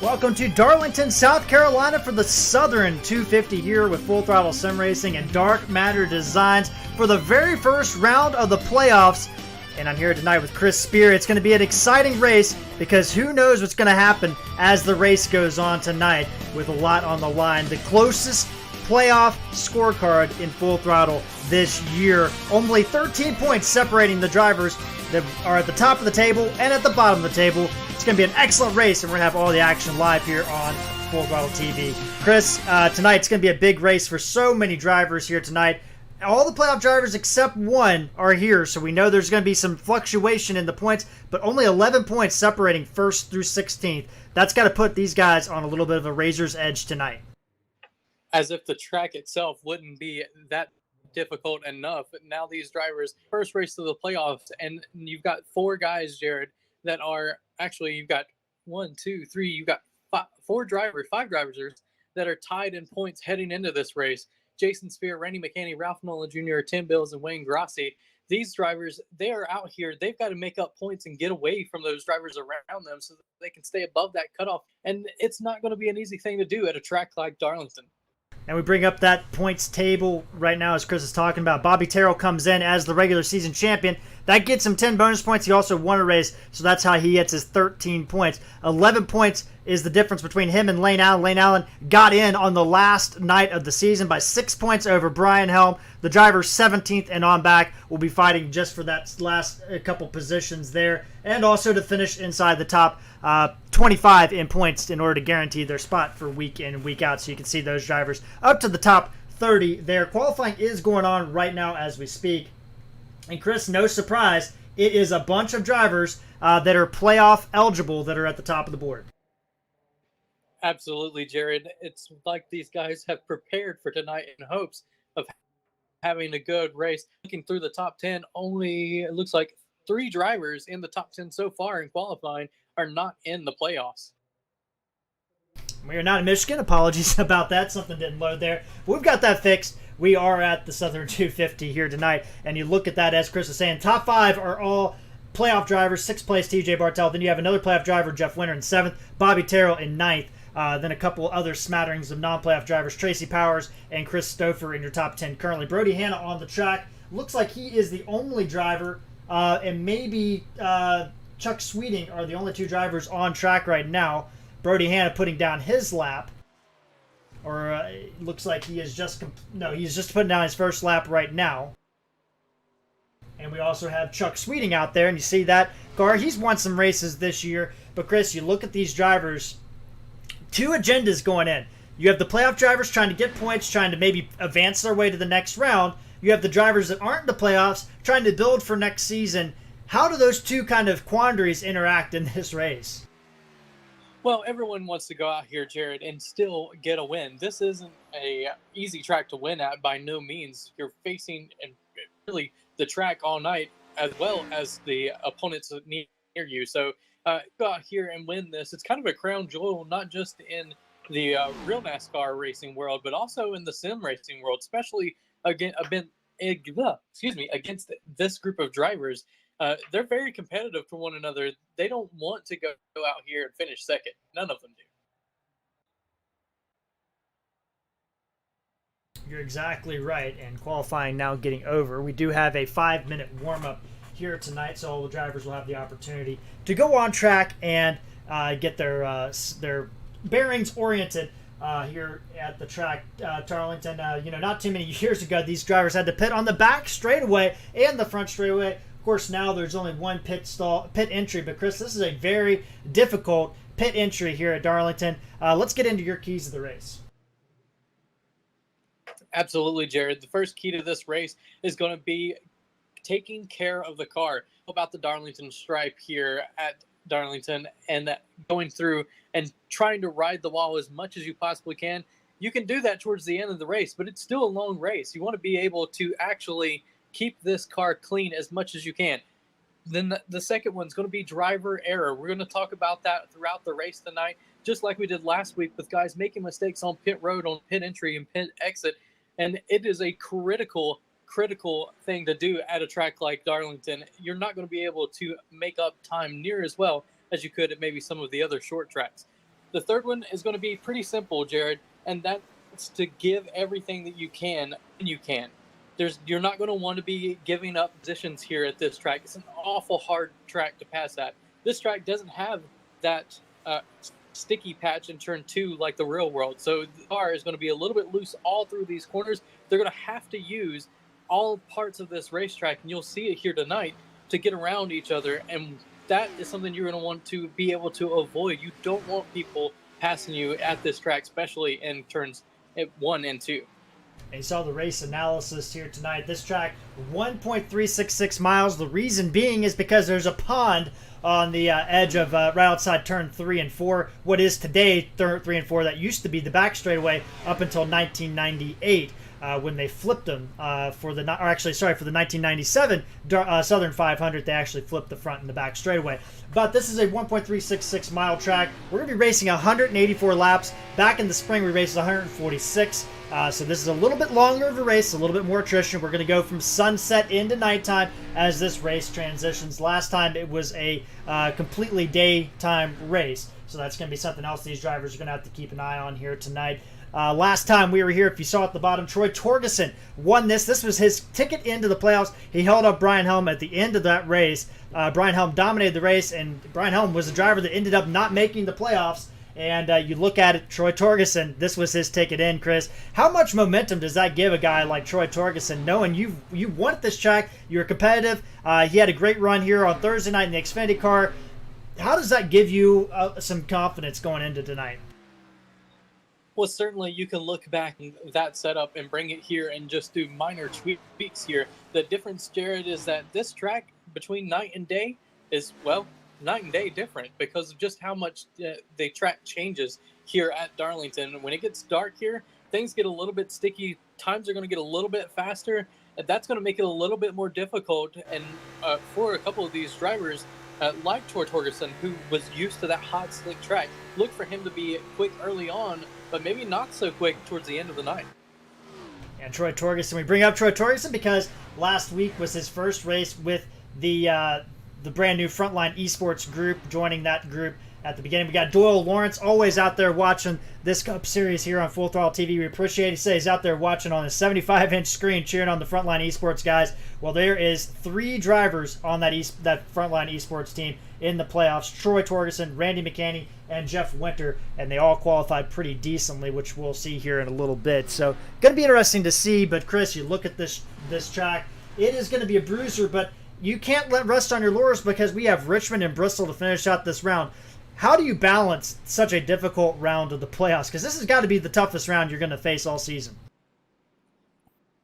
Welcome to Darlington, South Carolina for the Southern 250 here with Full Throttle Sim Racing and Darkmatter Designs for the very first round of the playoffs. And I'm here tonight with Chris Spear. It's going to be an exciting race because who knows what's going to happen as the race goes on tonight with a lot on the line. The closest playoff scorecard in Full Throttle this year. Only 13 points separating the drivers that are at the top of the table and at the bottom of the table. It's going to be an excellent race, and we're going to have all the action live here on Full Throttle TV. Chris, tonight's going to be a big race for so many drivers here tonight. All the playoff drivers except one are here, so we know there's going to be some fluctuation in the points, but only 11 points separating 1st through 16th. That's got to put these guys on a little bit of a razor's edge tonight. As if the track itself wouldn't be that difficult enough. Now these drivers, first race of the playoffs, and you've got 4 guys, Jared, that are actually, you've got 5 drivers that are tied in points heading into this race. Jason Spear, Randy McCanny, Ralph Nolan Jr., Tim Bills, and Wayne Grassi. These drivers, they are out here. They've got to make up points and get away from those drivers around them so that they can stay above that cutoff. And it's not going to be an easy thing to do at a track like Darlington. And we bring up that points table right now as Chris is talking about. Bobby Terrell comes in as the regular season champion. That gets him 10 bonus points. He also won a race, so that's how he gets his 13 points. 11 points is the difference between him and Lane Allen. Lane Allen got in on the last night of the season by 6 points over Brian Helm. The driver 17th and on back will be fighting just for that last couple positions there, and also to finish inside the top 25 in points in order to guarantee their spot for week in and week out. So you can see those drivers up to the top 30 there. Qualifying is going on right now as we speak. And Chris, no surprise, it is a bunch of drivers that are playoff eligible that are at the top of the board. Absolutely, Jared. It's like these guys have prepared for tonight in hopes of having a good race. Looking through the top 10, only it looks like 3 drivers in the top 10 so far in qualifying are not in the playoffs. We are not in Michigan. Apologies about that. Something didn't load there. But we've got that fixed. We are at the Southern 250 here tonight. And you look at that, as Chris was saying, top 5 are all playoff drivers. 6th place, TJ Bartell. Then you have another playoff driver, Jeff Winter, in 7th. Bobby Terrell in 9th. Then a couple other smatterings of non-playoff drivers, Tracy Powers and Chris Stouffer in your top 10 currently. Brody Hanna on the track. Looks like he is the only driver, and maybe Chuck Sweeting are the only 2 drivers on track right now. Brody Hanna putting down his lap. Or it looks like he is just... he's just putting down his first lap right now. And we also have Chuck Sweeting out there, and you see that car. He's won some races this year. But Chris, you look at these drivers... 2 agendas going in. You have the playoff drivers trying to get points, trying to maybe advance their way to the next round. You have the drivers that aren't in the playoffs trying to build for next season. How do those 2 kind of quandaries interact in this race? Well, everyone wants to go out here, Jared, and still get a win. This isn't a easy track to win at by no means. You're facing and really the track all night as well as the opponents near you. So go out here and win this. It's kind of a crown jewel, not just in the real NASCAR racing world, but also in the sim racing world, especially against this group of drivers. They're very competitive for one another. They don't want to go out here and finish second. None of them do. You're exactly right. And qualifying now getting over. We do have a 5-minute warm-up here tonight, so all the drivers will have the opportunity to go on track and get their bearings oriented here at the track, Darlington. Not too many years ago, these drivers had to pit on the back straightaway and the front straightaway. Of course, now there's only one pit entry, but Chris, this is a very difficult pit entry here at Darlington. Let's get into your keys of the race. Absolutely, Jared. The first key to this race is going to be taking care of the car. About the Darlington stripe here at Darlington and going through and trying to ride the wall as much as you possibly can. You can do that towards the end of the race, but it's still a long race. You want to be able to actually keep this car clean as much as you can. Then the second one's going to be driver error. We're going to talk about that throughout the race tonight, just like we did last week with guys making mistakes on pit road, on pit entry, and pit exit. And it is a critical thing to do at a track like Darlington. You're not going to be able to make up time near as well as you could at maybe some of the other short tracks. The third one is going to be pretty simple, Jared, and that's to give everything that you can when you can. You're not going to want to be giving up positions here at this track. It's an awful hard track to pass at. This track doesn't have that sticky patch in turn 2 like the real world. So the car is going to be a little bit loose all through these corners. They're going to have to use all parts of this racetrack, and you'll see it here tonight, to get around each other. And that is something you're going to want to be able to avoid. You don't want people passing you at this track, especially in turns 1 and 2. And you saw the race analysis here tonight. This track, 1.366 miles. The reason being is because there's a pond on the edge of right outside turn 3 and 4. What is today 3 and 4? That used to be the back straightaway up until 1998. When they flipped them for the 1997 Southern 500, they actually flipped the front and the back straightaway. But this is a 1.366 mile track. We're going to be racing 184 laps. Back in the spring, we raced 146. So this is a little bit longer of a race, a little bit more attrition. We're going to go from sunset into nighttime as this race transitions. Last time it was a completely daytime race. So that's going to be something else these drivers are going to have to keep an eye on here tonight. Last time we were here, if you saw at the bottom, Troy Torgerson won this. This was his ticket into the playoffs. He held up Brian Helm at the end of that race. Brian Helm dominated the race, and Brian Helm was the driver that ended up not making the playoffs. And you look at it, Troy Torgerson, this was his ticket in, Chris. How much momentum does that give a guy like Troy Torgerson, knowing you won at this track, you were competitive, he had a great run here on Thursday night in the Xfinity car. How does that give you some confidence going into tonight? Well, certainly you can look back at that setup and bring it here and just do minor tweaks here. The difference, Jared, is that this track between night and day is, well, night and day different because of just how much the track changes here at Darlington. When it gets dark here, things get a little bit sticky. Times are going to get a little bit faster. That's going to make it a little bit more difficult. And for a couple of these drivers, like Troy Torgerson, who was used to that hot, slick track, look for him to be quick early on, but maybe not so quick towards the end of the night. And Troy Torgerson, we bring up Troy Torgerson because last week was his first race with the brand new Frontline Esports group, joining that group at the beginning. We got Doyle Lawrence, always out there watching this Cup Series here on Full Throttle TV. We appreciate he says he's out there watching on a 75-inch screen, cheering on the Frontline Esports guys. Well, there is 3 drivers on that Frontline Esports team in the playoffs: Troy Torgerson, Randy McCanny, and Jeff Winter, and they all qualified pretty decently, which we'll see here in a little bit. So, going to be interesting to see. But Chris, you look at this track, it is going to be a bruiser, but you can't let rest on your laurels because we have Richmond and Bristol to finish out this round. How do you balance such a difficult round of the playoffs? Because this has got to be the toughest round you're going to face all season.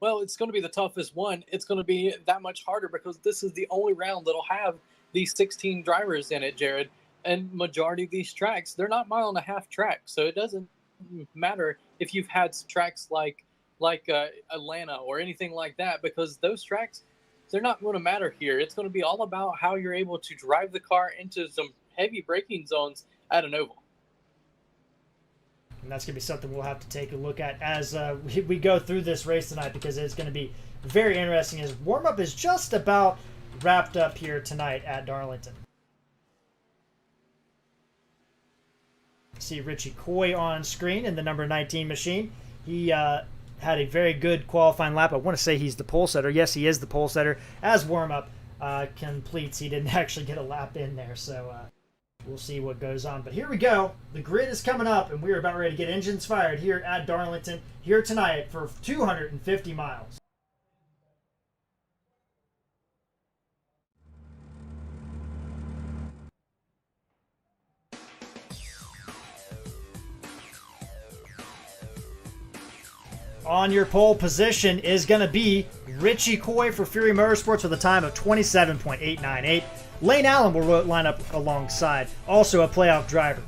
Well, it's going to be the toughest one. It's going to be that much harder because this is the only round that'll have these 16 drivers in it, Jared. And majority of these tracks, they're not mile-and-a-half tracks. So it doesn't matter if you've had tracks like Atlanta or anything like that, because those tracks, they're not going to matter here. It's going to be all about how you're able to drive the car into some heavy braking zones at an oval. And that's going to be something we'll have to take a look at as we go through this race tonight, because it's going to be very interesting. As warm-up is just about wrapped up here tonight at Darlington. See Richie Coy on screen in the number 19 machine. He had a very good qualifying lap. I want to say he's the pole setter. Yes, he is the pole setter. As warm-up completes, he didn't actually get a lap in there, so we'll see what goes on. But here we go. The grid is coming up, and we're about ready to get engines fired here at Darlington here tonight for 250 miles. On your pole position is going to be Richie Coy for Fury Motorsports with a time of 27.898. Lane Allen will line up alongside, also a playoff driver.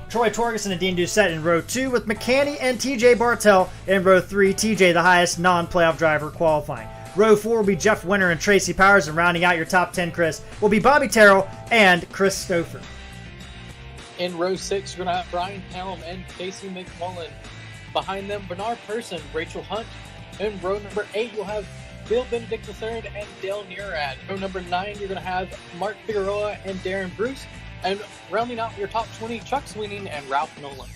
Troy Torgerson and Dean Doucette in row 2 with McCanny and TJ Bartel in row 3. TJ, the highest non-playoff driver qualifying. Row 4 will be Jeff Winter and Tracy Powers, and rounding out your top 10, Chris, will be Bobby Terrell and Chris Stouffer. In row 6, you're going to have Brian Helm and Casey McMullen. Behind them, Bernard Person, Rachel Hunt. In row number 8, you'll have Bill Benedict III and Dale Nearad. Row number 9, you're going to have Mark Figueroa and Darren Bruce. And rounding out your top 20, Chuck Sweeney and Ralph Nolan.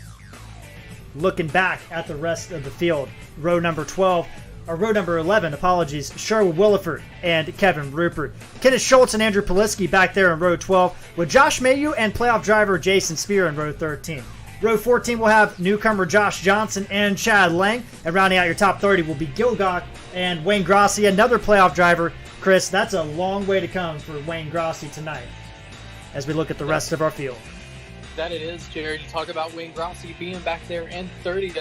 Looking back at the rest of the field, row number 11, apologies, Sherwood Williford and Kevin Rupert. Kenneth Schultz and Andrew Polisky back there in row 12, with Josh Mayu and playoff driver Jason Spear in row 13. Row 14 will have newcomer Josh Johnson and Chad Lang, and rounding out your top 30 will be Gil Gach and Wayne Grossi, another playoff driver. Chris, that's a long way to come for Wayne Grossi tonight as we look at the rest of our field. That it is, Jared. You talk about Wayne Grossi being back there in 30.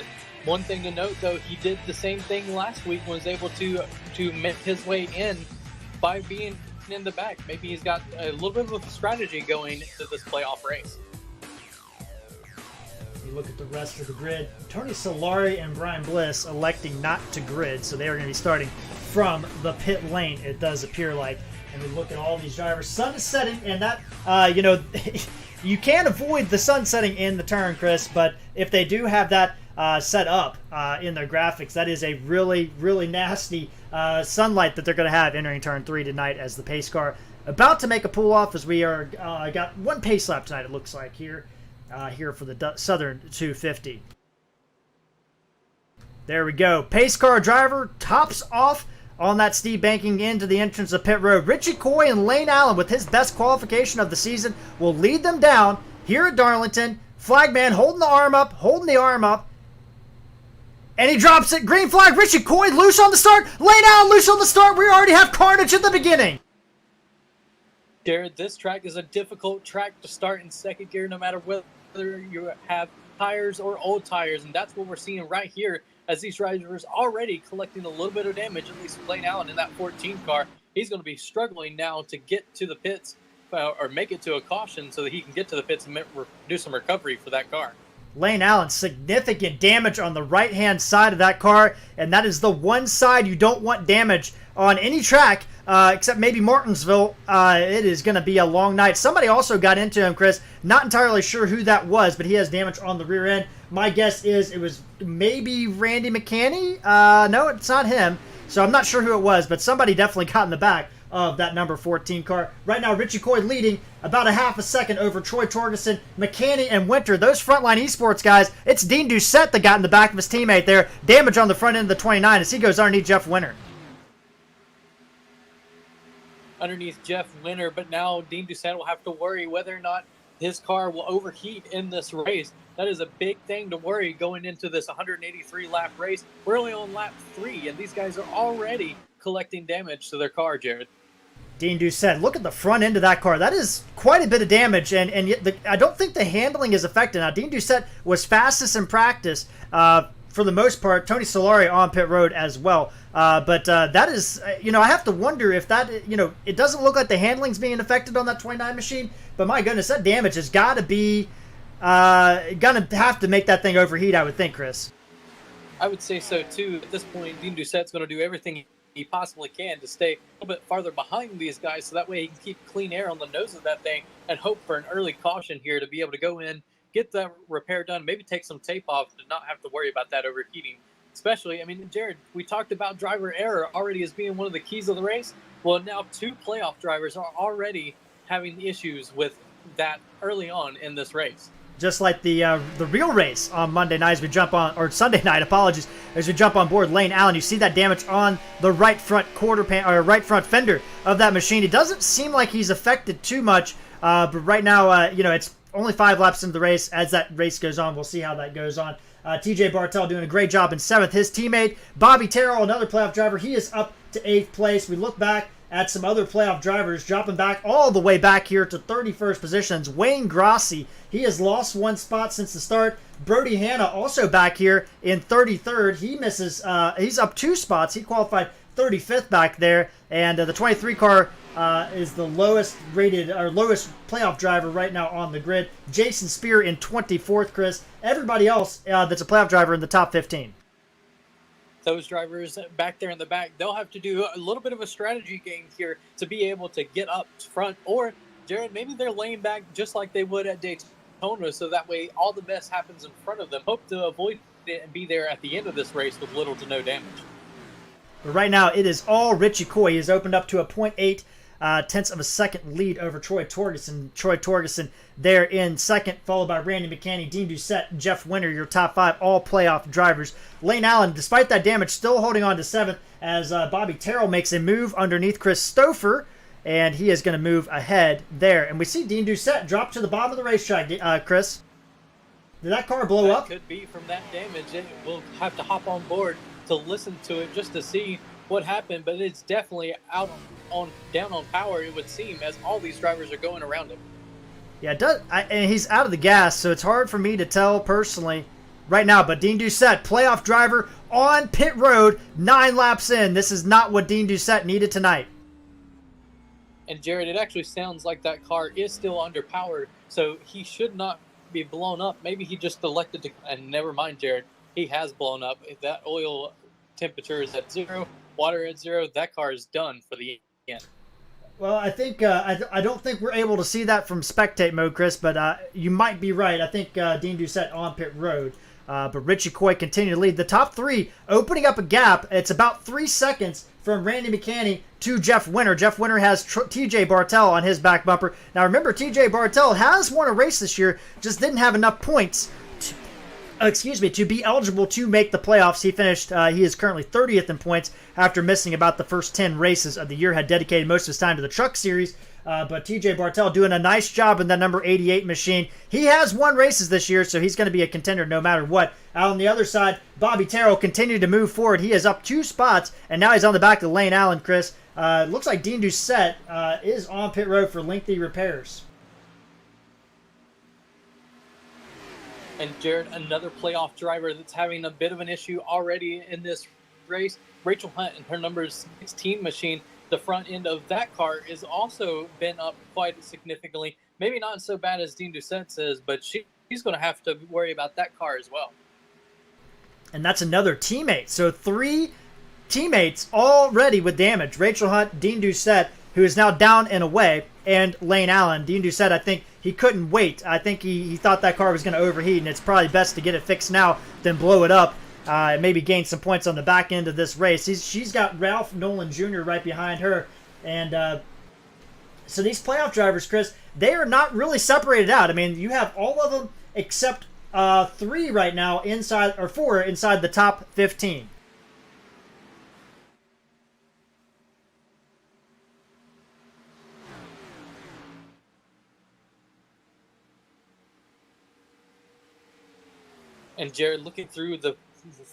One thing to note, though, he did the same thing last week and was able to make his way in by being in the back. Maybe he's got a little bit of a strategy going into this playoff race. You look at the rest of the grid. Tony Solari and Brian Bliss electing not to grid, so they are going to be starting from the pit lane, it does appear like. And we look at all these drivers. Sun is setting, and that, you can't avoid the sun setting in the turn, Chris, but if they do have that set up in their graphics, that is a really, really nasty sunlight that they're going to have entering turn 3 tonight as the pace car about to make a pull off as we are got one pace lap tonight, it looks like, here for the Southern 250. There we go. Pace car driver tops off on that steep banking into the entrance of pit road. Richie Coy and Lane Allen, with his best qualification of the season, will lead them down here at Darlington. Flagman holding the arm up. And he drops it. Green flag. Richie Coy loose on the start. Lane Allen loose on the start. We already have carnage at the beginning. Jared, this track is a difficult track to start in second gear, no matter whether you have tires or old tires. And that's what we're seeing right here, as these drivers already collecting a little bit of damage, at least Lane Allen in that 14 car. He's going to be struggling now to get to the pits or make it to a caution so that he can get to the pits and do some recovery for that car. Lane Allen, significant damage on the right-hand side of that car, and that is the one side you don't want damage on any track, except maybe Martinsville. It is going to be a long night. Somebody also got into him, Chris. Not entirely sure who that was, but he has damage on the rear end. My guess is it was maybe Randy McCanney. No, it's not him. So I'm not sure who it was, but somebody definitely got in the back of that number 14 car. Right now, Richie Coy leading about a half a second over Troy Torgerson, McCanney, and Winter. Those Frontline Esports guys, it's Dean Doucette that got in the back of his teammate there. Damage on the front end of the 29 as he goes underneath Jeff Winter. Underneath Jeff Winter, but now Dean Doucette will have to worry whether or not his car will overheat in this race. That is a big thing to worry going into this 183-lap race. We're only on lap 3, and these guys are already collecting damage to their car, Jared. Dean Doucette, look at the front end of that car. That is quite a bit of damage, and yet I don't think the handling is affected. Now, Dean Doucette was fastest in practice for the most part. Tony Solari on pit road as well. But that is, I have to wonder if that, it doesn't look like the handling's being affected on that 29 machine. But my goodness, that damage has got to be, going to have to make that thing overheat, I would think, Chris. I would say so, too. At this point, Dean Doucette's going to do everything he possibly can to stay a little bit farther behind these guys so that way he can keep clean air on the nose of that thing and hope for an early caution here to be able to go in, get the repair done, maybe take some tape off to not have to worry about that overheating. Especially, Jared, we talked about driver error already as being one of the keys of the race. Well, now 2 playoff drivers are already having issues with that early on in this race. Just like the real race on Monday night as we jump on, or Sunday night, apologies, as we jump on board Lane Allen. You see that damage on the right front right front fender of that machine. It doesn't seem like he's affected too much, but right now, it's only 5 laps into the race. As that race goes on, we'll see how that goes on. TJ Bartel doing a great job in 7th. His teammate, Bobby Terrell, another playoff driver, he is up to 8th place. We look back at some other playoff drivers dropping back all the way back here to 31st positions. Wayne Grossi, he has lost 1 spot since the start. Brody Hanna also back here in 33rd. He misses, he's up 2 spots. He qualified 35th back there. And the 23 car is the lowest rated, or lowest playoff driver right now on the grid. Jason Spear in 24th, Chris. Everybody else that's a playoff driver in the top 15. Those drivers back there in the back, they'll have to do a little bit of a strategy game here to be able to get up front. Or, Jared, maybe they're laying back just like they would at Daytona, so that way all the mess happens in front of them. Hope to avoid it and be there at the end of this race with little to no damage. But right now, it is all Richie Coy. He has opened up to a 0.8 tenths of a second lead over Troy Torgerson. Troy Torgerson there in second, followed by Randy McCanny, Dean Doucette, Jeff Winter, your top 5 all playoff drivers. Lane Allen, despite that damage, still holding on to 7th as Bobby Terrell makes a move underneath Chris Stouffer, and he is going to move ahead there. And we see Dean Doucette drop to the bottom of the racetrack, Chris. Did that car blow up? Could be from that damage. We'll have to hop on board to listen to it just to see what happened, but it's definitely down on power, it would seem, as all these drivers are going around him. Yeah, it does. And he's out of the gas, so it's hard for me to tell personally right now. But Dean Doucette, playoff driver on pit road, 9 laps in. This is not what Dean Doucette needed tonight. And Jared, it actually sounds like that car is still underpowered, so he should not be blown up. Maybe he just elected to, and never mind, Jared, he has blown up. If that oil temperature is at 0, water at 0, that car is done for the end. Well, I think I don't think we're able to see that from spectate mode, Chris, but you might be right. I think Dean Doucette on pit road. But Richie Coy continued to lead. The top 3 opening up a gap. It's about 3 seconds from Randy McCanny to Jeff Winter. Jeff Winter has TJ Bartel on his back bumper. Now remember, TJ Bartel has won a race this year, just didn't have enough points to be eligible to make the playoffs. He finished, he is currently 30th in points after missing about the first 10 races of the year, had dedicated most of his time to the truck series. But TJ Bartel doing a nice job in that number 88 machine. He has won races this year, so he's going to be a contender no matter what. Out on the other side, Bobby Terrell continued to move forward. He is up 2 spots, and now he's on the back of Lane Allen, Chris. Looks like Dean Doucette is on pit road for lengthy repairs. And Jared, another playoff driver that's having a bit of an issue already in this race, Rachel Hunt and her number 16 machine. The front end of that car is also been up quite significantly. Maybe not so bad as Dean Doucette says, but she's going to have to worry about that car as well. And that's another teammate. So 3 teammates already with damage. Rachel Hunt, Dean Doucette, who is now down and away, and Lane Allen. Dean Doucette, I think he couldn't wait. I think he thought that car was going to overheat, and it's probably best to get it fixed now than blow it up. Maybe gain some points on the back end of this race. She's got Ralph Nolan Jr. right behind her. And so these playoff drivers, Chris, they are not really separated out. I mean, you have all of them except 3 right now inside, or 4 inside the top 15. And Jared, looking through the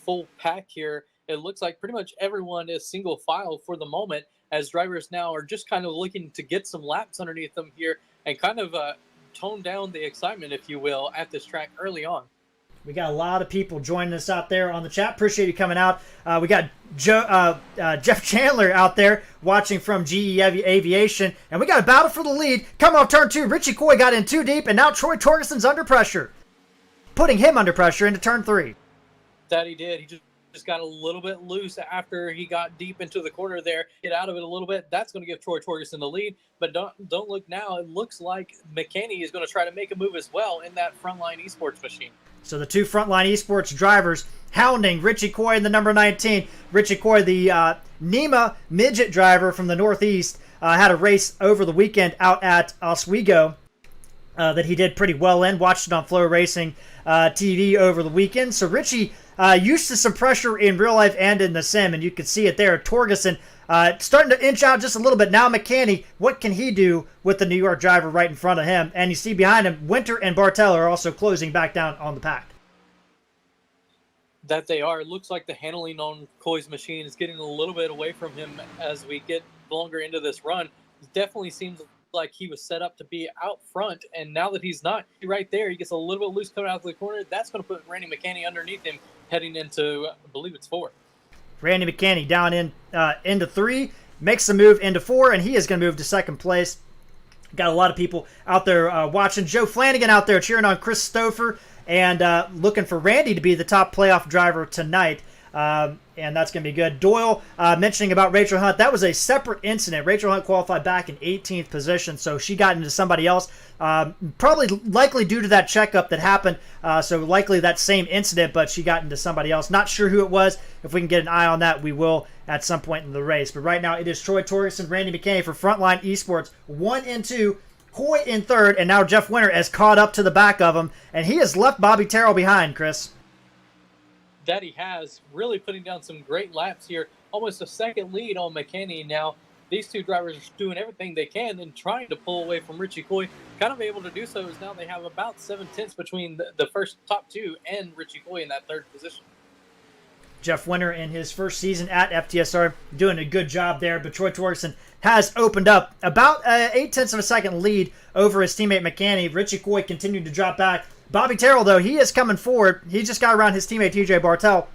full pack here, it looks like pretty much everyone is single file for the moment, as drivers now are just kind of looking to get some laps underneath them here and kind of tone down the excitement, if you will, at this track early on. We got a lot of people joining us out there on the chat. Appreciate you coming out. We got Jeff Chandler out there watching from GE Aviation. And we got a battle for the lead. Coming off turn 2, Richie Coy got in too deep, and now Troy Torgerson's under pressure, putting him under pressure into turn 3. That he did. He just got a little bit loose after he got deep into the corner there. Get out of it a little bit. That's going to give Troy Torgerson the lead. But don't look now. It looks like McCanny is going to try to make a move as well in that Frontline Esports machine. So the 2 Frontline Esports drivers hounding Richie Coy in the number 19. Richie Coy, the NEMA midget driver from the Northeast, had a race over the weekend out at Oswego that he did pretty well in. Watched it on Flow Racing TV over the weekend. So Richie used to some pressure in real life and in the sim, and you could see it there. Torgerson starting to inch out just a little bit. Now McCanny, what can he do with the New York driver right in front of him? And you see behind him, Winter and Bartel are also closing back down on the pack. That they are. It looks like the handling on Coy's machine is getting a little bit away from him as we get longer into this run. It definitely seems like he was set up to be out front, and now that he's not right there, he gets a little bit loose coming out of the corner. That's going to put Randy McCanny underneath him heading into, I believe it's 4. Randy McCanny down into 3, makes the move into 4, and he is going to move to second place. Got a lot of people out there watching. Joe Flanagan out there cheering on Chris Stouffer and looking for Randy to be the top playoff driver tonight. and that's going to be good. Doyle mentioning about Rachel Hunt, that was a separate incident. Rachel Hunt qualified back in 18th position, so she got into somebody else, probably likely due to that checkup that happened, so likely that same incident, but she got into somebody else. Not sure who it was. If we can get an eye on that, we will at some point in the race. But right now, it is Troy Torgerson, Randy McKay for Frontline Esports, 1 and 2. Coy in third, and now Jeff Winter has caught up to the back of him, and he has left Bobby Terrell behind, Chris. That he has, really putting down some great laps here. Almost a second lead on McKinney now. These two drivers are doing everything they can and trying to pull away from Richie Coy. Kind of able to do so as now they have about 7/10 between the first top two and Richie Coy in that third position. Jeff Winter in his first season at FTSR doing a good job there, but Troy Torgerson has opened up about 8/10 of a second lead over his teammate McCanny. Richie Coy continued to drop back. Bobby Terrell, though, he is coming forward. He just got around his teammate TJ Bartel.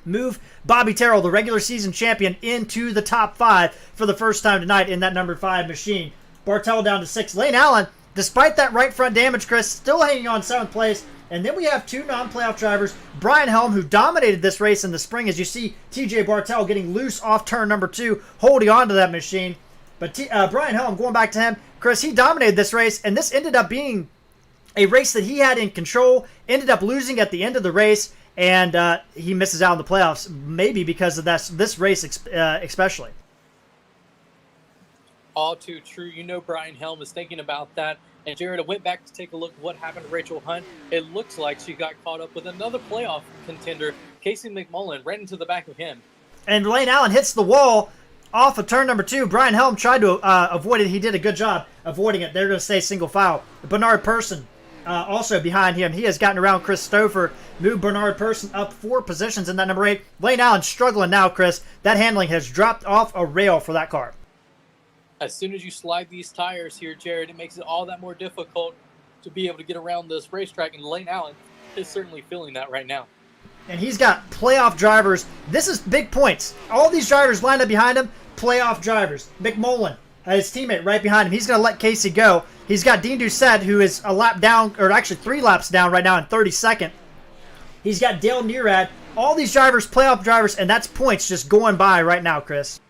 Move Bobby Terrell, the regular season champion, into the top 5 for the first time tonight in that number 5 machine. Bartel down to 6. Lane Allen, despite that right front damage, Chris, still hanging on 7th place. And then we have 2 non-playoff drivers. Brian Helm, who dominated this race in the spring, as you see TJ Bartel getting loose off turn number 2, holding on to that machine. But Brian Helm, going back to him, Chris, he dominated this race, and this ended up being a race that he had in control, ended up losing at the end of the race, and he misses out in the playoffs, maybe because of this race especially. All too true. You know Brian Helm is thinking about that. And Jared, I went back to take a look at what happened to Rachel Hunt. It looks like she got caught up with another playoff contender, Casey McMullen, right into the back of him. And Lane Allen hits the wall off of turn number 2. Brian Helm tried to avoid it. He did a good job avoiding it. They're going to stay single file. Bernard Person also behind him. He has gotten around Chris Stouffer, moved Bernard Person up 4 positions in that number 8. Lane Allen struggling now, Chris. That handling has dropped off a rail for that car. As soon as you slide these tires here, Jared, it makes it all that more difficult to be able to get around this racetrack, and Lane Allen is certainly feeling that right now. And he's got playoff drivers. This is big points. All these drivers lined up behind him, playoff drivers. McMullen, his teammate right behind him. He's going to let Casey go. He's got Dean Doucette, who is a lap down, or actually 3 laps down right now in 32nd. He's got Dale Nearad. All these drivers, playoff drivers, and that's points just going by right now, Chris.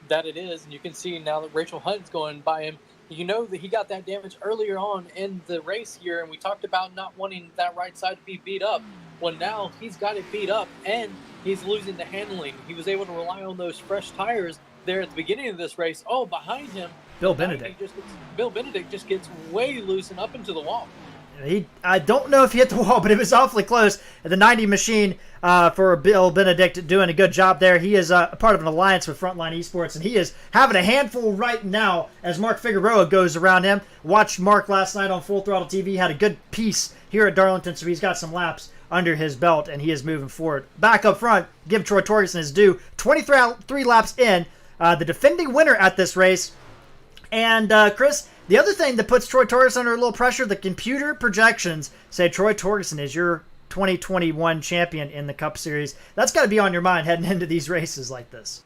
That it is, and you can see now that Rachel Hunt's going by him. You know that he got that damage earlier on in the race here, and we talked about not wanting that right side to be beat up. Well, now he's got it beat up, and he's losing the handling. He was able to rely on those fresh tires there at the beginning of this race. Oh, behind him, Bill Benedict just gets way loose and up into the wall. I don't know if he hit the wall, but it was awfully close. The 90 machine for Bill Benedict doing a good job there. He is a part of an alliance with Frontline Esports, and he is having a handful right now as Mark Figueroa goes around him. Watched Mark last night on Full Throttle TV. Had a good piece here at Darlington, so he's got some laps under his belt, and he is moving forward. Back up front, give Troy Torgerson his due. 23 laps in, the defending winner at this race. And, Chris, the other thing that puts Troy Torgerson under a little pressure, the computer projections say Troy Torgerson is your 2021 champion in the Cup Series. That's got to be on your mind heading into these races like this.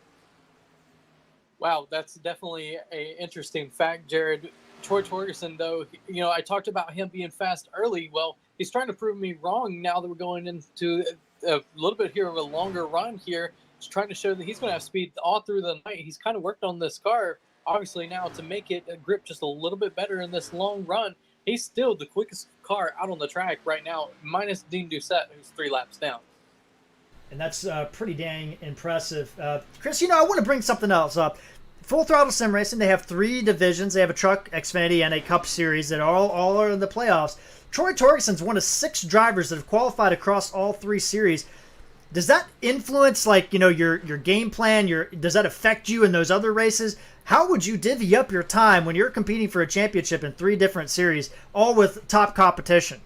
Wow, that's definitely an interesting fact, Jared. Troy Torgerson, though, you know, I talked about him being fast early. Well, he's trying to prove me wrong now that we're going into a little bit here of a longer run here. He's trying to show that he's going to have speed all through the night. He's kind of worked on this car, obviously, now to make it grip just a little bit better in this long run. He's still the quickest car out on the track right now, minus Dean Doucette, who's 3 laps down. And that's pretty dang impressive. Chris, you know, I want to bring something else up. Full Throttle Sim Racing, they have 3 divisions. They have a Truck, Xfinity, and a Cup Series that all are in the playoffs. Troy Torgerson's one of 6 drivers that have qualified across all 3 series. Does that influence, like, you know, your game plan? Does that affect you in those other races? How would you divvy up your time when you're competing for a championship in 3 different series, all with top competition?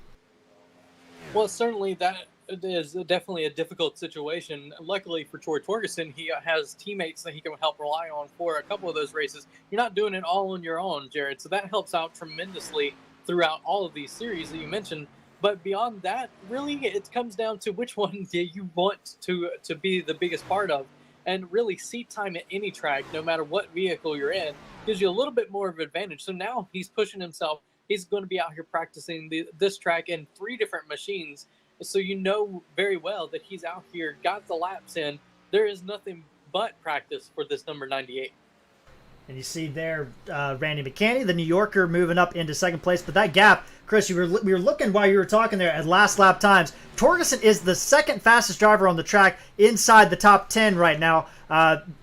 Well, certainly that is definitely a difficult situation. Luckily for Troy Torgerson, he has teammates that he can help rely on for a couple of those races. You're not doing it all on your own, Jared, so that helps out tremendously throughout all of these series that you mentioned. But beyond that, really, it comes down to which one do you want to be the biggest part of. And really, seat time at any track, no matter what vehicle you're in, gives you a little bit more of an advantage. So now he's pushing himself. He's going to be out here practicing this track in 3 different machines So you know very well that he's out here, got the laps in. There is nothing but practice for this number 98. And you see there Randy McCanny, the New Yorker, moving up into second place. But that gap, Chris, we were looking while you were talking there at last lap times. Torgerson is the second fastest driver on the track inside the top 10 right now.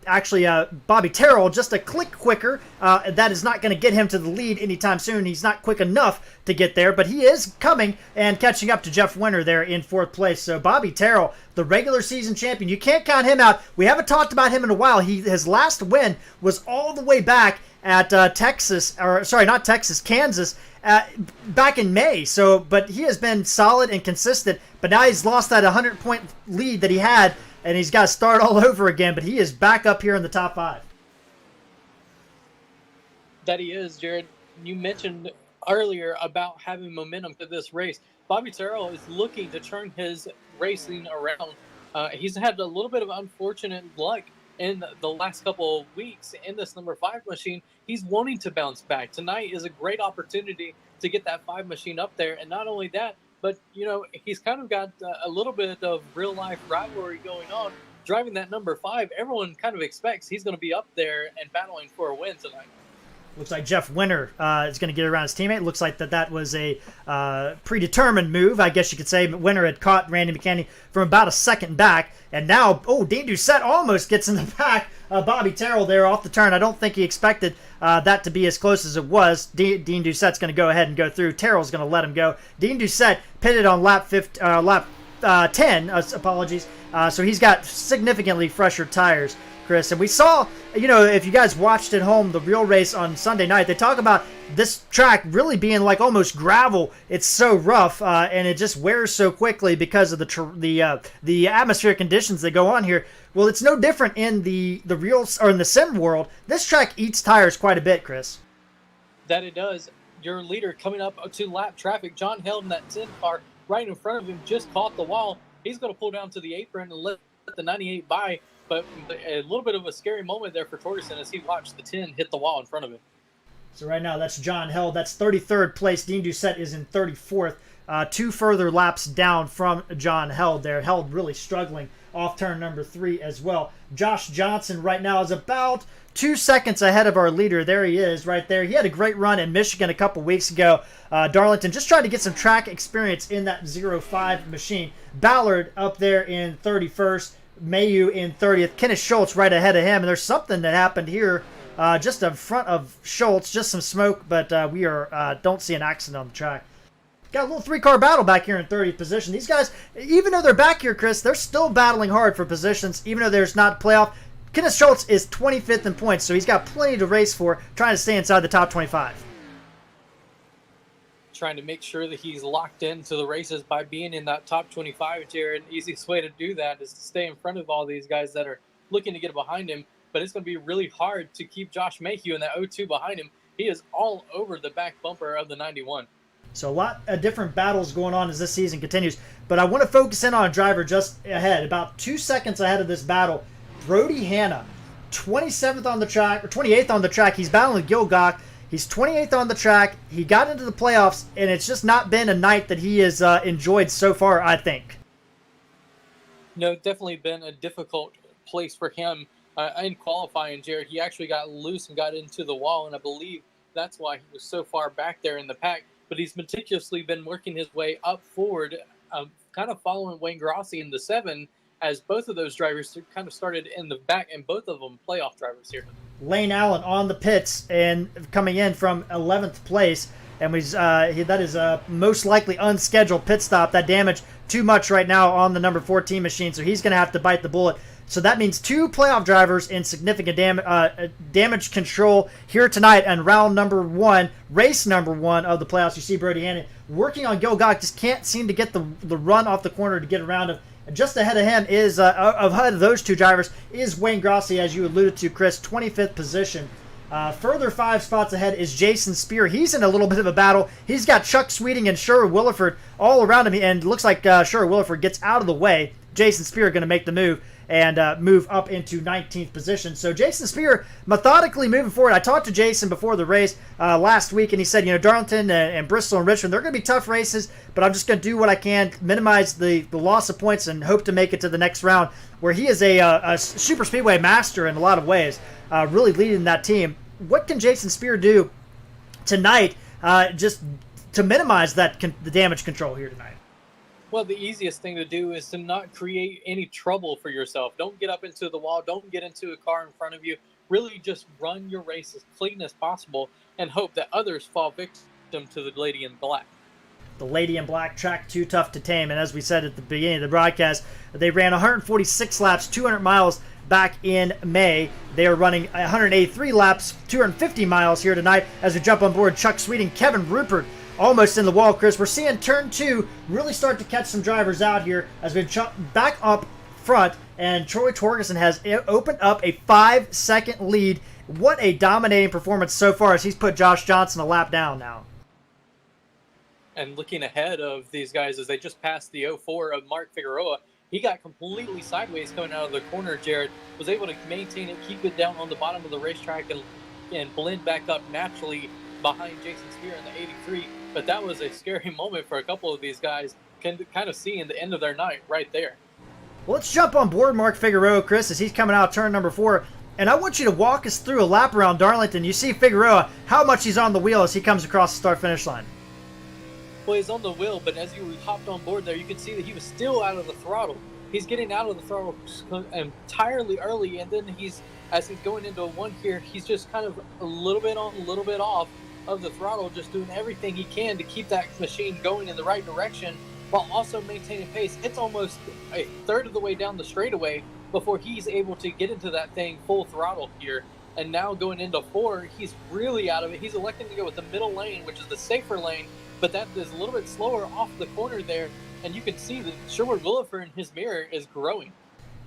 Actually, Bobby Terrell just a click quicker. That is not going to get him to the lead anytime soon. He's not quick enough to get there, but he is coming and catching up to Jeff Winter there in fourth place. So Bobby Terrell, the regular season champion, you can't count him out. We haven't talked about him in a while. His last win was all the way back at Kansas, back in May. So, but he has been solid and consistent. But now he's lost that 100-point lead that he had, and he's got to start all over again. But he is back up here in the top 5. That he is, Jared. You mentioned earlier about having momentum for this race. Bobby Terrell is looking to turn his racing around. He's had a little bit of unfortunate luck in the last couple of weeks in this number 5 machine. He's wanting to bounce back. Tonight is a great opportunity to get that 5 machine up there. And not only that, but, you know, he's kind of got a little bit of real-life rivalry going on. Driving that number 5, everyone kind of expects he's going to be up there and battling for a win tonight. Looks like Jeff Winter is going to get around his teammate. Looks like that was a predetermined move, I guess you could say. Winter had caught Randy McCanny from about a second back. And now, Dean Doucette almost gets in the back of Bobby Terrell there off the turn. I don't think he expected that to be as close as it was. Dean Doucette's going to go ahead and go through. Terrell's going to let him go. Dean Doucette pitted on lap 10, apologies. So he's got significantly fresher tires, Chris. And we saw, if you guys watched at home the real race on Sunday night, they talk about this track really being like almost gravel. It's so rough, and it just wears so quickly because of the atmospheric conditions that go on here. Well, it's no different in the real or in the sim world. This track eats tires quite a bit, Chris. That it does. Your leader coming up to lap traffic, John Held in that 10 car right in front of him, just caught the wall. He's going to pull down to the apron and let the 98 by. But a little bit of a scary moment there for Torgerson as he watched the 10 hit the wall in front of him. So right now that's John Held. That's 33rd place. Dean Doucette is in 34th. 2 further laps down from John Held there. Held really struggling off turn number 3 as well. Josh Johnson right now is about 2 seconds ahead of our leader. There he is right there. He had a great run in Michigan a couple weeks ago. Darlington just trying to get some track experience in that 05 machine. Ballard up there in 31st. Mayu in 30th. Kenneth Schultz right ahead of him. And there's something that happened here just in front of Schultz. Just some smoke, but we don't see an accident on the track. Got a little 3-car battle back here in 30th position. These guys, even though they're back here, Chris, they're still battling hard for positions, even though there's not playoff. Kenneth Schultz is 25th in points, so he's got plenty to race for, trying to stay inside the top 25. Trying to make sure that he's locked into the races by being in that top 25, Jared. Easiest way to do that is to stay in front of all these guys that are looking to get behind him. But it's going to be really hard to keep Josh Mayhew in that 02 behind him. He is all over the back bumper of the 91. So a lot of different battles going on as this season continues. But I want to focus in on a driver just ahead, about 2 seconds ahead of this battle. Brody Hanna, 27th on the track, or 28th on the track. He's battling Gilgock. He's 28th on the track. He got into the playoffs, and it's just not been a night that he has enjoyed so far, I think. No, definitely been a difficult place for him in qualifying, Jared. He actually got loose and got into the wall, and I believe that's why he was so far back there in the pack. But he's meticulously been working his way up forward, kind of following Wayne Grossi in the 7, as both of those drivers kind of started in the back, and both of them playoff drivers here. Lane Allen on the pits and coming in from 11th place, and that is a most likely unscheduled pit stop. That damaged too much right now on the number 14 machine, so he's going to have to bite the bullet. So that means 2 playoff drivers in significant damage control here tonight on round number 1, race number 1 of the playoffs. You see Brody Hannon working on Gilgock, just can't seem to get the run off the corner to get around him. Just ahead of him is, ahead of those 2 drivers, is Wayne Grossi, as you alluded to, Chris, 25th position. Further 5 spots ahead is Jason Spear. He's in a little bit of a battle. He's got Chuck Sweeting and Sherwood Williford all around him, and it looks like Sherwood Williford gets out of the way. Jason Spear going to make the move and move up into 19th position. So Jason Spear methodically moving forward. I talked to Jason before the race last week, and he said, Darlington and Bristol and Richmond, they're going to be tough races, but I'm just going to do what I can, minimize the loss of points, and hope to make it to the next round, where he is a super speedway master in a lot of ways, really leading that team. What can Jason Spear do tonight just to minimize the damage control here tonight? Well, the easiest thing to do is to not create any trouble for yourself. Don't get up into the wall. Don't get into a car in front of you. Really just run your race as clean as possible and hope that others fall victim to the Lady in Black. The Lady in Black, track too tough to tame. And as we said at the beginning of the broadcast, they ran 146 laps, 200 miles back in May. They are running 183 laps, 250 miles here tonight as we jump on board Chuck Sweeting, Kevin Rupert, almost in the wall, Chris. We're seeing turn 2 really start to catch some drivers out here as we jump back up front, and Troy Torgerson has opened up a 5-second lead. What a dominating performance so far as he's put Josh Johnson a lap down now. And looking ahead of these guys as they just passed the 04 of Mark Figueroa, he got completely sideways coming out of the corner. Jared was able to maintain it, keep it down on the bottom of the racetrack, and blend back up naturally behind Jason Spear in the 83. But that was a scary moment for a couple of these guys, can kind of see in the end of their night right there. Well, let's jump on board Mark Figueroa, Chris, as he's coming out turn number 4. And I want you to walk us through a lap around Darlington. You see Figueroa, how much he's on the wheel as he comes across the start-finish line. Well, he's on the wheel, but as you hopped on board there, you could see that he was still out of the throttle. He's getting out of the throttle entirely early, and then as he's going into a 1 here, he's just kind of a little bit on, a little bit off of the throttle, just doing everything he can to keep that machine going in the right direction while also maintaining pace. It's almost a third of the way down the straightaway before he's able to get into that thing full throttle here. And now going into 4, he's really out of it. He's electing to go with the middle lane, which is the safer lane, but that is a little bit slower off the corner there. And you can see that Sherwood Williford in his mirror is growing.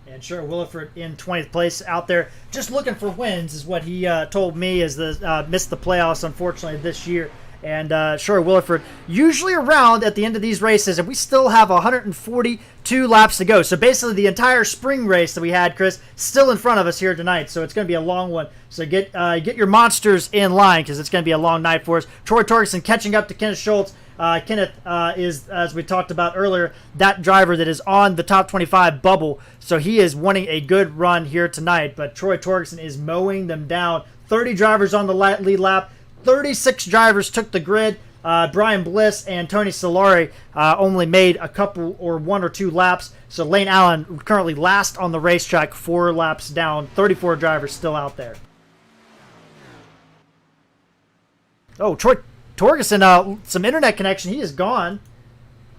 And sure, Williford in 20th place out there, just looking for wins, is what he told me, as missed the playoffs, unfortunately, this year. And sure, Williford usually around at the end of these races, and we still have 142 laps to go. So basically the entire spring race that we had, Chris, still in front of us here tonight. So it's going to be a long one. So get your monsters in line, because it's going to be a long night for us. Troy Torgerson catching up to Kenneth Schultz. Kenneth is, as we talked about earlier, that driver that is on the top 25 bubble. So he is wanting a good run here tonight. But Troy Torgerson is mowing them down. 30 drivers on the lead lap. 36 drivers took the grid. Brian Bliss and Tony Solari only made a couple or 1 or 2 laps. So Lane Allen currently last on the racetrack, 4 laps down. 34 drivers still out there. Oh, Troy Torgerson, some internet connection. He is gone.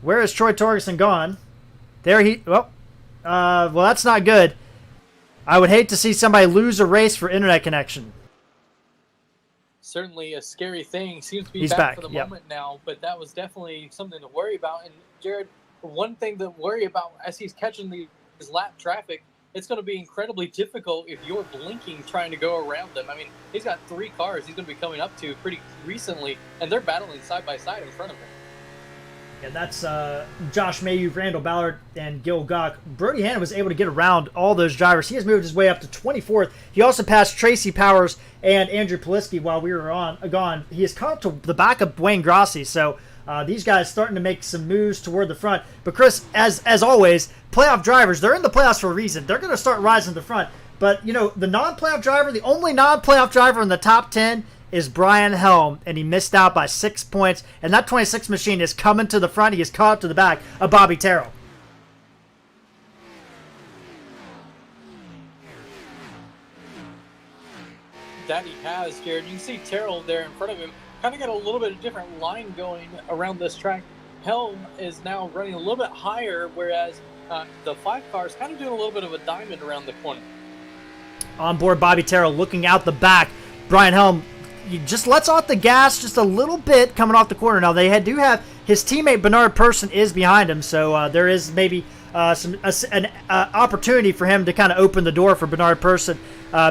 Where is Troy Torgerson gone? There well, that's not good. I would hate to see somebody lose a race for internet connection. Certainly a scary thing. Seems to be He's back for the yep. moment now, but that was definitely something to worry about. And Jared, one thing to worry about as he's catching his lap traffic, it's going to be incredibly difficult if you're blinking trying to go around them. I mean, he's got 3 cars he's going to be coming up to pretty recently, and they're battling side by side in front of him. And that's Josh Mayhew, Randall Ballard, and Gil Gach. Brody Hannon was able to get around all those drivers. He has moved his way up to 24th. He also passed Tracy Powers and Andrew Poliski while we were gone. He has caught up to the back of Wayne Grossi. So these guys starting to make some moves toward the front. But Chris, as always, playoff drivers, they're in the playoffs for a reason. They're going to start rising to the front. But, the non-playoff driver, the only non-playoff driver in the top 10 is Brian Helm, and he missed out by 6 points. And that 26 machine is coming to the front. He is caught up to the back of Bobby Terrell. That he has, Jared. You can see Terrell there in front of him. Kind of got a little bit of different line going around this track. Helm is now running a little bit higher, whereas the 5 cars kind of doing a little bit of a diamond around the corner. On board Bobby Terrell looking out the back. Brian Helm just lets off the gas just a little bit coming off the corner. Now they do have his teammate Bernard Persson is behind him, so there is maybe an opportunity for him to kind of open the door for Bernard Persson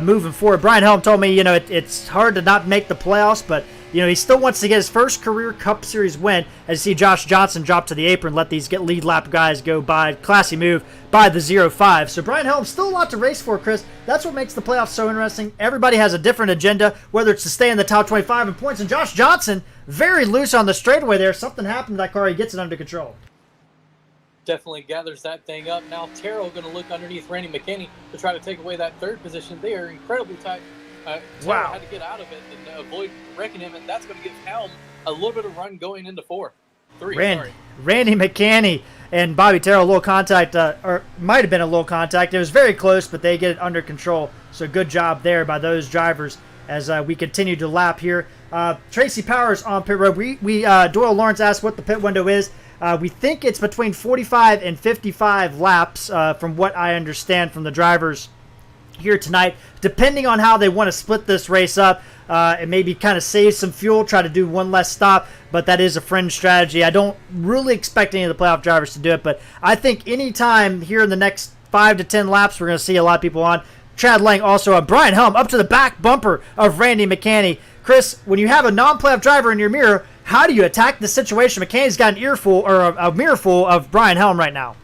moving forward. Brian Helm told me, it's hard to not make the playoffs, but he still wants to get his first career Cup Series win. As you see Josh Johnson drop to the apron, let these lead lap guys go by. Classy move by the 0-5. So Brian Helm, still a lot to race for, Chris. That's what makes the playoffs so interesting. Everybody has a different agenda, whether it's to stay in the top 25 in points. And Josh Johnson, very loose on the straightaway there. Something happened to that car. He gets it under control. Definitely gathers that thing up. Now Terrell going to look underneath Randy McKinney to try to take away that third position. They are incredibly tight. Terrell had to get out of it and avoid wrecking him, and that's going to give Helm a little bit of run going into three. Randy McKinney and Bobby Terrell, a little contact, or might have been a little contact. It was very close, but they get it under control. So good job there by those drivers as we continue to lap here. Tracy Powers on pit road. Doyle Lawrence asked what the pit window is. We think it's between 45 and 55 laps, from what I understand from the drivers here tonight, depending on how they want to split this race up and maybe kind of save some fuel, try to do one less stop, but that is a fringe strategy. I don't really expect any of the playoff drivers to do it, but I think anytime here in the next 5 to 10 laps, we're going to see a lot of people on. Chad Lang also on. Brian Helm up to the back bumper of Randy McKinney. Chris, when you have a non-playoff driver in your mirror, how do you attack the situation? McKinney's got an earful or a mirror full of Brian Helm right now.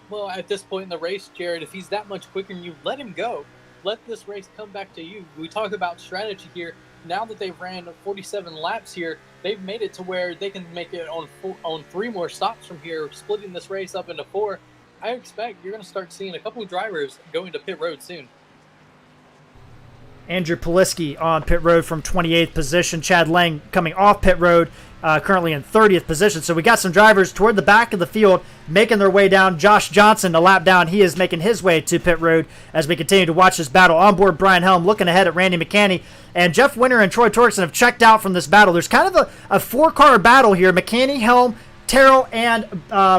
Well, at this point in the race, Jared, if he's that much quicker than you, let him go. Let this race come back to you. We talk about strategy here. Now that they've ran 47 laps here, they've made it to where they can make it on 3 more stops from here, splitting this race up into 4. I expect you're going to start seeing a couple of drivers going to pit road soon. Andrew Poliski on pit road from 28th position. Chad Lang coming off pit road, currently in 30th position. So we got some drivers toward the back of the field making their way down. Josh Johnson, a lap down, he is making his way to pit road as we continue to watch this battle. On board Brian Helm looking ahead at Randy McKinney. And Jeff Winter and Troy Torkson have checked out from this battle. There's kind of a 4-car battle here. McKinney, Helm, Terrell, and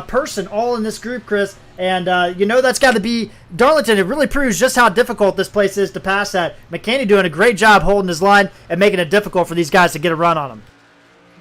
Person all in this group, Chris. And, that's got to be Darlington. It really proves just how difficult this place is to pass at. McKinney doing a great job holding his line and making it difficult for these guys to get a run on him.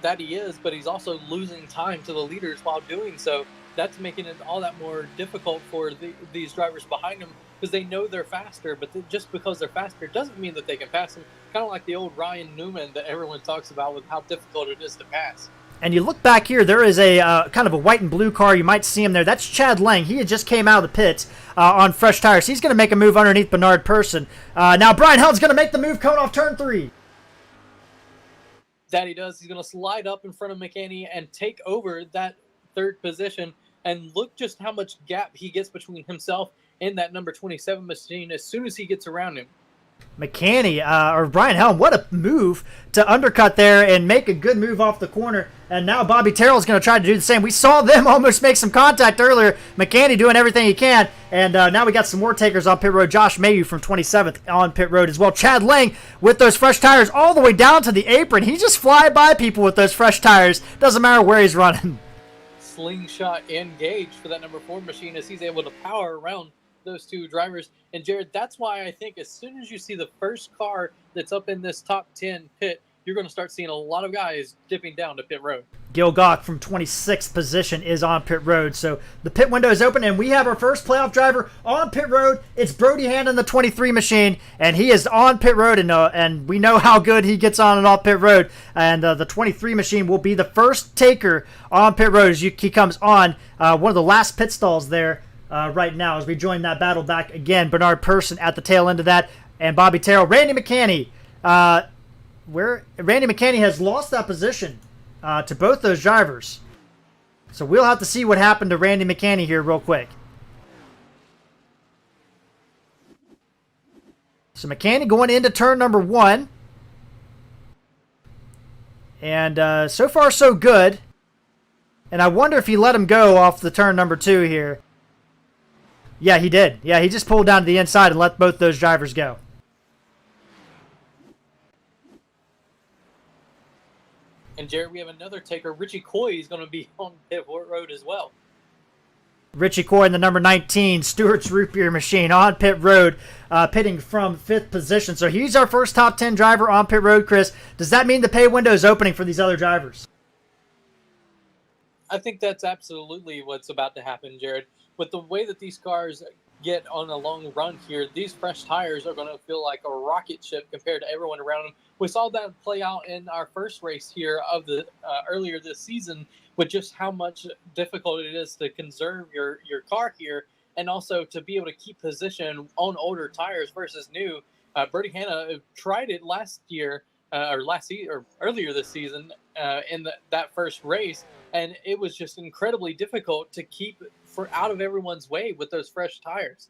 That he is, but he's also losing time to the leaders while doing so. That's making it all that more difficult for these drivers behind him because they know they're faster, but just because they're faster doesn't mean that they can pass him. Kind of like the old Ryan Newman that everyone talks about with how difficult it is to pass. And you look back here, there is a kind of a white and blue car. You might see him there. That's Chad Lang. He had just came out of the pits on fresh tires. He's going to make a move underneath Bernard Person. Now Brian Helm's going to make the move coming off turn 3. That he does. He's going to slide up in front of McKinney and take over that 3rd position. And look just how much gap he gets between himself and that number 27 machine as soon as he gets around him. McKinney, or Brian Helm, what a move to undercut there and make a good move off the corner. And now Bobby Terrell is going to try to do the same. We saw them almost make some contact earlier. McKinney doing everything he can. And now we got some more takers on pit road. Josh Mayu from 27th on pit road as well. Chad Lang with those fresh tires all the way down to the apron. He just fly by people with those fresh tires. Doesn't matter where he's running. Slingshot engaged for that number 4 machine as he's able to power around those 2 drivers. And Jared, that's why I think as soon as you see the first car that's up in this top 10 pit, you're going to start seeing a lot of guys dipping down to pit road. Gil Gach from 26th position is on pit road. So the pit window is open, and we have our first playoff driver on pit road. It's Brody Hand in the 23 machine, and he is on pit road, and we know how good he gets on and off pit road. And the 23 machine will be the first taker on pit road as he comes on one of the last pit stalls there. Right now as we join that battle back again. Bernard Person at the tail end of that, and Bobby Terrell. Randy McKinney, where Randy McKinney has lost that position to both those drivers. So we'll have to see what happened to Randy McKinney here real quick. So McKinney going into turn number 1. And so far so good. And I wonder if he let him go off the turn number 2 here. Yeah, he did. Yeah, he just pulled down to the inside and let both those drivers go. And Jared, we have another taker. Richie Coy is going to be on pit road as well. Richie Coy in the number 19 Stewart's Root Beer Machine on pit road, pitting from 5th position. So he's our first top 10 driver on pit road, Chris. Does that mean the pay window is opening for these other drivers? I think that's absolutely what's about to happen, Jared. With the way that these cars get on a long run here, these fresh tires are going to feel like a rocket ship compared to everyone around them. We saw that play out in our first race here of the earlier this season, with just how much difficult it is to conserve your car here, and also to be able to keep position on older tires versus new. Bertie Hanna tried it last year, or earlier this season in that first race, and it was just incredibly difficult to keep out of everyone's way with those fresh tires.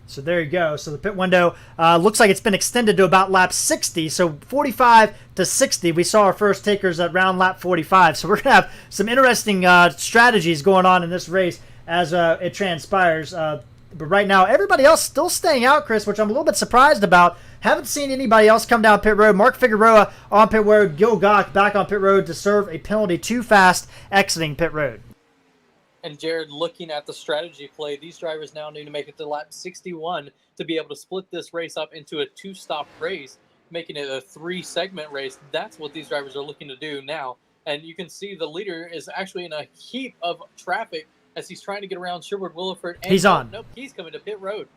So there you go. So the pit window looks like it's been extended to about lap 60. So 45 to 60. We saw our first takers at round lap 45. So we're going to have some interesting strategies going on in this race as it transpires. But right now, everybody else still staying out, Chris, which I'm a little bit surprised about. Haven't seen anybody else come down pit road. Mark Figueroa on pit road. Gil Gach back on pit road to serve a penalty too fast exiting pit road. And Jared, looking at the strategy play, these drivers now need to make it to lap 61 to be able to split this race up into a two-stop race, making it a three-segment race. That's what these drivers are looking to do now. And you can see the leader is actually in a heap of traffic as he's trying to get around Sherwood Williford. And he's on. Nope, he's coming to pit road.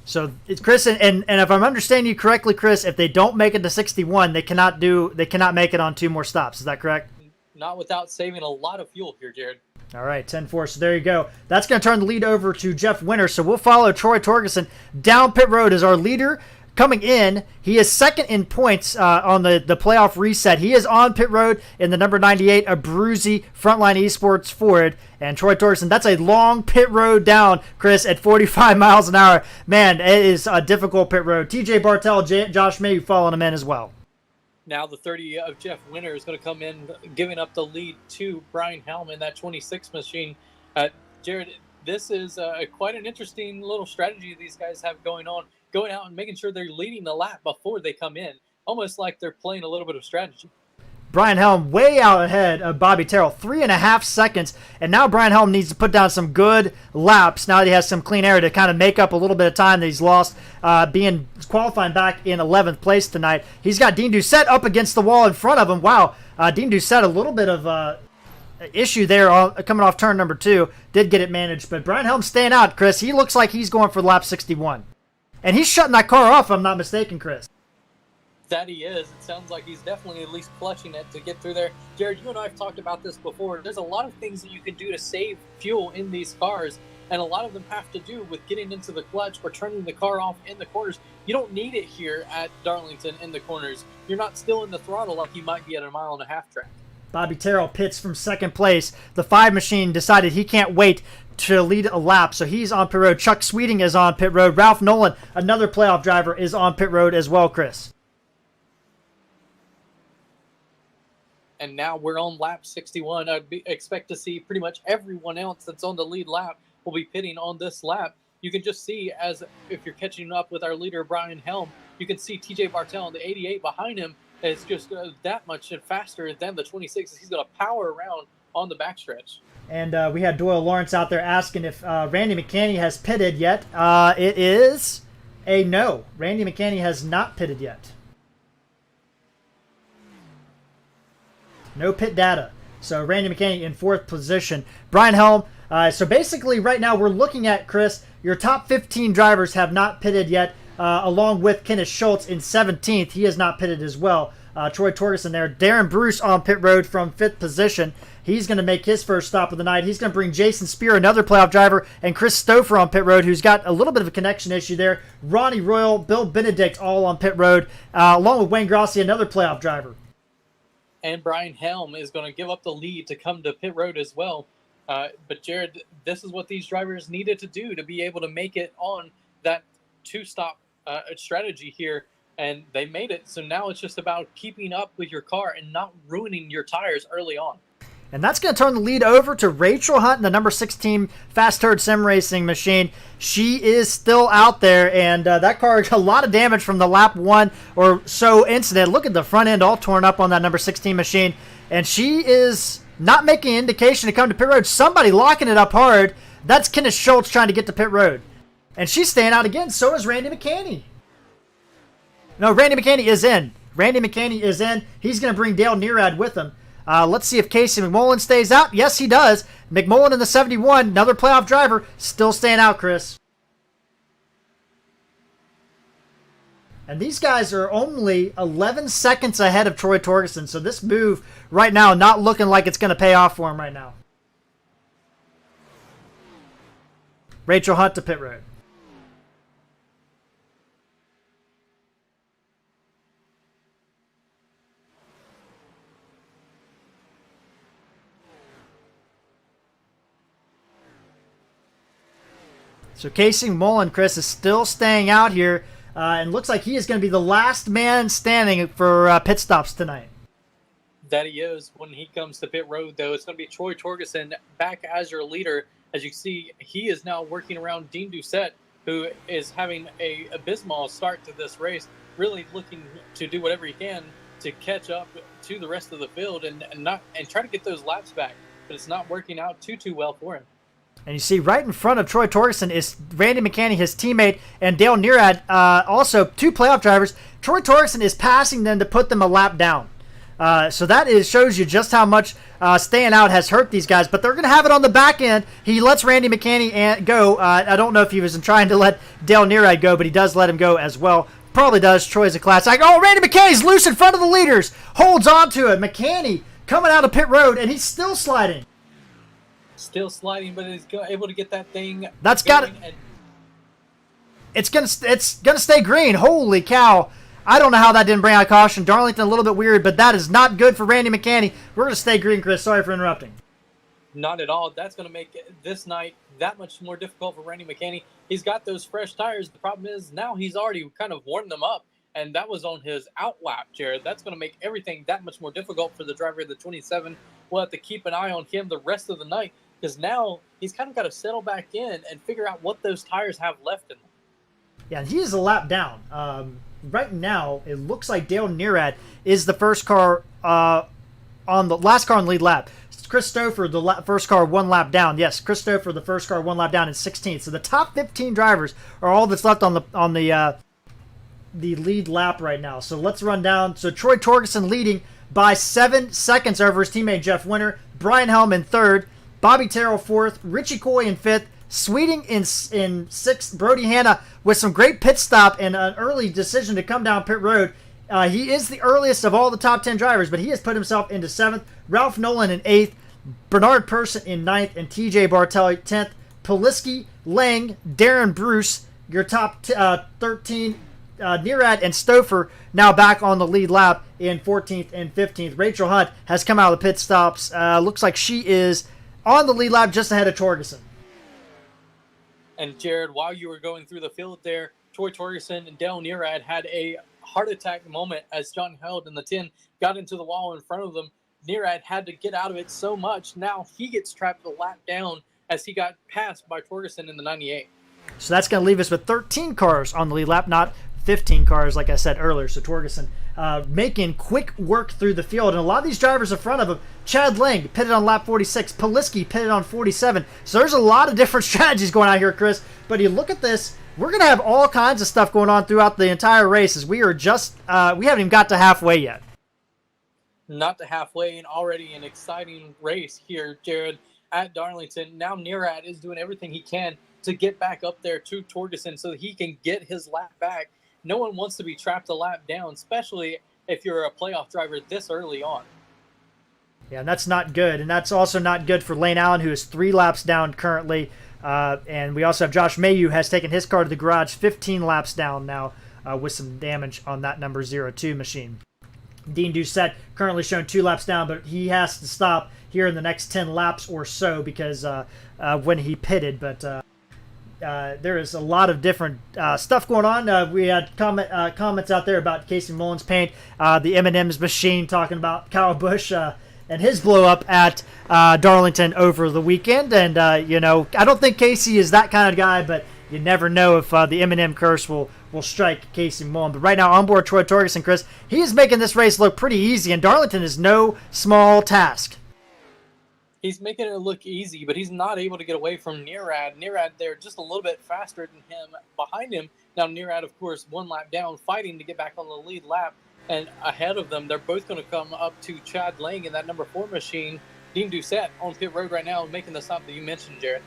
So it's Chris, and if I'm understanding you correctly, Chris, if they don't make it to 61, they cannot make it on two more stops. Is that correct? Not without saving a lot of fuel here, Jared. All right, 10-4. So there you go. That's going to turn the lead over to Jeff Winter. So we'll follow Troy Torgerson down pit road as our leader. Coming in, he is second in points on the playoff reset. He is on pit road in the number 98 Abruzzi Frontline Esports Ford. And Troy Torgerson, that's a long pit road down, Chris, at 45 miles an hour. Man, it is a difficult pit road. TJ Bartel, Josh May following him in as well. Now the 30 of Jeff Winter is going to come in, giving up the lead to Brian Helm in that 26 machine. Jared, this is quite an interesting little strategy these guys have going on, going out and making sure they're leading the lap before they come in, almost like they're playing a little bit of strategy. Brian Helm way out ahead of Bobby Terrell, 3.5 seconds. And now Brian Helm needs to put down some good laps now that he has some clean air to kind of make up a little bit of time that he's lost being qualifying back in 11th place tonight. He's got Dean Doucette up against the wall in front of him. Wow, Dean Doucette, a little bit of issue there coming off turn number 2. Did get it managed, but Brian Helm staying out, Chris. He looks like he's going for lap 61. And he's shutting that car off, if I'm not mistaken, Chris. That he is. It sounds like he's definitely at least clutching it to get through there. Jared, you and I have talked about this before. There's a lot of things that you can do to save fuel in these cars, and a lot of them have to do with getting into the clutch or turning the car off in the corners. You don't need it here at Darlington in the corners. You're not still in the throttle like you might be at a 1.5 mile track. Bobby Terrell pits from second place. The 5 machine decided he can't wait to lead a lap, so he's on pit road. Chuck Sweeting is on pit road. Ralph Nolan, another playoff driver, is on pit road as well, Chris. And now we're on lap 61. I'd expect to see pretty much everyone else that's on the lead lap will be pitting on this lap. You can just see, as if you're catching up with our leader, Brian Helm, you can see TJ Bartel on the 88 behind him is just that much faster than the 26. He's going to power around on the backstretch. And we had Doyle Lawrence out there asking if Randy McCanny has pitted yet. It is a no. Randy McCanny has not pitted yet. No pit data. So Randy McCanny in 4th position. Brian Helm. So basically right now we're looking at, Chris, your top 15 drivers have not pitted yet, along with Kenneth Schultz in 17th. He has not pitted as well. Troy Torgerson there. Darren Bruce on pit road from 5th position. He's going to make his first stop of the night. He's going to bring Jason Spear, another playoff driver, and Chris Stouffer on pit road, who's got a little bit of a connection issue there. Ronnie Royal, Bill Benedict all on pit road, along with Wayne Grossi, another playoff driver. And Brian Helm is going to give up the lead to come to pit road as well. But Jared, this is what these drivers needed to do to be able to make it on that two-stop strategy here, and they made it. So now it's just about keeping up with your car and not ruining your tires early on. And that's going to turn the lead over to Rachel Hunt in the number 16 Fast Turd Sim Racing machine. She is still out there, and that car got a lot of damage from the lap 1 or so incident. Look at the front end all torn up on that number 16 machine. And she is not making an indication to come to pit road. Somebody locking it up hard. That's Kenneth Schultz trying to get to pit road. And she's staying out again. So is Randy McCanny. No, Randy McCanny is in. Randy McCanny is in. He's going to bring Dale Nearad with him. Let's see if Casey McMullen stays out. Yes, he does. McMullen in the 71, another playoff driver, still staying out, Chris. And these guys are only 11 seconds ahead of Troy Torgerson. So this move right now not looking like it's going to pay off for him right now. Rachel Hunt to pit road. So Casey Mullen, Chris, is still staying out here, and looks like he is going to be the last man standing for pit stops tonight. That he is. When he comes to pit road, though, it's going to be Troy Torgerson back as your leader. As you can see, he is now working around Dean Doucette, who is having a abysmal start to this race, really looking to do whatever he can to catch up to the rest of the field and try to get those laps back. But it's not working out too well for him. And you see right in front of Troy Torgerson is Randy McCanny, his teammate, and Dale Nearad, also two playoff drivers. Troy Torgerson is passing them to put them a lap down. So that shows you just how much staying out has hurt these guys. But they're going to have it on the back end. He lets Randy McCanny go. I don't know if he was trying to let Dale Nearad go, but he does let him go as well. Probably does. Troy's a class act. Oh, Randy McCanny's loose in front of the leaders. Holds on to it. McCanny coming out of pit road, and he's still sliding. Still sliding, but he's able to get that thing. That's got it. It's gonna stay green. Holy cow! I don't know how that didn't bring out caution. Darlington a little bit weird, but that is not good for Randy McCanny. We're gonna stay green, Chris. Sorry for interrupting. Not at all. That's gonna make this night that much more difficult for Randy McCanny. He's got those fresh tires. The problem is now he's already kind of worn them up, and that was on his out lap, Jared. That's gonna make everything that much more difficult for the driver of the 27. We'll have to keep an eye on him the rest of the night, because now he's kind of got to settle back in and figure out what those tires have left in them. Yeah, he is a lap down. Right now, it looks like Dale Nearad is the first car on the last car on the lead lap. Chris Stouffer, the first car, one lap down. Yes, Chris Stouffer, the first car, one lap down in 16th. So the top 15 drivers are all that's left on the lead lap right now. So let's run down. So Troy Torgerson leading by 7 seconds over his teammate Jeff Winter. Brian Helm in third. Bobby Terrell fourth, Richie Coy in fifth, Sweeting in sixth, Brody Hanna with some great pit stop and an early decision to come down pit road. He is the earliest of all the top 10 drivers, but he has put himself into seventh. Ralph Nolan in eighth, Bernard Person in ninth, and TJ Bartelli 10th. Poliski, Lang, Darren Bruce, your top 13. Nearad and Stouffer now back on the lead lap in 14th and 15th. Rachel Hunt has come out of the pit stops. Looks like she is on the lead lap just ahead of Torgerson. And Jared, while you were going through the field there, Troy Torgerson and Dale Nearad had a heart attack moment as John Held in the 10 got into the wall in front of them. Nearad had to get out of it so much. Now he gets trapped a lap down as he got passed by Torgerson in the 98. So that's going to leave us with 13 cars on the lead lap, not 15 cars like I said earlier. So Torgerson making quick work through the field. And a lot of these drivers in front of him, Chad Lang pitted on lap 46, Poliski pitted on 47. So there's a lot of different strategies going on here, Chris. But you look at this, we're going to have all kinds of stuff going on throughout the entire race as we are just, we haven't even got to halfway yet. Not to halfway, and already an exciting race here, Jared, at Darlington. Now Nearad is doing everything he can to get back up there to Torgerson so that he can get his lap back. No one wants to be trapped a lap down, especially if you're a playoff driver this early on. Yeah, and that's not good. And that's also not good for Lane Allen, who is 3 laps down currently. And we also have Josh Mayhew has taken his car to the garage, 15 laps down now with some damage on that number 02 machine. Dean Doucette currently shown 2 laps down, but he has to stop here in the next 10 laps or so because when he pitted. But there is a lot of different stuff going on. We had comments out there about Casey Mullen's paint, the M&M's machine, talking about Kyle Busch and his blow up at Darlington over the weekend. And, I don't think Casey is that kind of guy, but you never know if the M&M curse will strike Casey Mullen. But right now, on board Troy Torgerson, Chris, he is making this race look pretty easy, and Darlington is no small task. He's making it look easy, but he's not able to get away from Nearad. Nearad there just a little bit faster than him behind him. Now Nearad, of course, 1 lap down, fighting to get back on the lead lap. And ahead of them, they're both going to come up to Chad Lang in that number 4 machine. Dean Doucette on pit road right now, making the stop that you mentioned, Jared.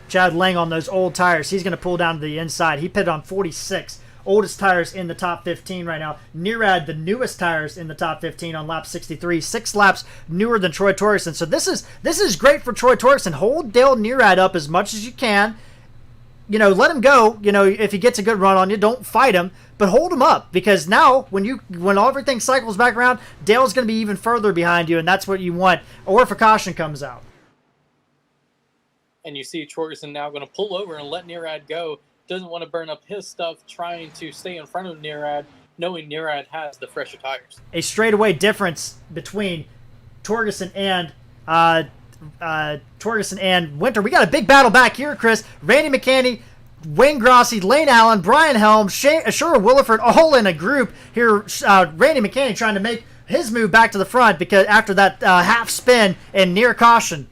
Chad Lang on those old tires, he's going to pull down to the inside. He pitted on 46. oldest tires in the top 15 right now. Nearad, the newest tires in the top 15 on lap 63, 6 laps newer than Troy Torgerson. So this is great for Troy Torgerson. Hold Dale Nearad up as much as you can. You know, let him go. You know, if he gets a good run on you, don't fight him, but hold him up, because now when everything cycles back around, Dale's going to be even further behind you, and that's what you want. Or if a caution comes out. And you see Torgerson now going to pull over and let Nearad go. Doesn't want to burn up his stuff, trying to stay in front of Nearad, knowing Nearad has the fresher tires. A straightaway difference between Torgerson and Winter. We got a big battle back here, Chris. Randy McCanny, Wayne Grossi, Lane Allen, Brian Helm, Shure Williford, all in a group here. Randy McCanny trying to make his move back to the front because after that half spin and near caution.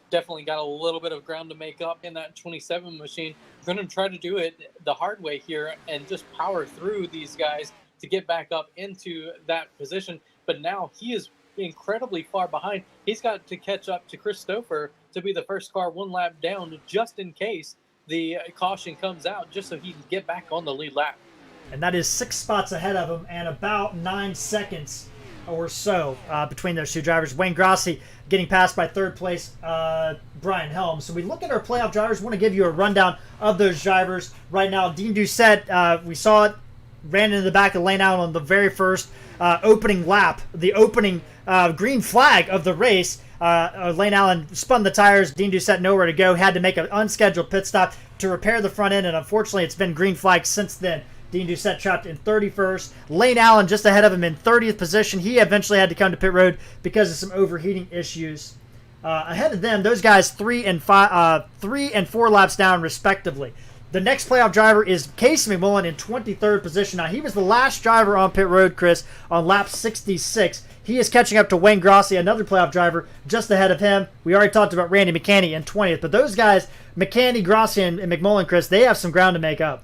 Definitely got a little bit of ground to make up in that 27 machine. Going to try to do it the hard way here and just power through these guys to get back up into that position. But now he is incredibly far behind. He's got to catch up to Christopher to be the first car one lap down, just in case the caution comes out, just so he can get back on the lead lap. And that is 6 spots ahead of him and about 9 seconds or so between those two drivers. Wayne Grossi getting passed by third place Brian Helm. So we look at our playoff drivers. Want to give you a rundown of those drivers right now. Dean Doucette, we saw it, ran into the back of Lane Allen on the very first opening lap, the opening green flag of the race. Lane Allen spun the tires. Dean Doucette nowhere to go, had to make an unscheduled pit stop to repair the front end, and unfortunately it's been green flag since then. Dean Doucette trapped in 31st. Lane Allen just ahead of him in 30th position. He eventually had to come to pit road because of some overheating issues. Ahead of them, those guys 3 and 4 laps down respectively. The next playoff driver is Casey McMullen in 23rd position. Now, he was the last driver on pit road, Chris, on lap 66. He is catching up to Wayne Grossi, another playoff driver, just ahead of him. We already talked about Randy McCanny in 20th. But those guys, McCanny, Grossi, and McMullen, Chris, they have some ground to make up.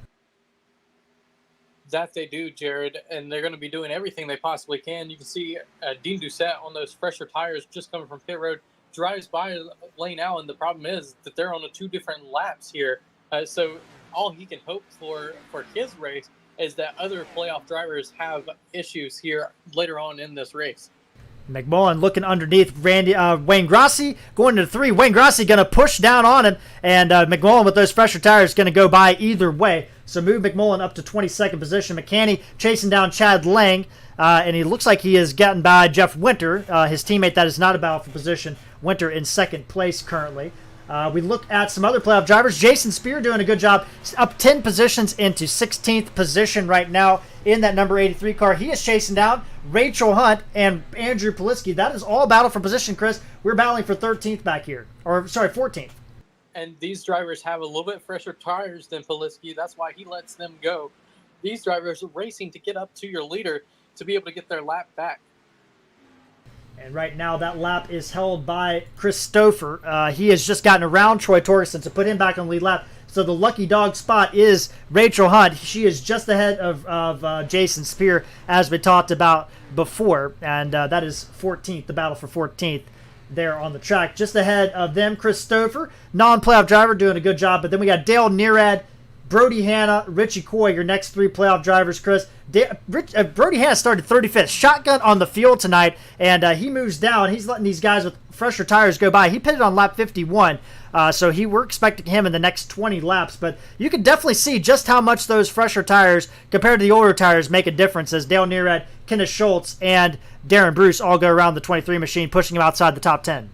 That they do, Jared, and they're going to be doing everything they possibly can. You can see Dean Doucette on those fresher tires just coming from pit road, drives by Lane Allen. The problem is that they're on the 2 different laps here. So all he can hope for his race is that other playoff drivers have issues here later on in this race. McMullen looking underneath Wayne Grossi going to 3. Wayne Grossi going to push down on him, and McMullen with those fresher tires going to go by either way. So move McMullen up to 22nd position. McCanny chasing down Chad Lang, and he looks like he has gotten by Jeff Winter, his teammate that is not a battle for position. Winter in second place currently. We look at some other playoff drivers. Jason Spear doing a good job. He's up 10 positions into 16th position right now in that number 83 car. He is chasing down Rachel Hunt and Andrew Poliski. That is all battle for position, Chris. We're battling for 13th back here. Or, sorry, 14th. And these drivers have a little bit fresher tires than Poliski. That's why he lets them go. These drivers are racing to get up to your leader to be able to get their lap back. And right now that lap is held by Christopher. He has just gotten around Troy Torgerson to put him back on the lead lap. So the lucky dog spot is Rachel Hunt. She is just ahead of Jason Spear, as we talked about before. And that is 14th, the battle for 14th there on the track. Just ahead of them, Christopher, non-playoff driver, doing a good job. But then we got Dale Nearad, Brody Hanna, Richie Coy, your next 3 playoff drivers, Chris. Brody Hanna started 35th. Shotgun on the field tonight, and he moves down. He's letting these guys with fresher tires go by. He pitted on lap 51, so we're expecting him in the next 20 laps. But you can definitely see just how much those fresher tires compared to the older tires make a difference as Dale Nearad, Kenneth Schultz, and Darren Bruce all go around the 23 machine, pushing him outside the top 10.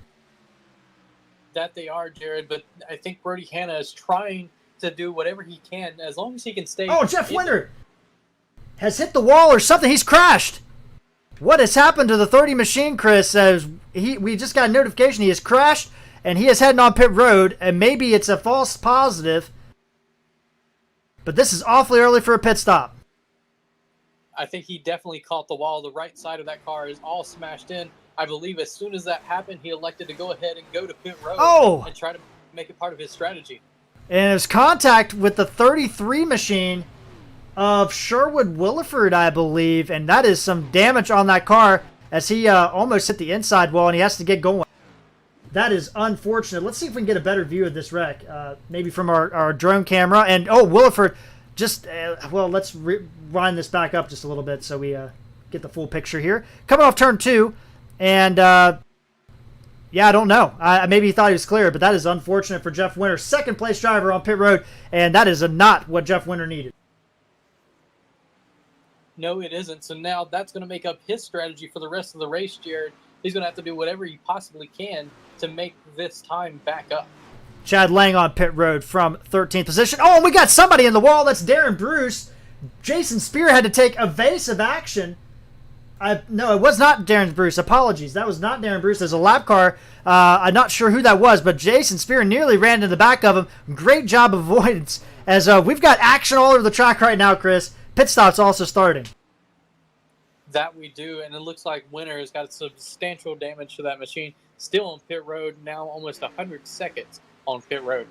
That they are, Jared, but I think Brody Hanna is trying to do whatever he can as long as he can stay. Oh, Jeff Winter has hit the wall or something. He's crashed. What has happened to the 30 machine, Chris? We just got a notification he has crashed and he is heading on pit road, and maybe it's a false positive, but this is awfully early for a pit stop. I think he definitely caught the wall. The right side of that car is all smashed in. I believe as soon as that happened, he elected to go ahead and go to pit road and try to make it part of his strategy. And it was contact with the 33 machine of Sherwood Williford, I believe. And that is some damage on that car as he almost hit the inside wall and he has to get going. That is unfortunate. Let's see if we can get a better view of this wreck, maybe from our drone camera. And, oh, Williford just, well, let's wind this back up just a little bit so we get the full picture here. Coming off turn 2, and, yeah, I don't know. Maybe he thought he was clear, but that is unfortunate for Jeff Winter. Second-place driver on pit road, and that is not what Jeff Winter needed. No, it isn't. So now that's going to make up his strategy for the rest of the race, Jared. He's going to have to do whatever he possibly can to make this time back up. Chad Lang on pit road from 13th position. Oh, and we got somebody in the wall. That's Darren Bruce. Jason Spear had to take evasive action. No, it was not Darren Bruce. Apologies. That was not Darren Bruce. There's a lap car. I'm not sure who that was, but Jason Spear nearly ran into the back of him. Great job of avoidance. As we've got action all over the track right now, Chris. Pit stop's also starting. That we do, and it looks like Winter has got substantial damage to that machine. Still on pit road, now almost 100 seconds on pit road.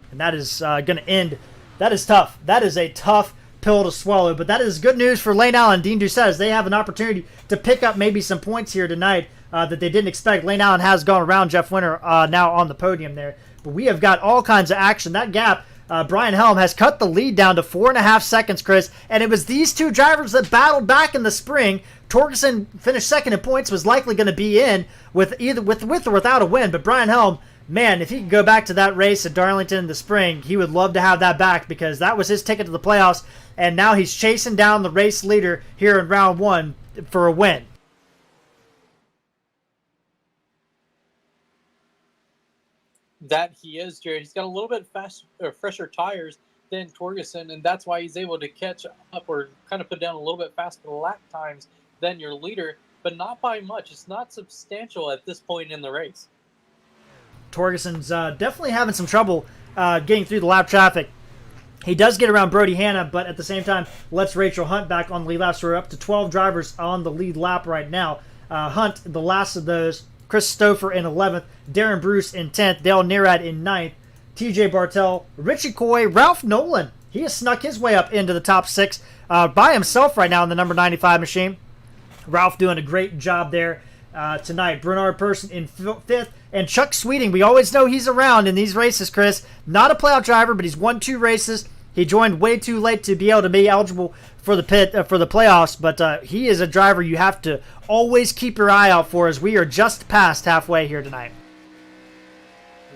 And that is going to end. That is tough. That is a tough pill to swallow, but that is good news for Lane Allen and Dean Doucette as they have an opportunity to pick up maybe some points here tonight that they didn't expect. Lane Allen has gone around Jeff Winter now on the podium there, but we have got all kinds of action. That gap, Brian Helm has cut the lead down to 4.5 seconds, Chris, and it was these two drivers that battled back in the spring. Torgerson finished second in points, was likely going to be in with or without a win, but Brian Helm, man, if he could go back to that race at Darlington in the spring, he would love to have that back because that was his ticket to the playoffs, and now he's chasing down the race leader here in round 1 for a win. That he is, Jerry. He's got a little bit fresher tires than Torgerson, and that's why he's able to catch up or kind of put down a little bit faster lap times than your leader, but not by much. It's not substantial at this point in the race. Torgerson's definitely having some trouble getting through the lap traffic. He does get around Brody Hanna, but at the same time, lets Rachel Hunt back on the lead lap. So we're up to 12 drivers on the lead lap right now. Hunt, the last of those. Chris Stouffer in 11th. Darren Bruce in 10th. Dale Nearad in 9th. TJ Bartel, Richie Coy, Ralph Nolan. He has snuck his way up into the top 6 by himself right now in the number 95 machine. Ralph doing a great job there tonight. Bernard Person in 5th. And Chuck Sweeting, we always know he's around in these races, Chris. Not a playoff driver, but he's won 2 races. He joined way too late to be able to be eligible for the playoffs, but he is a driver you have to always keep your eye out for as we are just past halfway here tonight.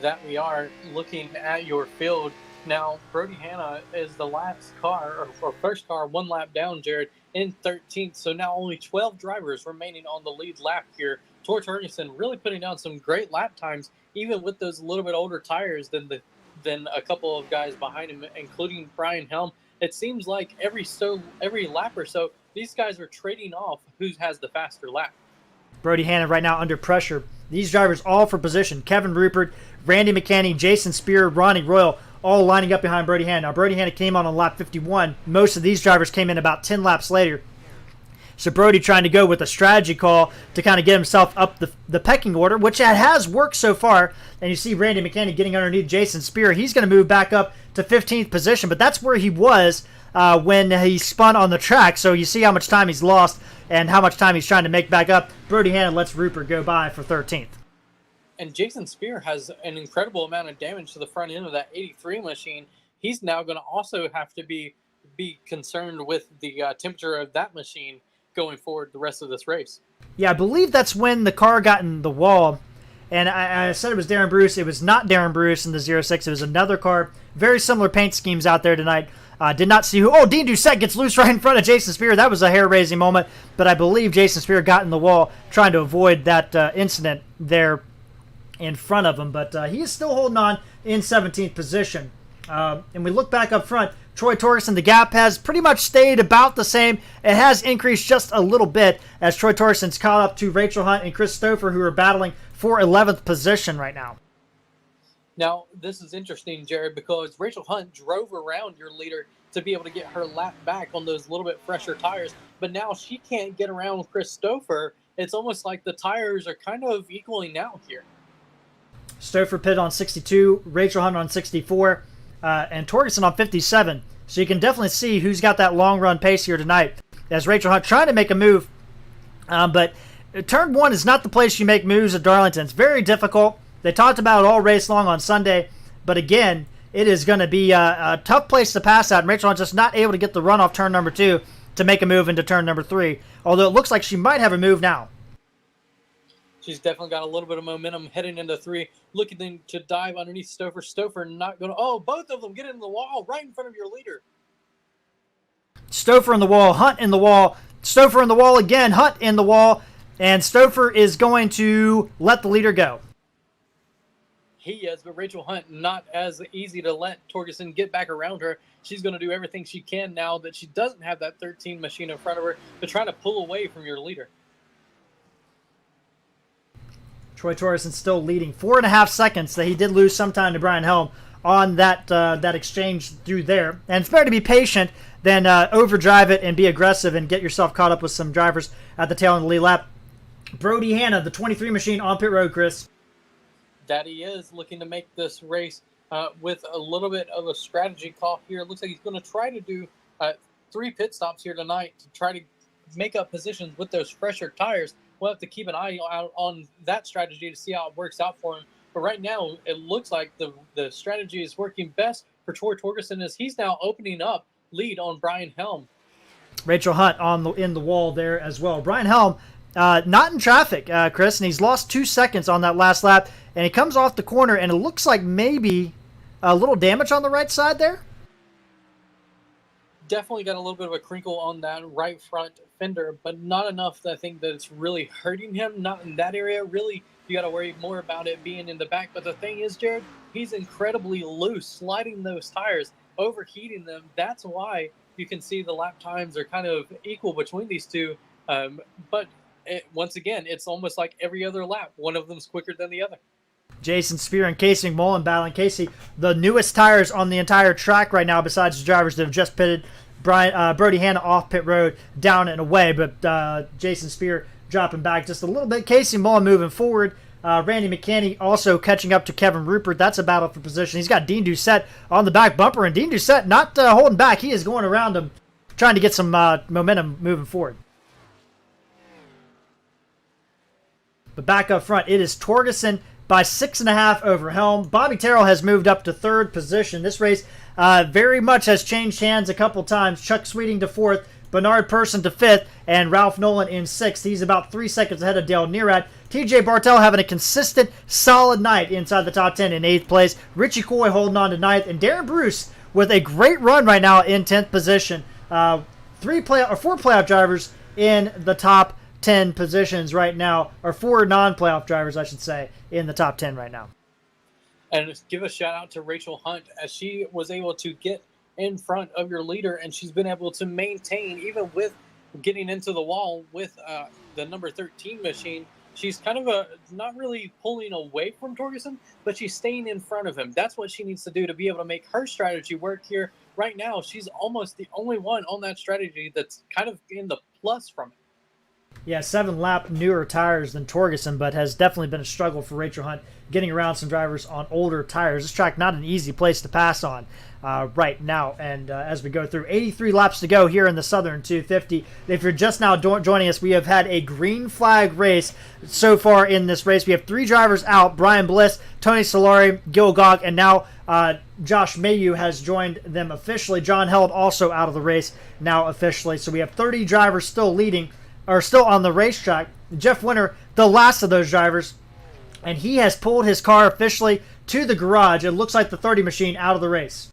That we are looking at your field. Now, Brody Hanna is the last car, or first car, 1 lap down, Jared, in 13th. So now only 12 drivers remaining on the lead lap here. Tor Torgerson really putting down some great lap times, even with those little bit older tires than a couple of guys behind him, including Brian Helm. It seems like every lap or so, these guys are trading off who has the faster lap. Brody Hanna right now under pressure. These drivers all for position. Kevin Rupert, Randy McCanny, Jason Spear, Ronnie Royal, all lining up behind Brody Hanna. Now, Brody Hanna came on lap 51. Most of these drivers came in about 10 laps later. So Brody trying to go with a strategy call to kind of get himself up the pecking order, which has worked so far. And you see Randy McCanny getting underneath Jason Spear. He's going to move back up to 15th position, but that's where he was when he spun on the track. So you see how much time he's lost and how much time he's trying to make back up. Brody Hanna lets Rupert go by for 13th. And Jason Spear has an incredible amount of damage to the front end of that 83 machine. He's now going to also have to be concerned with the temperature of that machine going forward the rest of this race. Yeah, I believe that's when the car got in the wall. And I said it was Darren Bruce. It was not Darren Bruce in the 06. It was another car. Very similar paint schemes out there tonight. Did not see who. Oh, Dean Doucette gets loose right in front of Jason Spear. That was a hair-raising moment. But I believe Jason Spear got in the wall trying to avoid that incident there in front of him. But he is still holding on in 17th position. And we look back up front. Troy Torgerson, the gap has pretty much stayed about the same. It has increased just a little bit as Troy Torgerson's caught up to Rachel Hunt and Chris Stouffer, who are battling for 11th position right now. Now, this is interesting, Jared, because Rachel Hunt drove around your leader to be able to get her lap back on those little bit fresher tires, but now she can't get around Chris Stouffer. It's almost like the tires are kind of equaling out here. Stouffer pit on 62, Rachel Hunt on 64, and Torgerson on 57. So you can definitely see who's got that long run pace here tonight. As Rachel Hunt trying to make a move, but turn 1 is not the place you make moves at Darlington. It's very difficult. They talked about it all race long on Sunday, but again, it is going to be a tough place to pass at. And Rachel Hunt's just not able to get the run off turn number 2 to make a move into turn number 3, although it looks like she might have a move now. She's definitely got a little bit of momentum heading into 3, looking to dive underneath Stouffer. Stouffer not going to... Oh, both of them get in the wall right in front of your leader. Stouffer in the wall, Hunt in the wall, Stouffer in the wall again, Hunt in the wall, and Stouffer is going to let the leader go. He is, but Rachel Hunt not as easy to let Torgerson get back around her. She's going to do everything she can now that she doesn't have that 13 machine in front of her to try to pull away from your leader. Troy Torgerson still leading 4.5 seconds. That he did lose some time to Brian Helm on that exchange through there. And it's better to be patient than overdrive it and be aggressive and get yourself caught up with some drivers at the tail end of the lead lap. Brody Hanna, the 23 machine on pit road, Chris. Daddy is looking to make this race with a little bit of a strategy call here. It looks like he's going to try to do 3 pit stops here tonight to try to make up positions with those fresher tires. We'll have to keep an eye out on that strategy to see how it works out for him. But right now, it looks like the strategy is working best for Troy Torgerson as he's now opening up lead on Brian Helm. Rachel Hunt in the wall there as well. Brian Helm not in traffic, Chris, and he's lost 2 seconds on that last lap. And he comes off the corner, and it looks like maybe a little damage on the right side there. Definitely got a little bit of a crinkle on that right front fender, but not enough that I think that it's really hurting him. Not in that area. Really, you got to worry more about it being in the back. But the thing is, Jared, he's incredibly loose, sliding those tires, overheating them. That's why you can see the lap times are kind of equal between these two. But once again, it's almost like every other lap. One of them's quicker than the other. Jason Spear and Casey McMullen battling. Casey, the newest tires on the entire track right now, besides the drivers that have just pitted. Brody Hanna off pit road, down and away, but Jason Spear dropping back just a little bit. Casey Mullen moving forward. Randy McCanny also catching up to Kevin Rupert. That's a battle for position. He's got Dean Doucette on the back bumper, and Dean Doucette not holding back. He is going around him, trying to get some momentum moving forward. But back up front, it is Torgerson by 6.5 over Helm. Bobby Terrell has moved up to 3rd position. This race very much has changed hands a couple times. Chuck Sweeting to 4th, Bernard Person to 5th, and Ralph Nolan in 6th. He's about 3 seconds ahead of Dale Nearad. TJ Bartel having a consistent, solid night inside the top 10 in 8th place. Richie Coy holding on to 9th, and Darren Bruce with a great run right now in 10th position. 4 playoff drivers in the top 10 positions right now, or 4 non-playoff drivers, I should say, in the top 10 right now. And give a shout out to Rachel Hunt as she was able to get in front of your leader, and she's been able to maintain, even with getting into the wall with the number 13 machine. She's kind of not really pulling away from Torgerson, but she's staying in front of him. That's what she needs to do to be able to make her strategy work here. Right now, she's almost the only one on that strategy that's kind of in the plus from it. Yeah, 7-lap newer tires than Torgerson, but has definitely been a struggle for Rachel Hunt getting around some drivers on older tires. This track not an easy place to pass on right now. And as we go through, 83 laps to go here in the Southern 250. If you're just now joining us, we have had a green flag race so far in this race. We have 3 drivers out: Brian Bliss, Tony Solari, Gil Gog, and now Josh Mayu has joined them officially. John Held also out of the race now officially. So we have 30 drivers still leading, or still on the racetrack. Jeff Winter, the last of those drivers, and he has pulled his car officially to the garage. It looks like the 30 machine out of the race.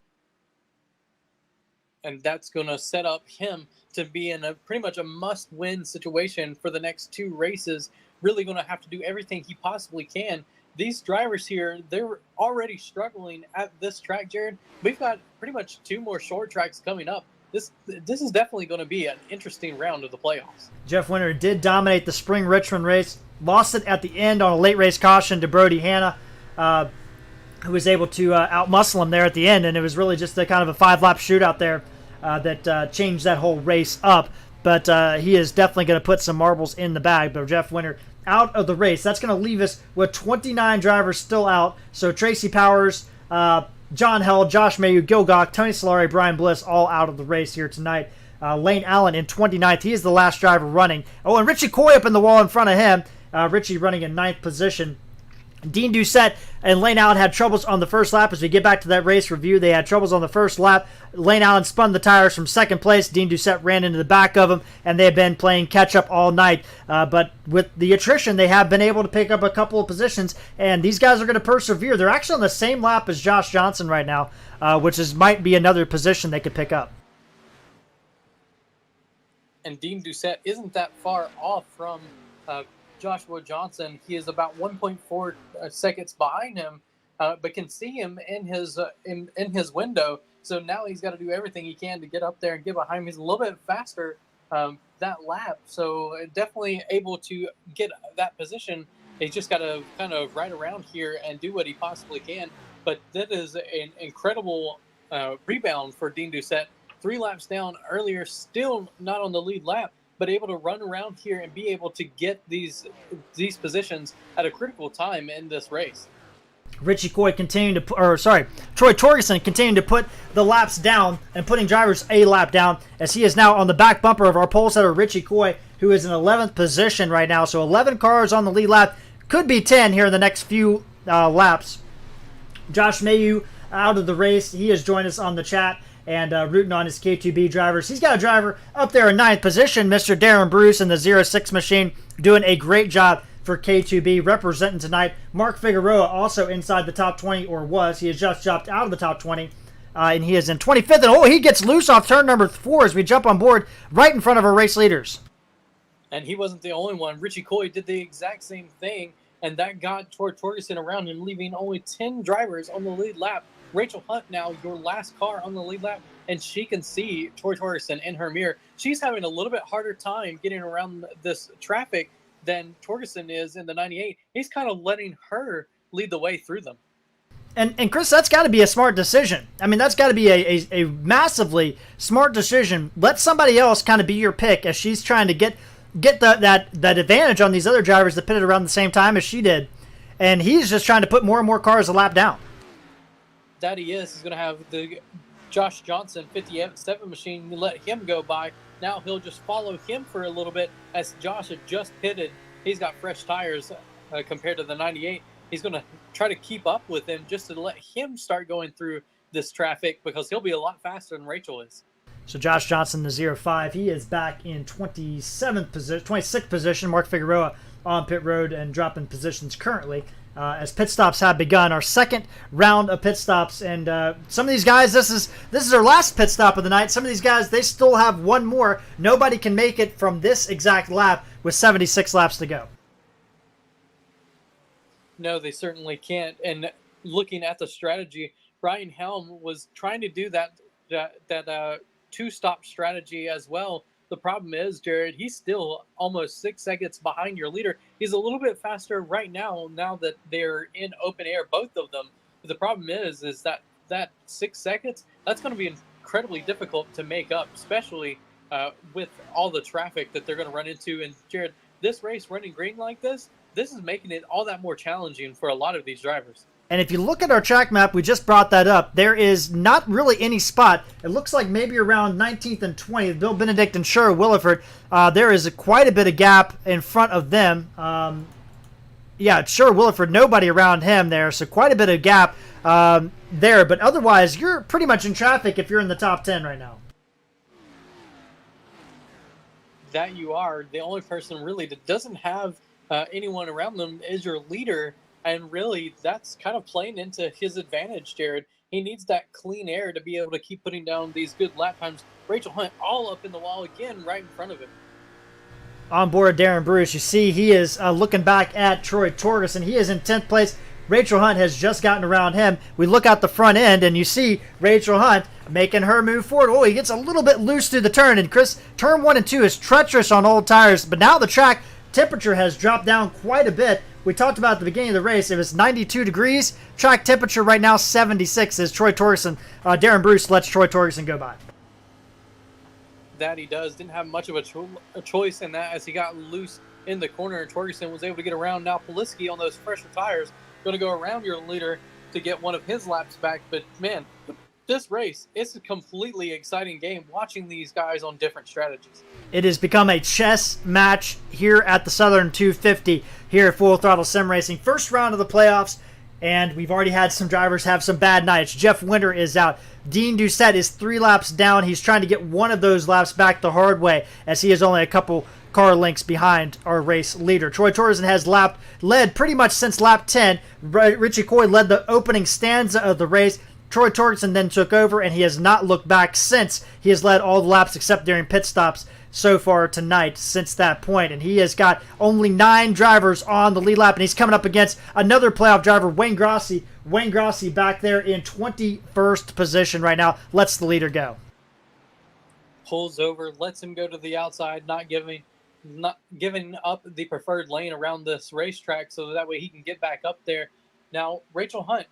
And that's going to set up him to be in a pretty much a must-win situation for the next 2 races. Really going to have to do everything he possibly can. These drivers here, they're already struggling at this track, Jared. We've got pretty much 2 more short tracks coming up. This is definitely going to be an interesting round of the playoffs. Jeff Winter did dominate the spring Richmond race. Lost it at the end on a late race caution to Brody Hanna, who was able to outmuscle him there at the end. And it was really just a kind of a 5-lap shootout there that changed that whole race up. But he is definitely going to put some marbles in the bag. But Jeff Winter out of the race. That's going to leave us with 29 drivers still out. So Tracy Powers, John Held, Josh Mayu, Gil Gok, Tony Solari, Brian Bliss, all out of the race here tonight. Lane Allen in 29th. He is the last driver running. Oh, and Richie Coy up in the wall in front of him. Richie running in 9th position. Dean Doucette and Lane Allen had troubles on the first lap. As we get back to that race review, they had troubles on the first lap. Lane Allen spun the tires from second place. Dean Doucette ran into the back of him, and they have been playing catch-up all night. But with the attrition, they have been able to pick up a couple of positions, and these guys are going to persevere. They're actually on the same lap as Josh Johnson right now, which might be another position they could pick up. And Dean Doucette isn't that far off from Joshua Johnson. He is about 1.4 seconds behind him, but can see him in his window. So now he's got to do everything he can to get up there and get behind him. He's a little bit faster that lap, so definitely able to get that position. He's just got to kind of ride around here and do what he possibly can. But that is an incredible rebound for Dean Doucette. 3 laps down earlier, still not on the lead lap, but able to run around here and be able to get these positions at a critical time in this race. Richie Coy continuing to Troy Torgerson continuing to put the laps down and putting drivers a lap down, as he is now on the back bumper of our pole setter Richie Coy, who is in 11th position right now. So 11 cars on the lead lap, could be 10 here in the next few laps. Josh Mayu out of the race. He has joined us on the chat and rooting on his K2B drivers. He's got a driver up there in 9th position, Mr. Darren Bruce in the 06 machine, doing a great job for K2B, representing tonight. Mark Figueroa also inside the top 20, or was. He has just jumped out of the top 20, and he is in 25th. And he gets loose off turn number 4 as we jump on board right in front of our race leaders. And he wasn't the only one. Richie Coy did the exact same thing, and that got Troy Torgerson around him, leaving only 10 drivers on the lead lap. Rachel Hunt now your last car on the lead lap, and she can see Troy Torgerson in her mirror. She's having a little bit harder time getting around this traffic than Torgerson is in the 98. He's kind of letting her lead the way through them. And Chris, that's got to be a smart decision. I mean, that's got to be a massively smart decision. Let somebody else kind of be your pick as she's trying to get that advantage on these other drivers that pitted around the same time as she did. And he's just trying to put more and more cars a lap down. That he is. He's going to have the Josh Johnson 57 machine let him go by. Now he'll just follow him for a little bit, as Josh had just pitted. He's got fresh tires compared to the 98. He's going to try to keep up with him just to let him start going through this traffic, because he'll be a lot faster than Rachel is. So Josh Johnson, the 05, he is back in 26th position. Mark Figueroa on pit road and dropping positions currently. As pit stops have begun, our second round of pit stops, and some of these guys, this is their last pit stop of the night. Some of these guys, they still have one more. Nobody can make it from this exact lap with 76 laps to go. No, they certainly can't. And looking at the strategy, Brian Helm was trying to do that two-stop strategy as well. The problem is, Jared, he's still almost 6 seconds behind your leader. He's a little bit faster right now that they're in open air, both of them. But the problem is that 6 seconds, that's going to be incredibly difficult to make up, especially with all the traffic that they're going to run into. And Jared, this race running green like this is making it all that more challenging for a lot of these drivers. And if you look at our track map, we just brought that up. There is not really any spot. It looks like maybe around 19th and 20th, Bill Benedict and Sher Williford. There is quite a bit of gap in front of them. Sher Williford, nobody around him there, so quite a bit of gap there. But otherwise, you're pretty much in traffic if you're in the top 10 right now. That you are. The only person really that doesn't have anyone around them is your leader. And really, that's kind of playing into his advantage, Jared. He needs that clean air to be able to keep putting down these good lap times. Rachel Hunt all up in the wall again right in front of him. On board Darren Bruce, you see he is looking back at Troy Torgerson. He is in 10th place. Rachel Hunt has just gotten around him. We look out the front end, and you see Rachel Hunt making her move forward. Oh, he gets a little bit loose through the turn. And Chris, turn 1 and 2 is treacherous on old tires. But now the track temperature has dropped down quite a bit. We talked about at the beginning of the race, it was 92 degrees. Track temperature right now, 76, as Troy Torgerson, Darren Bruce lets Troy Torgerson go by. That he does. Didn't have much of a choice in that, as he got loose in the corner, and Torgerson was able to get around. Now Poliski on those fresher tires going to go around your leader to get one of his laps back. But man, this race, it's a completely exciting game watching these guys on different strategies. It has become a chess match here at the Southern 250 here at Full Throttle Sim Racing. First round of the playoffs, and we've already had some drivers have some bad nights. Jeff Winter is out. Dean Doucette is 3 laps down. He's trying to get one of those laps back the hard way, as he is only a couple car lengths behind our race leader. Troy Torgerson has led pretty much since lap 10. Richie Coy led the opening stanza of the race. Troy Torgerson then took over, and he has not looked back since. He has led all the laps except during pit stops so far tonight since that point. And he has got only 9 drivers on the lead lap, and he's coming up against another playoff driver, Wayne Grossi. Wayne Grossi back there in 21st position right now. Lets the leader go. Pulls over, lets him go to the outside, not giving up the preferred lane around this racetrack so that way he can get back up there. Now, Rachel Hunt,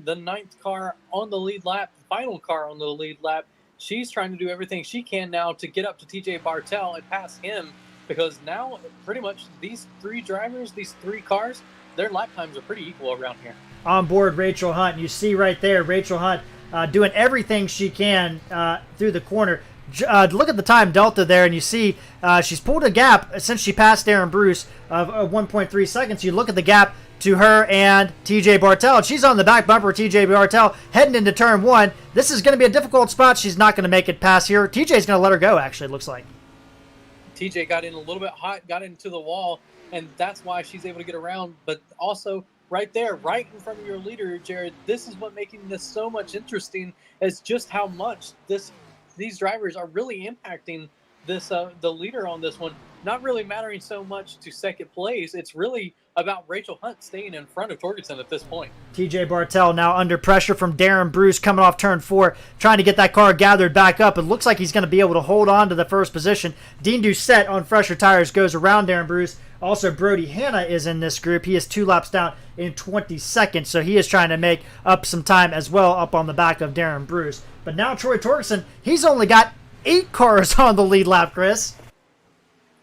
the 9th car on the lead lap, final car on the lead lap, she's trying to do everything she can now to get up to TJ Bartel and pass him, because now pretty much these 3 drivers, these 3 cars, their lap times are pretty equal around here. On board Rachel Hunt. You see right there, Rachel Hunt doing everything she can through the corner. Look at the time delta there, and you see she's pulled a gap since she passed Aaron Bruce of 1.3 seconds. You look at the gap to her and TJ Bartel. She's on the back bumper of TJ Bartel heading into turn 1. This is going to be a difficult spot. She's not going to make it past here. TJ's going to let her go, actually, it looks like. TJ got in a little bit hot, got into the wall, and that's why she's able to get around. But also, right there, right in front of your leader, Jared, this is what making this so much interesting, is just how much these drivers are really impacting this the leader on this one. Not really mattering so much to second place. It's really about Rachel Hunt staying in front of Torgerson at this point. TJ Bartel now under pressure from Darren Bruce coming off turn 4, trying to get that car gathered back up. It looks like he's going to be able to hold on to the first position. Dean Doucette on fresher tires goes around Darren Bruce. Also, Brody Hanna is in this group. He is 2 laps down in 20 seconds, so he is trying to make up some time as well up on the back of Darren Bruce. But now Troy Torgerson, he's only got 8 cars on the lead lap, Chris.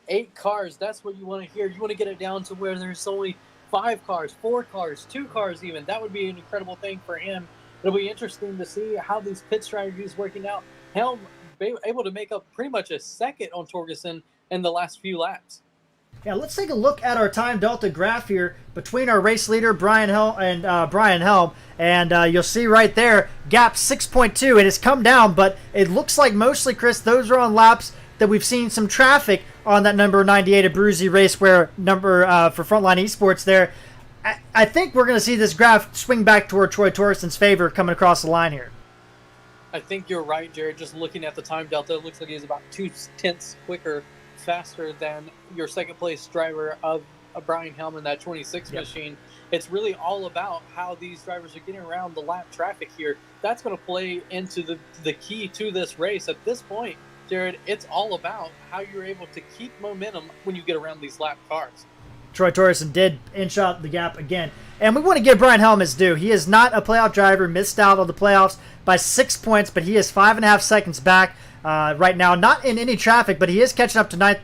8 cars, that's what you want to hear. You want to get it down to where there's only 5 cars, 4 cars, 2 cars even. That would be an incredible thing for him. It'll be interesting to see how these pit strategies working out. Helm able to make up pretty much a second on Torgerson in the last few laps. Yeah, let's take a look at our time delta graph here between our race leader, Brian Helm, and you'll see right there, gap 6.2. It has come down, but it looks like mostly, Chris, those are on laps that we've seen some traffic on that number 98 at Bruzy Raceway number for Frontline Esports there. I think we're going to see this graph swing back toward Troy Torgerson's favor coming across the line here. I think you're right, Jared. Just looking at the time delta, it looks like he's about 2/10 quicker, faster than your second place driver of Brian Helm in that 26 machine. It's really all about how these drivers are getting around the lap traffic here. That's going to play into the key to this race. At this point, Jared, it's all about how you're able to keep momentum when you get around these lap cars. Troy Torgerson did inch out the gap again. And we want to give Brian Helm his due. He is not a playoff driver, missed out on the playoffs by 6 points, but he is 5.5 seconds back right now. Not in any traffic, but he is catching up to 11th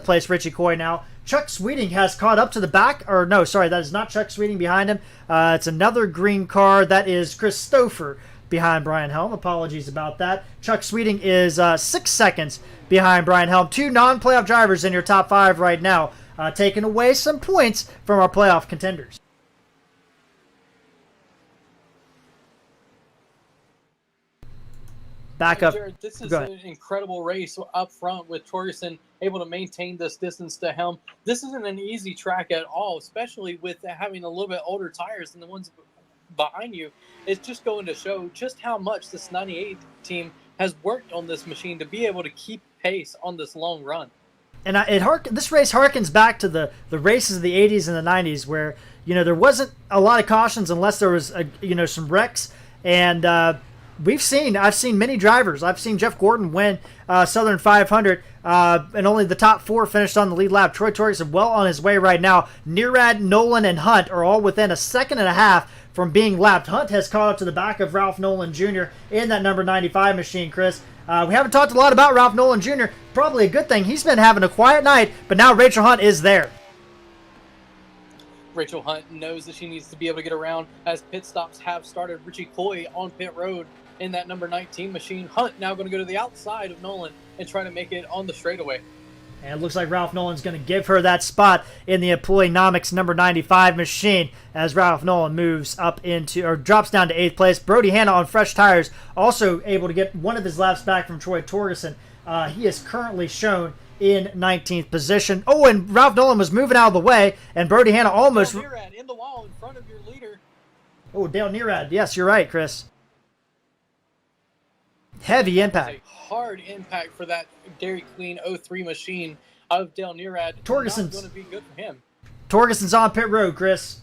place Richie Coy now. Chuck Sweeting has caught up to the back. Or no, sorry, that is not Chuck Sweeting behind him. It's another green car. That is Chris Stouffer behind Brian Helm. Apologies about that. Chuck Sweeting is 6 seconds behind Brian Helm. 2 non-playoff drivers in your top 5 right now, taking away some points from our playoff contenders. Back up. Jared, this is an incredible race up front with Torgerson able to maintain this distance to Helm. This isn't an easy track at all, especially with having a little bit older tires than the ones behind you. It's just going to show just how much this 98 team has worked on this machine to be able to keep pace on this long run. And this race harkens back to the races of the 80s and the 90s where, there wasn't a lot of cautions unless there was, some wrecks. And I've seen many drivers. I've seen Jeff Gordon win Southern 500, and only the top 4 finished on the lead lap. Troy Torgerson well on his way right now. Nearad, Nolan, and Hunt are all within a second and a half from being lapped. Hunt has caught up to the back of Ralph Nolan Jr. in that number 95 machine, Chris. We haven't talked a lot about Ralph Nolan Jr. Probably a good thing. He's been having a quiet night, but now Rachel Hunt is there. Rachel Hunt knows that she needs to be able to get around as pit stops have started. Richie Coy on pit road in that number 19 machine. Hunt now going to go to the outside of Nolan and try to make it on the straightaway. And it looks like Ralph Nolan's going to give her that spot in the Employeenomics number 95 machine as Ralph Nolan moves up into, or drops down to 8th place. Brody Hanna on fresh tires, also able to get one of his laps back from Troy Torgerson. He is currently shown in 19th position. Oh, and Ralph Nolan was moving out of the way, and Brody Hanna almost... Dale Nearad in the wall in front of your leader. Oh, Dale Nearad. Yes, you're right, Chris. Heavy impact. Hard impact for that Dairy Queen 03 machine of Dale Nearad. Torgerson's not going to be good for him. Torgerson's on pit road, Chris.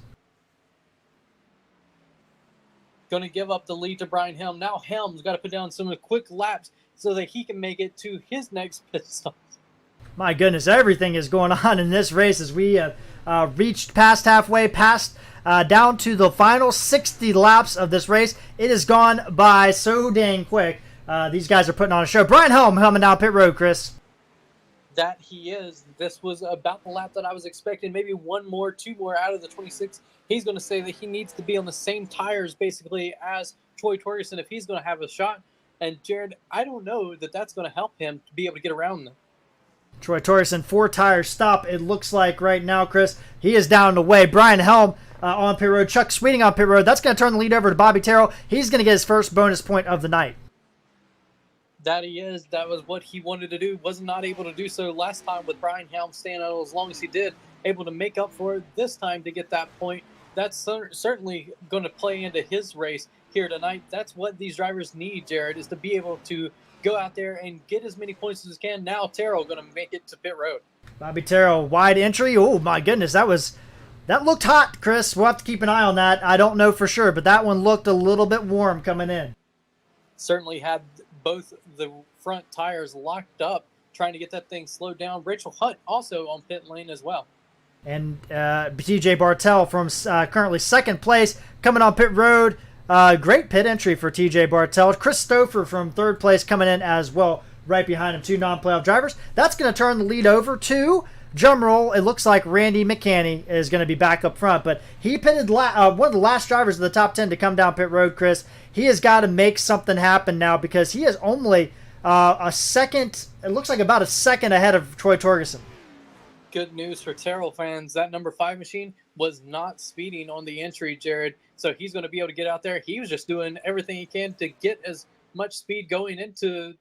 Going to give up the lead to Brian Helm. Now Helm's got to put down some quick laps so that he can make it to his next pit stop. My goodness, everything is going on in this race as we have reached past halfway, down to the final 60 laps of this race. It has gone by so dang quick. These guys are putting on a show. Brian Helm coming down pit road, Chris. That he is. This was about the lap that I was expecting. Maybe one more, two more out of the 26. He's going to say that he needs to be on the same tires, basically, as Troy Torgerson if he's going to have a shot. And, Jared, I don't know that that's going to help him to be able to get around them. Troy Torgerson, 4-tire stop, it looks like right now, Chris. He is down the way. Brian Helm on pit road. Chuck Sweeting on pit road. That's going to turn the lead over to Bobby Terrell. He's going to get his first bonus point of the night. That he is. That was what he wanted to do. Was not able to do so last time with Brian Helm staying out as long as he did. Able to make up for it this time to get that point. That's certainly going to play into his race here tonight. That's what these drivers need, Jared, is to be able to go out there and get as many points as he can. Now Terrell going to make it to pit road. Bobby Terrell, wide entry. Oh, my goodness. That looked hot, Chris. We'll have to keep an eye on that. I don't know for sure, but that one looked a little bit warm coming in. Certainly had both the front tires locked up, trying to get that thing slowed down. Rachel Hunt also on pit lane as well. And TJ Bartel from currently second place coming on pit road. Great pit entry for TJ Bartel. Chris Stouffer from third place coming in as well, right behind him, two non-playoff drivers. That's going to turn the lead over to, drum roll, it looks like Randy McCanny is going to be back up front. But he pitted one of the last drivers of the top 10 to come down pit road, Chris. He has got to make something happen now because he is only a second, it looks like about a second ahead of Troy Torgerson. Good news for Terrell fans. That number 5 machine was not speeding on the entry, Jared. So he's going to be able to get out there. He was just doing everything he can to get as much speed going into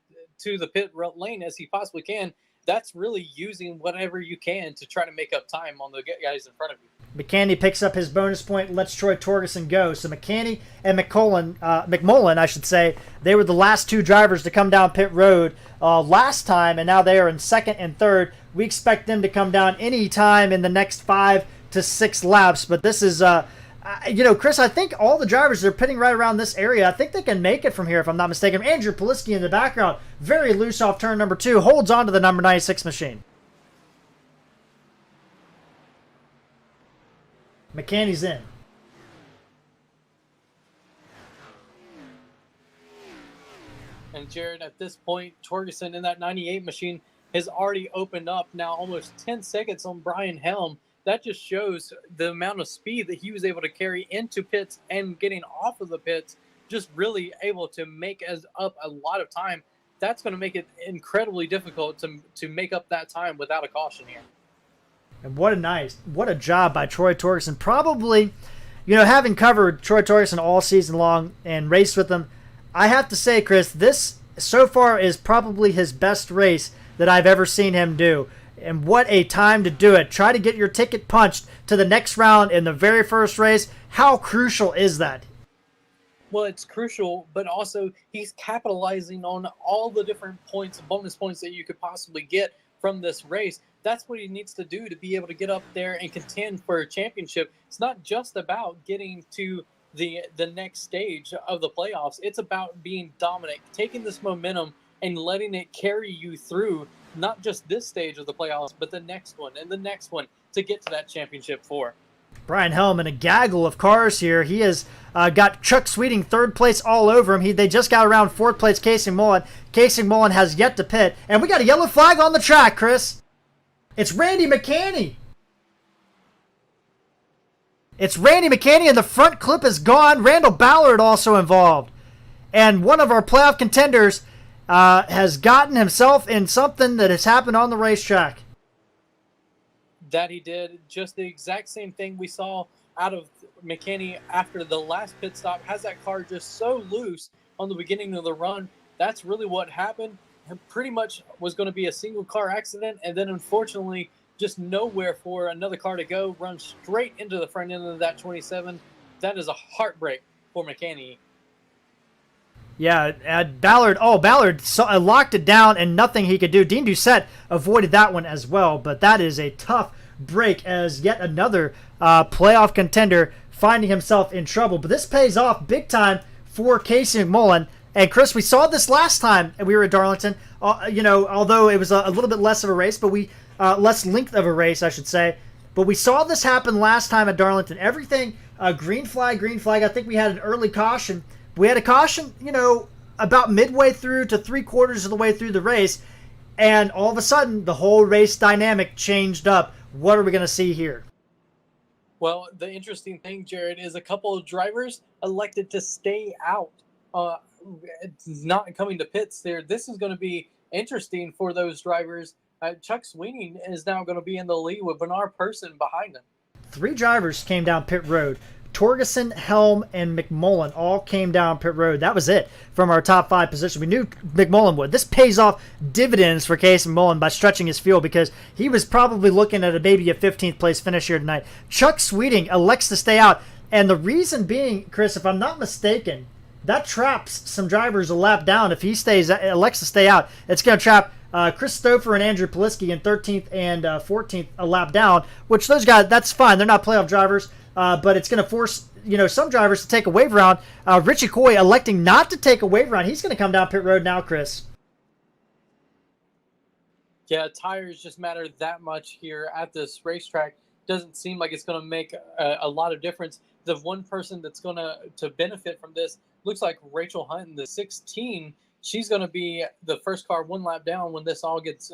the pit lane as he possibly can. That's really using whatever you can to try to make up time on the guys in front of you. McCanny picks up his bonus point, lets Troy Torgerson go. So McCanny and McMullen, I should say, they were the last two drivers to come down pit road last time, and now they are in second and third. We expect them to come down any time in the next 5 to 6 laps, but this is... Chris, I think all the drivers are pitting right around this area. I think they can make it from here, if I'm not mistaken. Andrew Poliski in the background, very loose off turn number 2, holds on to the number 96 machine. McCanny's in. And Jared, at this point, Torgerson in that 98 machine has already opened up now almost 10 seconds on Brian Helm. That just shows the amount of speed that he was able to carry into pits and getting off of the pits, just really able to make up a lot of time. That's going to make it incredibly difficult to make up that time without a caution here. And what a job by Troy Torgerson. Probably, having covered Troy Torgerson all season long and raced with him, I have to say, Chris, this so far is probably his best race that I've ever seen him do. And what a time to do it. Try to get your ticket punched to the next round in the very first race. How crucial is that? Well, it's crucial, but also he's capitalizing on all the different points, bonus points that you could possibly get from this race. That's what he needs to do to be able to get up there and contend for a championship. It's not just about getting to the next stage of the playoffs. It's about being dominant, taking this momentum and letting it carry you through not just this stage of the playoffs, but the next one and the next one to get to that championship 4. Brian Helm in a gaggle of cars here. He has got Chuck Sweeting third place all over him. They just got around fourth place Casey Mullen. Casey Mullen has yet to pit. And we got a yellow flag on the track, Chris. It's Randy McCanny. It's Randy McCanny, and the front clip is gone. Randall Ballard also involved. And one of our playoff contenders has gotten himself in something that has happened on the racetrack. That he did just the exact same thing we saw out of McCanny after the last pit stop. Has that car just so loose on the beginning of the run. That's really what happened. It pretty much was going to be a single car accident, and then unfortunately just nowhere for another car to go, run straight into the front end of that 27. That is a heartbreak for McCanny. Yeah, Ballard locked it down and nothing he could do. Dean Doucette avoided that one as well, but that is a tough break as yet another playoff contender finding himself in trouble. But this pays off big time for Casey McMullen. And Chris, we saw this last time we were at Darlington. Although it was a little bit less of a race, but less length of a race, I should say. But we saw this happen last time at Darlington. Everything green flag. I think we had an early caution. We had a caution, about midway through to 3/4 of the way through the race, and all of a sudden the whole race dynamic changed up. What are we going to see here? Well, the interesting thing, Jared, is a couple of drivers elected to stay out. Not coming to pits there. This is going to be interesting for those drivers. Chuck Sweeney is now going to be in the lead with Bernard Person behind him. 3 drivers came down pit road. Torgerson, Helm, and McMullen all came down pit road. That was it from our top 5 position. We knew McMullen would. This pays off dividends for Case McMullen by stretching his field because he was probably looking at maybe a 15th place finish here tonight. Chuck Sweeting elects to stay out. And the reason being, Chris, if I'm not mistaken, that traps some drivers a lap down. If he elects to stay out, it's going to trap Chris Stouffer and Andrew Poliski in 13th and 14th a lap down, which those guys, that's fine. They're not playoff drivers. But it's going to force, some drivers to take a wave round. Richie Coy electing not to take a wave round. He's going to come down pit road now, Chris. Yeah, tires just matter that much here at this racetrack. Doesn't seem like it's going to make a lot of difference. The one person that's going to benefit from this looks like Rachel Hunt in the 16. She's going to be the first car 1 lap down when this all gets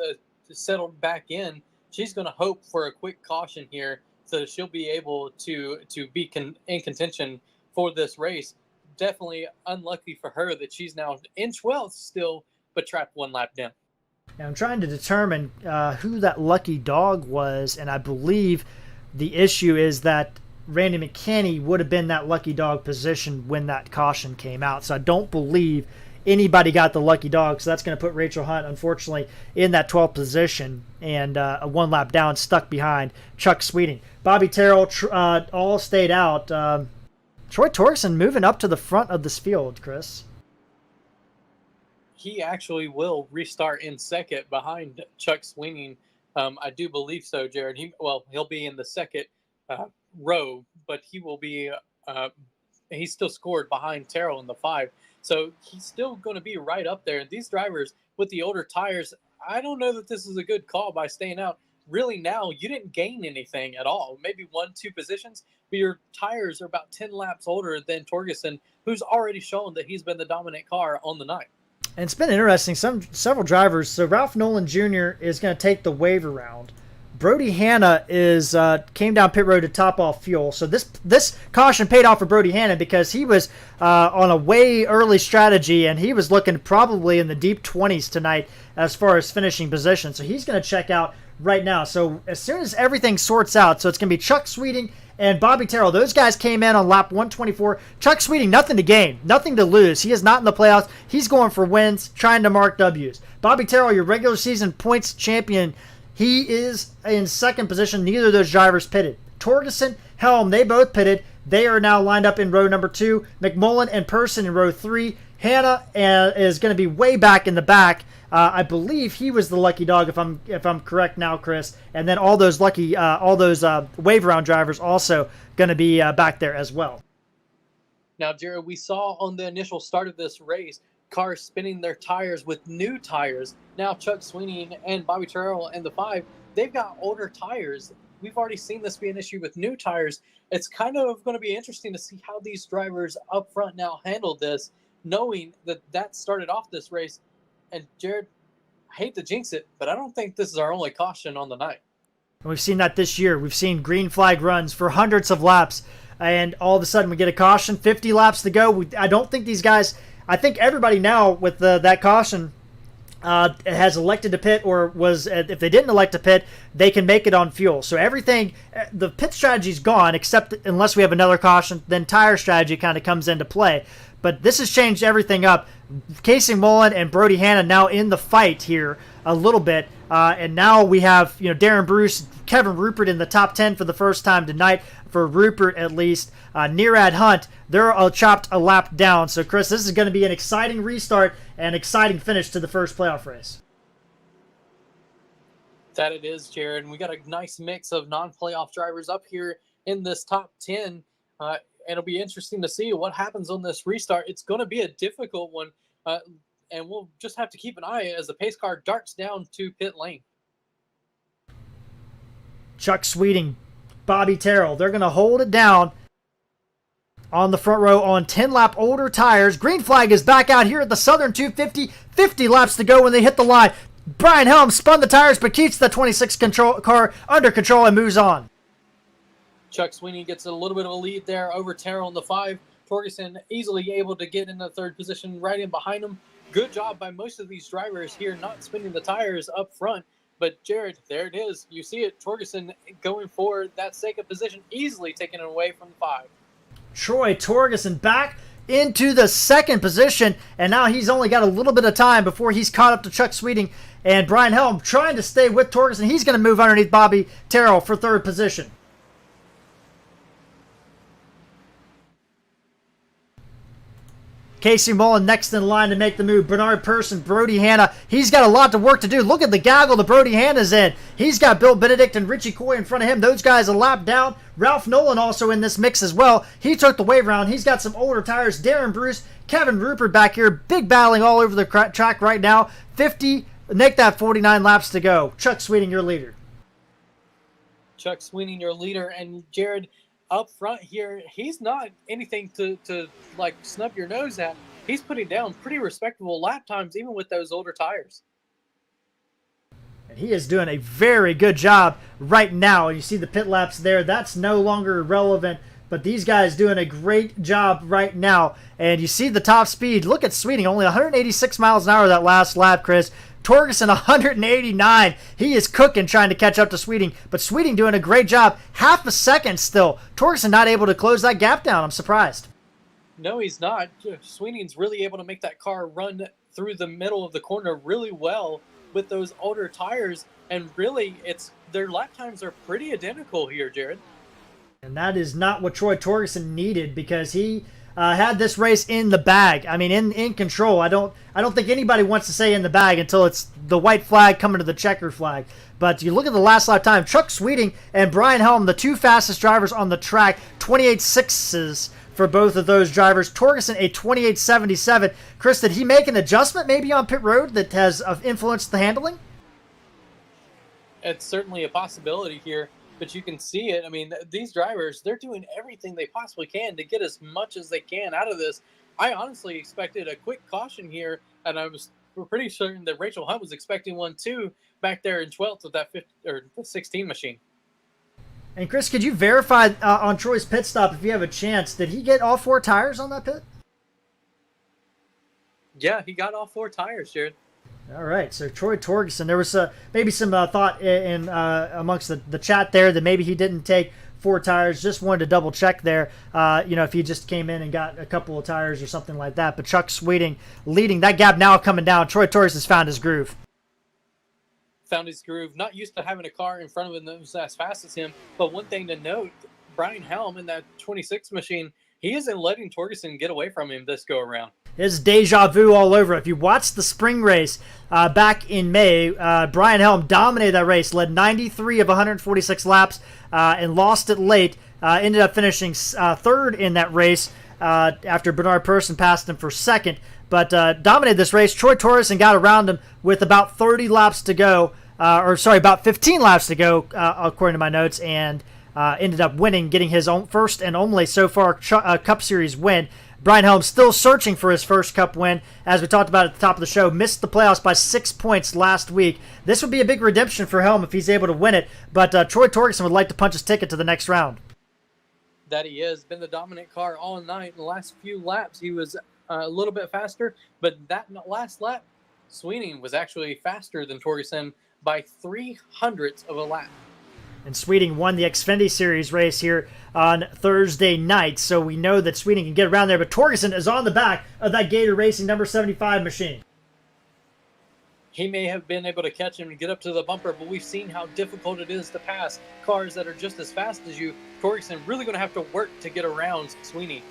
settled back in. She's going to hope for a quick caution here, so she'll be able to be in contention for this race. Definitely unlucky for her that she's now in 12th still, but trapped 1 lap down. And I'm trying to determine who that lucky dog was, and I believe the issue is that Randy McCanny would have been that lucky dog position when that caution came out. So I don't believe anybody got the lucky dog, so that's going to put Rachel Hunt, unfortunately, in that 12th position and a 1 lap down, stuck behind Chuck Sweeting. Bobby Terrell all stayed out. Troy Torgerson moving up to the front of this field, Chris. He actually will restart in second behind Chuck Sweeney. I do believe so, Jared. He'll be in the second row, but he will be. He's still scored behind Terrell in the 5. So he's still going to be right up there. And these drivers with the older tires, I don't know that this is a good call by staying out. Really now, you didn't gain anything at all. Maybe 1-2 positions, but your tires are about 10 laps older than Torgerson, who's already shown that he's been the dominant car on the night. And it's been interesting. Several drivers. So Ralph Nolan Jr. is going to take the wave around. Brody Hanna came down pit road to top off fuel. So this caution paid off for Brody Hanna because he was on a way early strategy, and he was looking probably in the deep 20s tonight as far as finishing position. So he's going to check out right now. So as soon as everything sorts out, so it's going to be Chuck Sweeting and Bobby Terrell. Those guys came in on lap 124. Chuck Sweeting, nothing to gain, nothing to lose. He is not in the playoffs. He's going for wins, trying to mark W's. Bobby Terrell, your regular season points champion, he is in second position. Neither of those drivers pitted. Torgerson, Helm, they both pitted. They are now lined up in row number 2. McMullen and Person in row 3. Hanna is going to be way back in the back. I believe he was the lucky dog, if I'm correct now, Chris. And then all those wave round drivers also going to be back there as well. Now, Jared, we saw on the initial start of this race, cars spinning their tires with new tires. Now Chuck Sweeney and Bobby Terrell and the 5, they've got older tires. We've already seen this be an issue with new tires. It's kind of going to be interesting to see how these drivers up front now handle this, knowing that started off this race. And Jared, I hate to jinx it, but I don't think this is our only caution on the night. And we've seen that this year. We've seen green flag runs for hundreds of laps, and all of a sudden we get a caution, 50 laps to go. I don't think these guys, I think everybody now with that caution has elected to pit, or was, if they didn't elect to pit, they can make it on fuel. So everything, the pit strategy's gone, except unless we have another caution, then tire strategy kind of comes into play. But this has changed everything up. Casey Mullen and Brody Hanna now in the fight here a little bit. And now we have, Darren Bruce, Kevin Rupert in the top 10 for the first time tonight, for Rupert at least. Neerad Hunt, they're chopped a lap down. So, Chris, this is going to be an exciting restart and exciting finish to the first playoff race. That it is, Jared. And we got a nice mix of non-playoff drivers up here in this top 10. And it'll be interesting to see what happens on this restart. It's going to be a difficult one. And we'll just have to keep an eye as the pace car darts down to pit lane. Chuck Sweeting, Bobby Terrell, they're going to hold it down on the front row on 10-lap older tires. Green flag is back out here at the Southern 250. 50 laps to go when they hit the line. Brian Helm spun the tires but keeps the 26 car under control and moves on. Chuck Sweeney gets a little bit of a lead there over Terrell in the 5. Torgerson easily able to get in the third position right in behind him. Good job by most of these drivers here not spinning the tires up front. But, Jared, there it is. You see it. Torgerson going for that second position, easily taking it away from the 5. Troy Torgerson back into the second position, and now he's only got a little bit of time before he's caught up to Chuck Sweeting. And Brian Helm trying to stay with Torgerson. He's going to move underneath Bobby Terrell for third position. Casey Mullen next in line to make the move. Bernard Person, Brody Hanna. He's got a lot of work to do. Look at the gaggle that Brody Hanna's in. He's got Bill Benedict and Richie Coy in front of him. Those guys a lap down. Ralph Nolan also in this mix as well. He took the wave round. He's got some older tires. Darren Bruce, Kevin Rupert back here. Big battling all over the track right now. 50, make that 49 laps to go. Chuck Sweeting, your leader. Chuck Sweeney, your leader. And Jared, up front here, he's not anything to like snub your nose at. He's putting down pretty respectable lap times, even with those older tires. And he is doing a very good job right now. You see the pit laps there. That's no longer relevant, but these guys doing a great job right now. And you see the top speed. Look at Sweeting, only 186 miles an hour that last lap, Chris. Torgerson 189. He is cooking trying to catch up to Sweeting, but Sweeting doing a great job. Half a second still. Torgerson not able to close that gap down. I'm surprised. No, he's not. Sweeting's really able to make that car run through the middle of the corner really well with those older tires, and really their lap times are pretty identical here, Jared. And that is not what Troy Torgerson needed, because he had this race in the bag. I mean, in control. I don't think anybody wants to say in the bag until it's the white flag coming to the checker flag. But you look at the last lap time, Chuck Sweeting and Brian Helm, the two fastest drivers on the track, 28.6s for both of those drivers. Torgerson a 28.77. Chris, did he make an adjustment maybe on pit road that has influenced the handling? It's certainly a possibility here. But you can see it. I mean, these drivers, they're doing everything they possibly can to get as much as they can out of this. I honestly expected a quick caution here, and we're pretty certain that Rachel Hunt was expecting one too back there in 12th with that 16 machine. And Chris, could you verify on Troy's pit stop, if you have a chance, did he get all 4 tires on that pit? Yeah, he got all 4 tires, Jared. All right, so Troy Torgerson, there was maybe some thought in amongst the chat there that maybe he didn't take 4 tires. Just wanted to double check there, if he just came in and got a couple of tires or something like that. But Chuck Sweeting leading that gap now coming down. Troy Torgerson's found his groove. Found his groove. Not used to having a car in front of him that was as fast as him. But one thing to note, Brian Helm in that 26 machine, he isn't letting Torgerson get away from him this go around. It's deja vu all over. If you watched the spring race back in May, Brian Helm dominated that race, led 93 of 146 laps, and lost it late. Ended up finishing third in that race after Bernard Person passed him for second. But dominated this race. Troy Torgerson got around him with about 30 laps to go, about 15 laps to go, according to my notes, and ended up winning, getting his own first and only so far Cup Series win. Brian Helm still searching for his first Cup win. As we talked about at the top of the show, missed the playoffs by 6 points last week. This would be a big redemption for Helm if he's able to win it, but Troy Torgerson would like to punch his ticket to the next round. That he has been the dominant car all night. In the last few laps, he was a little bit faster, but that last lap, Sweeney was actually faster than Torgerson by 0.03 of a lap. And Sweeting won the Xfinity Series race here on Thursday night, so we know that Sweeting can get around there, but Torgerson is on the back of that Gator Racing number 75 machine. He may have been able to catch him and get up to the bumper, but we've seen how difficult it is to pass cars that are just as fast as you. Torgerson really going to have to work to get around Sweeney.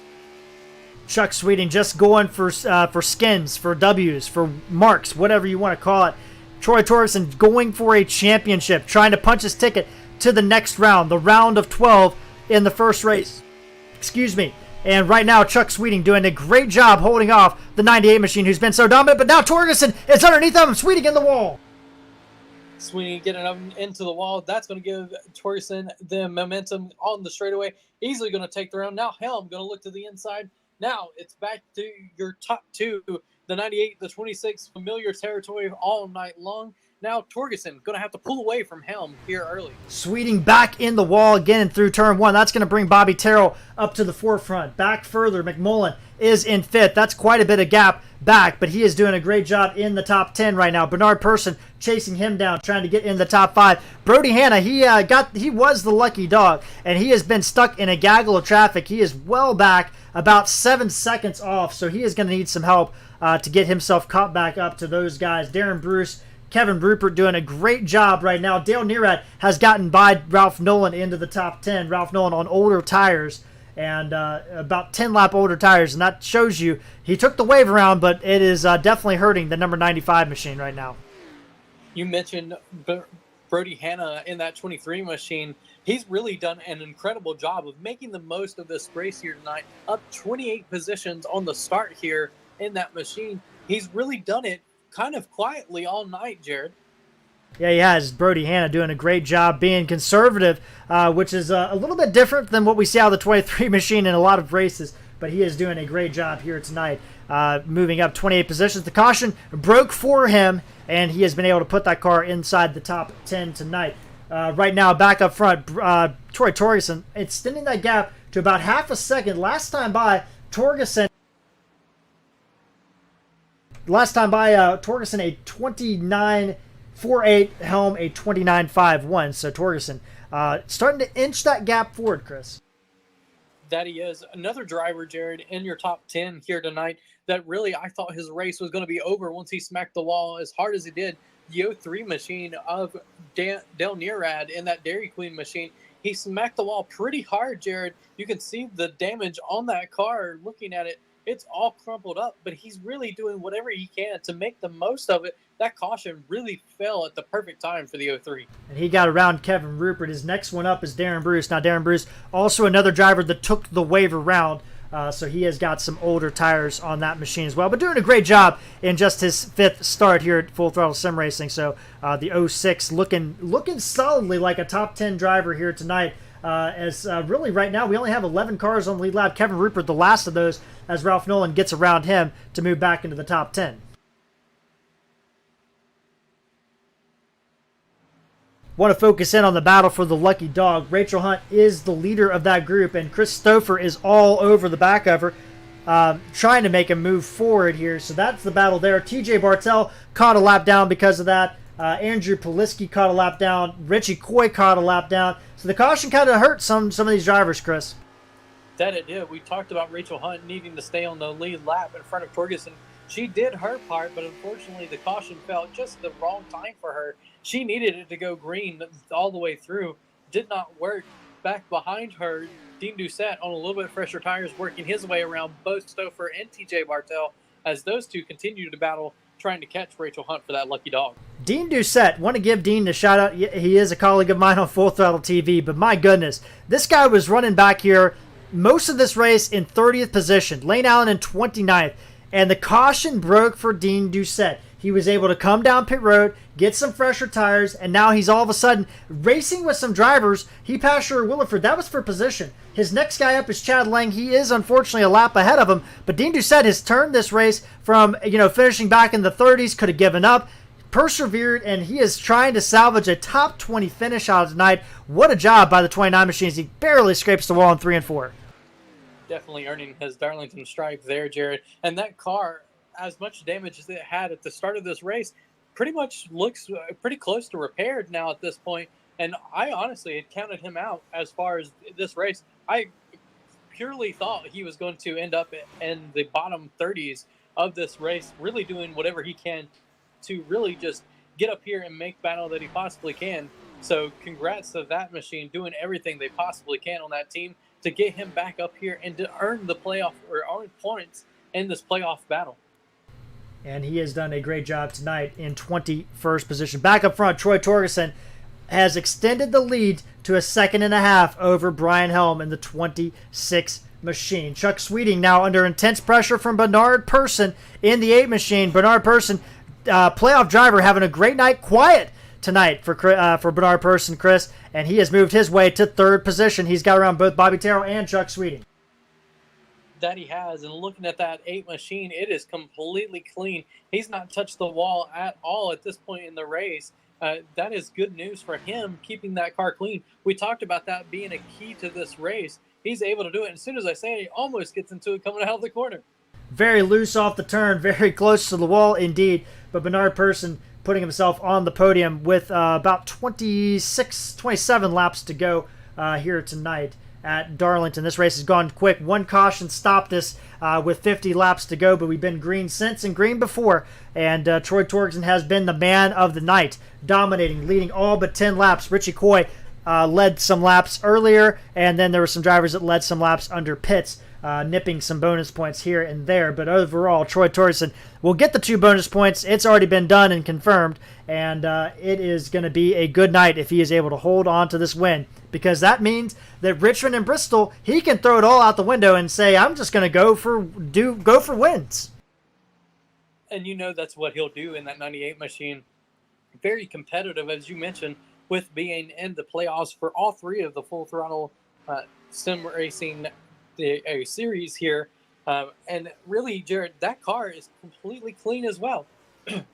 Chuck Sweeting just going for skins, for W's, for marks, whatever you want to call it. Troy Torgerson going for a championship, trying to punch his ticket to the next round, the round of 12 in the first race. Excuse me. And right now, Chuck Sweeting doing a great job holding off the 98 machine who's been so dominant, but now Torgerson is underneath him, Sweeting in the wall. Sweeney getting up into the wall. That's going to give Torgerson the momentum on the straightaway. Easily going to take the round. Now Helm going to look to the inside. Now it's back to your top two, the 98, the 26, familiar territory all night long. Now Torgerson going to have to pull away from Helm here early. Sweeting back in the wall again and through turn one. That's going to bring Bobby Terrell up to the forefront. Back further, McMullen is in fifth. That's quite a bit of gap back, but he is doing a great job in the top 10 right now. Bernard Persson chasing him down, trying to get in the top 5. Brody Hanna, he was the lucky dog, and he has been stuck in a gaggle of traffic. He is well back, about 7 seconds off, so he is going to need some help to get himself caught back up to those guys. Darren Bruce, Kevin Rupert doing a great job right now. Dale Nearad has gotten by Ralph Nolan into the top 10. Ralph Nolan on older tires and about 10 lap older tires, and that shows you he took the wave around, but it is definitely hurting the number 95 machine right now. You mentioned Brody Hanna in that 23 machine. He's really done an incredible job of making the most of this race here tonight. Up 28 positions on the start here in that machine. He's really done it kind of quietly all night, Jared. Yeah, he has. Brody Hanna doing a great job being conservative, which is a little bit different than what we see out of the 23 machine in a lot of races, but he is doing a great job here tonight, moving up 28 positions. The caution broke for him, and he has been able to put that car inside the top 10 tonight. Right now, back up front, Troy Torgerson extending that gap to about half a second. Last time by, Torgerson a 29.48, Helm a 29.51. So Torgerson starting to inch that gap forward, Chris. That he is. Another driver, Jared, in your top 10 here tonight that really I thought his race was going to be over once he smacked the wall as hard as he did. The 03 machine of Dale Nearad in that Dairy Queen machine. He smacked the wall pretty hard, Jared. You can see the damage on that car looking at it. It's all crumpled up, but he's really doing whatever he can to make the most of it. That caution really fell at the perfect time for the 03. And he got around Kevin Rupert. His next one up is Darren Bruce. Now, Darren Bruce, also another driver that took the wave around, so he has got some older tires on that machine as well. But doing a great job in just his 5th start here at Full Throttle Sim Racing. So the 06 looking solidly like a top 10 driver here tonight. Really right now we only have 11 cars on the lead lap. Kevin Rupert, the last of those, as Ralph Nolan gets around him to move back into the top 10. Want to focus in on the battle for the lucky dog. Rachel Hunt is the leader of that group, and Chris Stouffer is all over the back of her, trying to make him move forward here. So that's the battle there. TJ Bartel caught a lap down because of that. Andrew Poliski caught a lap down. Richie Coy caught a lap down. So the caution kind of hurt some of these drivers, Chris. That it did. We talked about Rachel Hunt needing to stay on the lead lap in front of Torgerson. She did her part, but unfortunately the caution fell just the wrong time for her. She needed it to go green all the way through. Did not work. Back behind her, Dean Doucette on a little bit fresher tires, working his way around both Stouffer and TJ Bartel as those two continue to battle, trying to catch Rachel Hunt for that lucky dog. Dean Doucette, want to give Dean a shout out. He is a colleague of mine on Full Throttle TV, but my goodness, this guy was running back here most of this race in 30th position. Lane Allen in 29th. and the caution broke for Dean Doucette. He was able to come down pit road, get some fresher tires, and now he's all of a sudden racing with some drivers. He passed Sherwood Williford. That was for position. His next guy up is Chad Lang. He is unfortunately a lap ahead of him, but Dean Doucette has turned this race from, finishing back in the 30s, could have given up, persevered, and he is trying to salvage a top 20 finish out of tonight. What a job by the 29 machines. He barely scrapes the wall in 3 and 4. Definitely earning his Darlington stripe there, Jared. And that car, as much damage as it had at the start of this race, pretty much looks pretty close to repaired now at this point. And I honestly had counted him out as far as this race. I purely thought he was going to end up in the bottom 30s of this race, really doing whatever he can to really just get up here and make battle that he possibly can. So congrats to that machine doing everything they possibly can on that team to get him back up here and to earn the playoff or earn points in this playoff battle. And he has done a great job tonight in 21st position. Back up front, Troy Torgerson has extended the lead to a 2.5 over Brian Helm in the 26 machine. Chuck Sweeting now under intense pressure from Bernard Person in the 8 machine. Bernard Person, playoff driver, having a great night. Quiet tonight for Bernard Person, Chris, and he has moved his way to 3rd position. He's got around both Bobby Terrell and Chuck Sweeting. That he has, and looking at that 8 machine, it is completely clean. He's not touched the wall at all at this point in the race. That is good news for him, keeping that car clean. We talked about that being a key to this race. He's able to do it, and as soon as I say it, he almost gets into it coming out of the corner. Very loose off the turn, very close to the wall indeed, but Bernard Person putting himself on the podium with about 27 laps to go here tonight at Darlington. This race has gone quick. One caution stopped us with 50 laps to go, but we've been green since and green before, and Troy Torgerson has been the man of the night, dominating, leading all but 10 laps. Richie Coy led some laps earlier, and then there were some drivers that led some laps under pits, nipping some bonus points here and there. But overall, Troy Torgerson will get the 2 bonus points. It's already been done and confirmed, and it is going to be a good night if he is able to hold on to this win, because that means that Richmond and Bristol, he can throw it all out the window and say, I'm just going to go for wins. And that's what he'll do in that 98 machine. Very competitive, as you mentioned, with being in the playoffs for all 3 of the Full Throttle sim racing series here. And really, Jared, that car is completely clean as well.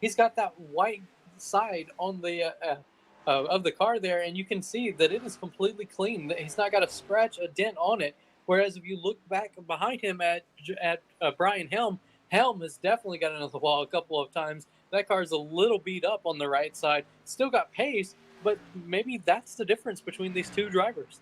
He's got that white side on the of the car there, and you can see that it is completely clean. He's not got a scratch, a dent on it. Whereas if you look back behind him at Brian Helm has definitely got into the wall a couple of times. That car's a little beat up on the right side. Still got pace, but maybe that's the difference between these 2 drivers.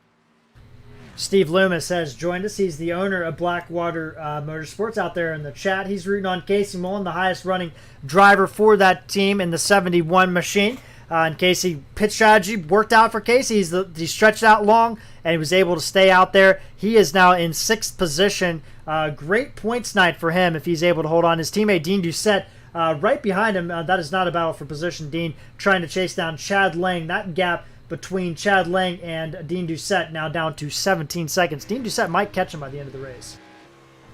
Steve Loomis has joined us. He's the owner of Blackwater Motorsports out there in the chat. He's rooting on Casey Mullen, the highest running driver for that team in the 71 machine. And Casey, pit strategy worked out for Casey. He stretched out long, and he was able to stay out there. He is now in 6th position. Great points night for him if he's able to hold on. His teammate, Dean Doucette, right behind him. That is not a battle for position. Dean trying to chase down Chad Lang. That gap between Chad Lang and Dean Doucette now down to 17 seconds. Dean Doucette might catch him by the end of the race.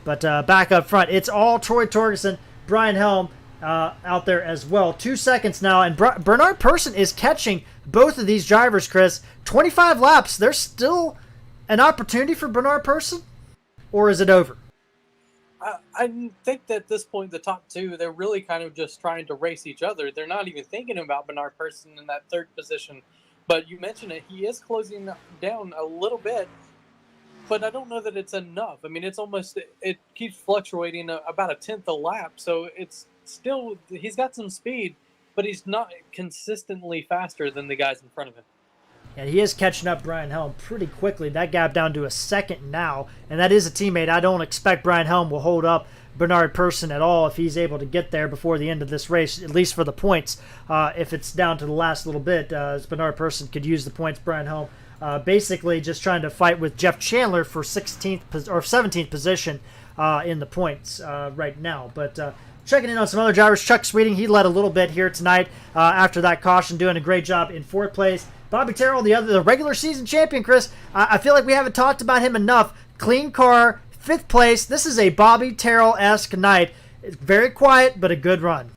But back up front, it's all Troy Torgerson, Brian Helm out there as well. 2 seconds now, and Bernard Person is catching both of these drivers, Chris. 25 laps. There's still an opportunity for Bernard Person, or is it over? I think that at this point, the top 2, they're really kind of just trying to race each other. They're not even thinking about Bernard Person in that 3rd position. But you mentioned it, he is closing down a little bit, but I don't know that it's enough. I mean, it keeps fluctuating about a 10th a lap, so it's still, he's got some speed, but he's not consistently faster than the guys in front of him. And he is catching up Brian Helm pretty quickly. That gap down to a 2nd now, and that is a teammate. I don't expect Brian Helm will hold up Bernard Person at all if he's able to get there before the end of this race, at least for the points. If it's down to the last little bit, Bernard Person could use the points. Brian Helm basically just trying to fight with Jeff Chandler for 16th or 17th position in the points right now. But checking in on some other drivers, Chuck Sweeting, he led a little bit here tonight after that caution, doing a great job in 4th place. Bobby Terrell, the regular season champion, Chris, I feel like we haven't talked about him enough. Clean car, 5th place. This is a Bobby Terrell-esque night. It's very quiet, but a good run.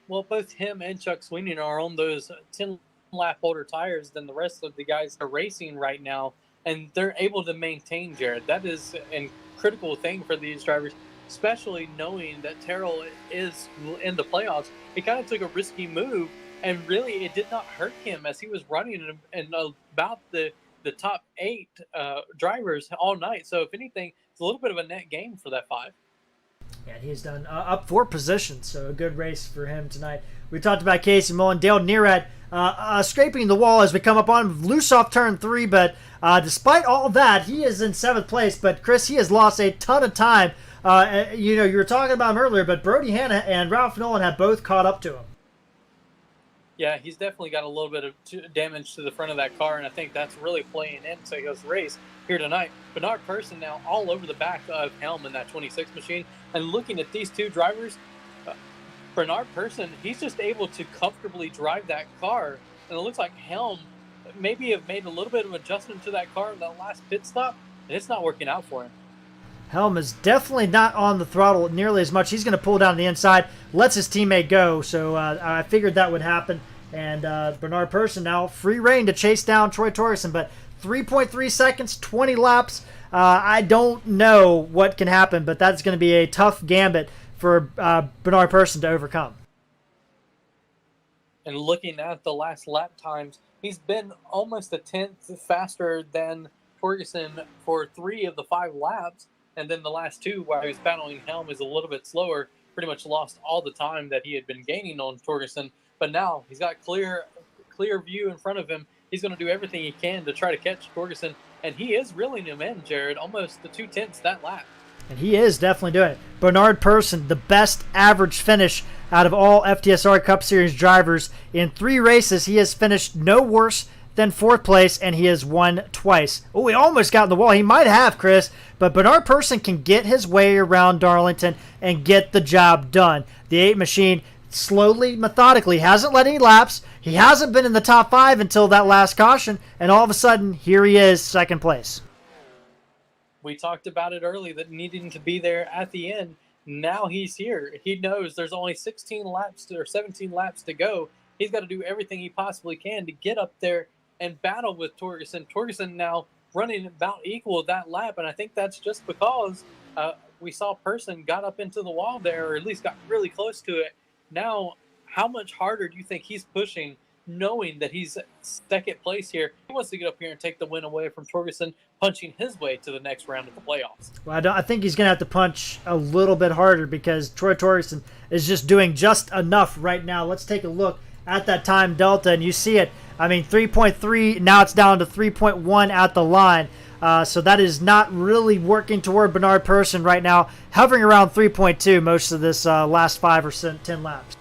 Well, both him and Chuck Sweeney are on those 10-lap older tires than the rest of the guys are racing right now, and they're able to maintain, Jared. That is a critical thing for these drivers, especially knowing that Terrell is in the playoffs. He kind of took a risky move, and really it did not hurt him as he was running in about the top 8 drivers all night. So if anything, it's a little bit of a net gain for that 5. And he's done up 4 positions, so a good race for him tonight. We talked about Casey Mullen. Dale Nearad scraping the wall as we come up on him, loose off turn 3, but despite all that, he is in 7th place. But Chris, he has lost a ton of time. You were talking about him earlier, but Brody Hanna and Ralph Nolan have both caught up to him. Yeah, he's definitely got a little bit of damage to the front of that car, and I think that's really playing into his race here tonight. Bernard Person now all over the back of Helm in that 26 machine. And looking at these two drivers, Bernard Person, he's just able to comfortably drive that car. And it looks like Helm maybe have made a little bit of adjustment to that car in that last pit stop, and it's not working out for him. Helm is definitely not on the throttle nearly as much. He's going to pull down the inside, lets his teammate go. So I figured that would happen. And Bernard Person now free reign to chase down Troy Torgerson. But 3.3 seconds, 20 laps. I don't know what can happen, but that's going to be a tough gambit for Bernard Person to overcome. And looking at the last lap times, he's been almost a tenth faster than Torgerson for 3 of the 5 laps. And then the last 2, while he was battling Helm, is a little bit slower. Pretty much lost all the time that he had been gaining on Torgerson. But now he's got clear view in front of him. He's going to do everything he can to try to catch Torgerson. And he is reeling him in, Jared, almost the 2/10 that lap. And he is definitely doing it. Bernard Person, the best average finish out of all FTSR Cup Series drivers. In 3 races, he has finished no worse than 4th place, and he has won twice. Oh, he almost got in the wall. He might have, Chris, but Bernard Person can get his way around Darlington and get the job done. The 8 machine slowly, methodically, hasn't led any laps. He hasn't been in the top 5 until that last caution, and all of a sudden, here he is, 2nd place. We talked about it early, that needing to be there at the end. Now he's here. He knows there's only 16 laps or 17 laps to go. He's got to do everything he possibly can to get up there and battle with Torgerson. Torgerson now running about equal that lap, and I think that's just because we saw Person got up into the wall there, or at least got really close to it. Now, how much harder do you think he's pushing, knowing that he's 2nd place here? He wants to get up here and take the win away from Torgerson, punching his way to the next round of the playoffs. Well, I think he's going to have to punch a little bit harder because Troy Torgerson is just doing just enough right now. Let's take a look at that time delta, and you see it. I mean, 3.3, now it's down to 3.1 at the line. So that is not really working toward Bernard Person right now, hovering around 3.2 most of this last 5 or 10 laps.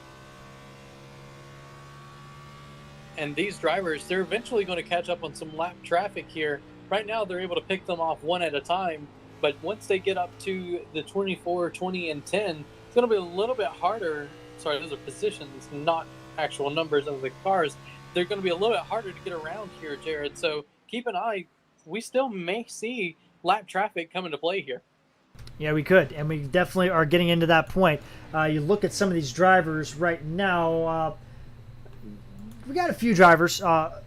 And these drivers, they're eventually going to catch up on some lap traffic here. Right now, they're able to pick them off one at a time. But once they get up to the 24, 20, and 10, it's going to be a little bit harder. Sorry, those are positions, not actual numbers of the cars. They're going to be a little bit harder to get around here, Jared. So keep an eye. We still may see lap traffic come into play here. Yeah, we could, and we definitely are getting into that point. You look at some of these drivers right now. We got a few drivers.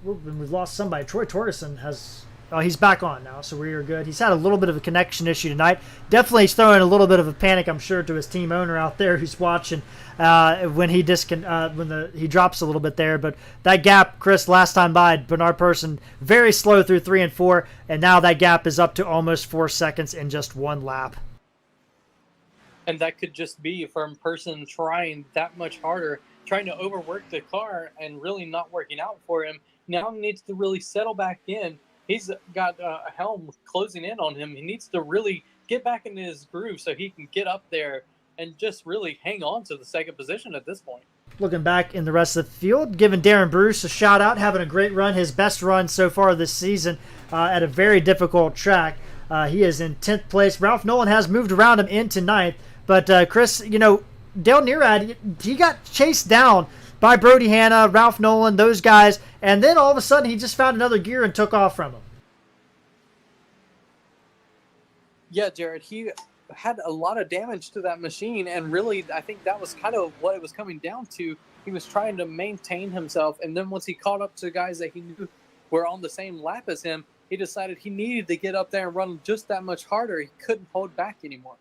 We've lost somebody. Troy Torgerson has... he's back on now, so we are good. He's had a little bit of a connection issue tonight. Definitely he's throwing a little bit of a panic, I'm sure, to his team owner out there who's watching when he he drops a little bit there. But that gap, Chris, last time by, Bernard Person, very slow through 3 and 4, and now that gap is up to almost 4 seconds in just 1 lap. And that could just be from Person trying that much harder, trying to overwork the car and really not working out for him. Now he needs to really settle back in. He's got a Helm closing in on him. He needs to really get back into his groove so he can get up there and just really hang on to the 2nd position at this point. Looking back in the rest of the field, giving Darren Bruce a shout out, having a great run, his best run so far this season at a very difficult track. He is in 10th place. Ralph Nolan has moved around him into 9th. But Chris, Dale Nearad, he got chased down by Brody Hanna, Ralph Nolan, those guys, and then all of a sudden he just found another gear and took off from him. Yeah, Jared, had a lot of damage to that machine, and really, I think that was kind of what it was coming down to. He was trying to maintain himself, and then once he caught up to guys that he knew were on the same lap as him, he decided he needed to get up there and run just that much harder. He couldn't hold back anymore.